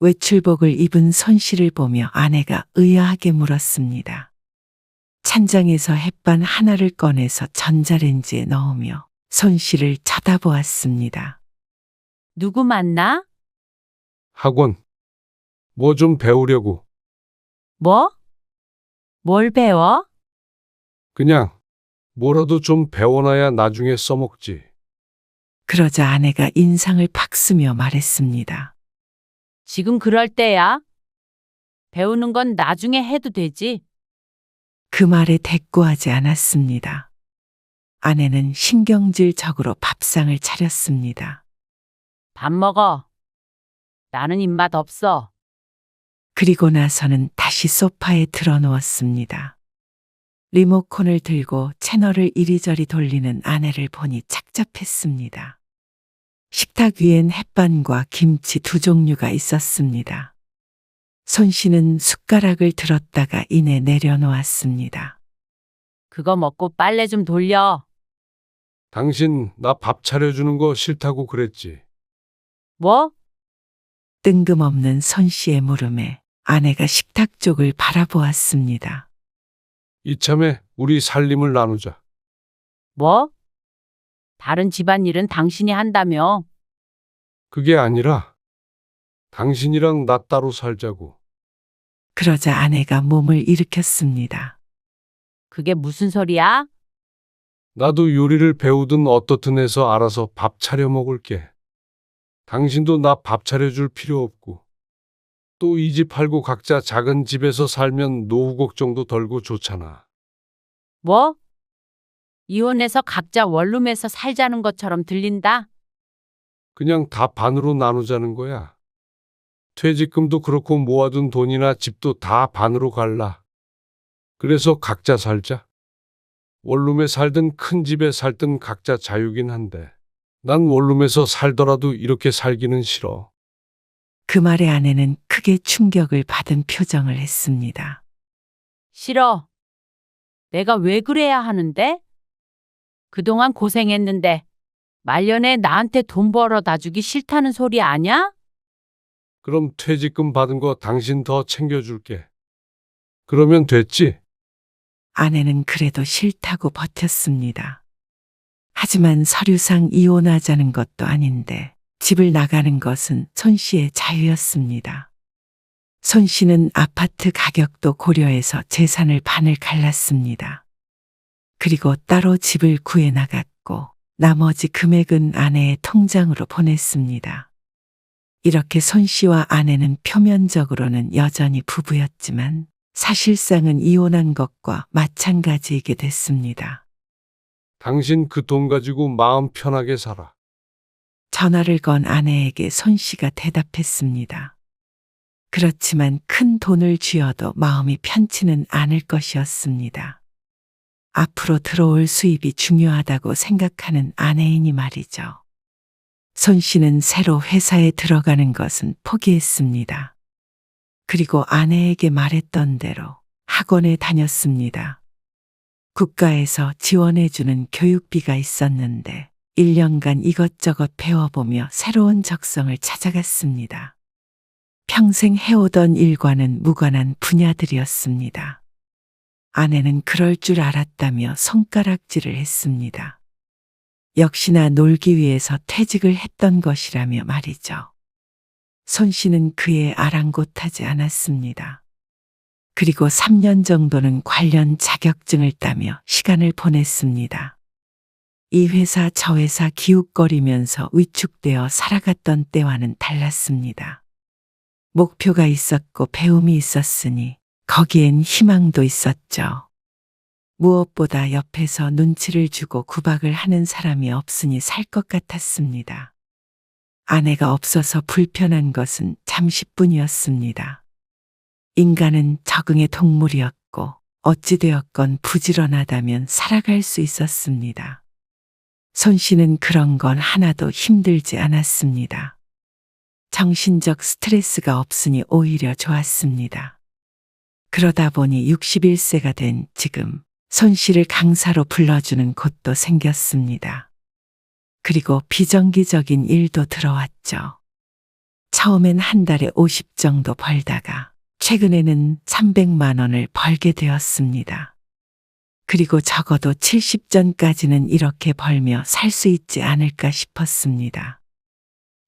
외출복을 입은 손 씨를 보며 아내가 의아하게 물었습니다. 찬장에서 햇반 하나를 꺼내서 전자레인지에 넣으며 손 씨를 쳐다보았습니다. 누구 만나? 학원. 뭐 좀 배우려고. 뭐? 뭘 배워? 그냥 뭐라도 좀 배워놔야 나중에 써먹지. 그러자 아내가 인상을 팍 쓰며 말했습니다. 지금 그럴 때야. 배우는 건 나중에 해도 되지. 그 말에 대꾸하지 않았습니다. 아내는 신경질적으로 밥상을 차렸습니다. 밥 먹어. 나는 입맛 없어. 그리고 나서는 다시 소파에 드러누웠습니다. 리모컨을 들고 채널을 이리저리 돌리는 아내를 보니 착잡했습니다. 식탁 위엔 햇반과 김치 두 종류가 있었습니다. 손 씨는 숟가락을 들었다가 이내 내려놓았습니다. 그거 먹고 빨래 좀 돌려. 당신 나 밥 차려주는 거 싫다고 그랬지. 뭐? 뜬금없는 손 씨의 물음에 아내가 식탁 쪽을 바라보았습니다. 이참에 우리 살림을 나누자. 뭐? 다른 집안일은 당신이 한다며. 그게 아니라 당신이랑 나 따로 살자고. 그러자 아내가 몸을 일으켰습니다. 그게 무슨 소리야? 나도 요리를 배우든 어떻든 해서 알아서 밥 차려 먹을게. 당신도 나 밥 차려줄 필요 없고. 또 이 집 팔고 각자 작은 집에서 살면 노후 걱정도 덜고 좋잖아. 뭐? 이혼해서 각자 원룸에서 살자는 것처럼 들린다? 그냥 다 반으로 나누자는 거야. 퇴직금도 그렇고 모아둔 돈이나 집도 다 반으로 갈라. 그래서 각자 살자. 원룸에 살든 큰 집에 살든 각자 자유긴 한데 난 원룸에서 살더라도 이렇게 살기는 싫어. 그 말에 아내는 크게 충격을 받은 표정을 했습니다. 싫어. 내가 왜 그래야 하는데? 그동안 고생했는데 말년에 나한테 돈 벌어다 주기 싫다는 소리 아냐? 그럼 퇴직금 받은 거 당신 더 챙겨줄게. 그러면 됐지? 아내는 그래도 싫다고 버텼습니다. 하지만 서류상 이혼하자는 것도 아닌데 집을 나가는 것은 손 씨의 자유였습니다. 손 씨는 아파트 가격도 고려해서 재산을 반을 갈랐습니다. 그리고 따로 집을 구해 나갔고 나머지 금액은 아내의 통장으로 보냈습니다. 이렇게 손 씨와 아내는 표면적으로는 여전히 부부였지만 사실상은 이혼한 것과 마찬가지이게 됐습니다. 당신 그 돈 가지고 마음 편하게 살아. 전화를 건 아내에게 손 씨가 대답했습니다. 그렇지만 큰 돈을 쥐어도 마음이 편치는 않을 것이었습니다. 앞으로 들어올 수입이 중요하다고 생각하는 아내이니 말이죠. 손 씨는 새로 회사에 들어가는 것은 포기했습니다. 그리고 아내에게 말했던 대로 학원에 다녔습니다. 국가에서 지원해주는 교육비가 있었는데 1년간 이것저것 배워보며 새로운 적성을 찾아갔습니다. 평생 해오던 일과는 무관한 분야들이었습니다. 아내는 그럴 줄 알았다며 손가락질을 했습니다. 역시나 놀기 위해서 퇴직을 했던 것이라며 말이죠. 손 씨는 그에 아랑곳하지 않았습니다. 그리고 3년 정도는 관련 자격증을 따며 시간을 보냈습니다. 이 회사 저 회사 기웃거리면서 위축되어 살아갔던 때와는 달랐습니다. 목표가 있었고 배움이 있었으니 거기엔 희망도 있었죠. 무엇보다 옆에서 눈치를 주고 구박을 하는 사람이 없으니 살 것 같았습니다. 아내가 없어서 불편한 것은 잠시뿐이었습니다. 인간은 적응의 동물이었고 어찌되었건 부지런하다면 살아갈 수 있었습니다. 손 씨는 그런 건 하나도 힘들지 않았습니다. 정신적 스트레스가 없으니 오히려 좋았습니다. 그러다 보니 61세가 된 지금 손 씨를 강사로 불러주는 곳도 생겼습니다. 그리고 비정기적인 일도 들어왔죠. 처음엔 한 달에 50 정도 벌다가 최근에는 300만 원을 벌게 되었습니다. 그리고 적어도 70전까지는 이렇게 벌며 살 수 있지 않을까 싶었습니다.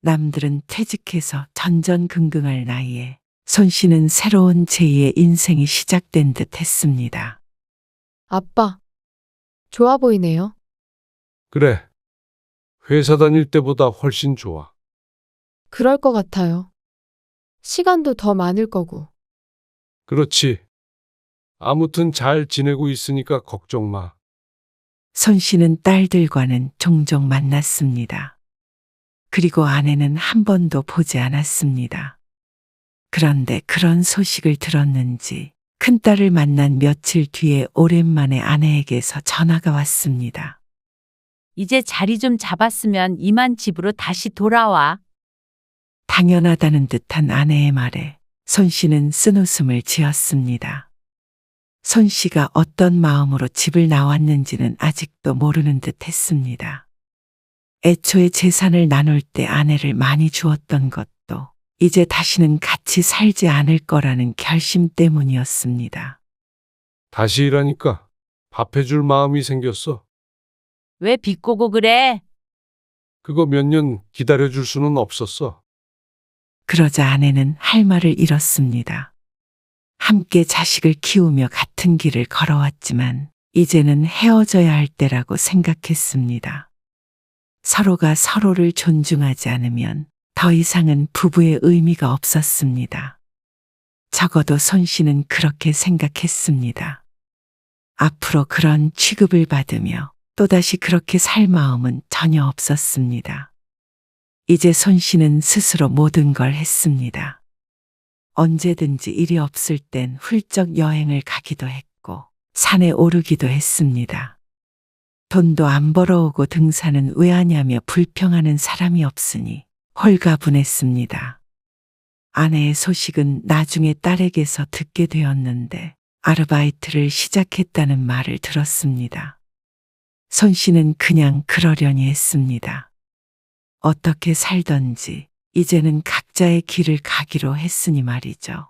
남들은 퇴직해서 전전긍긍할 나이에 손 씨는 새로운 제2의 인생이 시작된 듯 했습니다. 아빠, 좋아 보이네요. 그래. 회사 다닐 때보다 훨씬 좋아. 그럴 것 같아요. 시간도 더 많을 거고. 그렇지. 아무튼 잘 지내고 있으니까 걱정 마. 손 씨는 딸들과는 종종 만났습니다. 그리고 아내는 한 번도 보지 않았습니다. 그런데 그런 소식을 들었는지 큰딸을 만난 며칠 뒤에 오랜만에 아내에게서 전화가 왔습니다. 이제 자리 좀 잡았으면 이만 집으로 다시 돌아와. 당연하다는 듯한 아내의 말에 손 씨는 쓴웃음을 지었습니다. 손 씨가 어떤 마음으로 집을 나왔는지는 아직도 모르는 듯 했습니다. 애초에 재산을 나눌 때 아내를 많이 주었던 것도 이제 다시는 같이 살지 않을 거라는 결심 때문이었습니다. 다시 일하니까 밥 해줄 마음이 생겼어. 왜 비꼬고 그래? 그거 몇 년 기다려줄 수는 없었어. 그러자 아내는 할 말을 잃었습니다. 함께 자식을 키우며 같은 길을 걸어왔지만 이제는 헤어져야 할 때라고 생각했습니다. 서로가 서로를 존중하지 않으면 더 이상은 부부의 의미가 없었습니다. 적어도 손 씨는 그렇게 생각했습니다. 앞으로 그런 취급을 받으며 또다시 그렇게 살 마음은 전혀 없었습니다. 이제 손 씨는 스스로 모든 걸 했습니다. 언제든지 일이 없을 땐 훌쩍 여행을 가기도 했고 산에 오르기도 했습니다. 돈도 안 벌어오고 등산은 왜 하냐며 불평하는 사람이 없으니 홀가분했습니다. 아내의 소식은 나중에 딸에게서 듣게 되었는데 아르바이트를 시작했다는 말을 들었습니다. 손 씨는 그냥 그러려니 했습니다. 어떻게 살던지 이제는 각자의 길을 가기로 했으니 말이죠.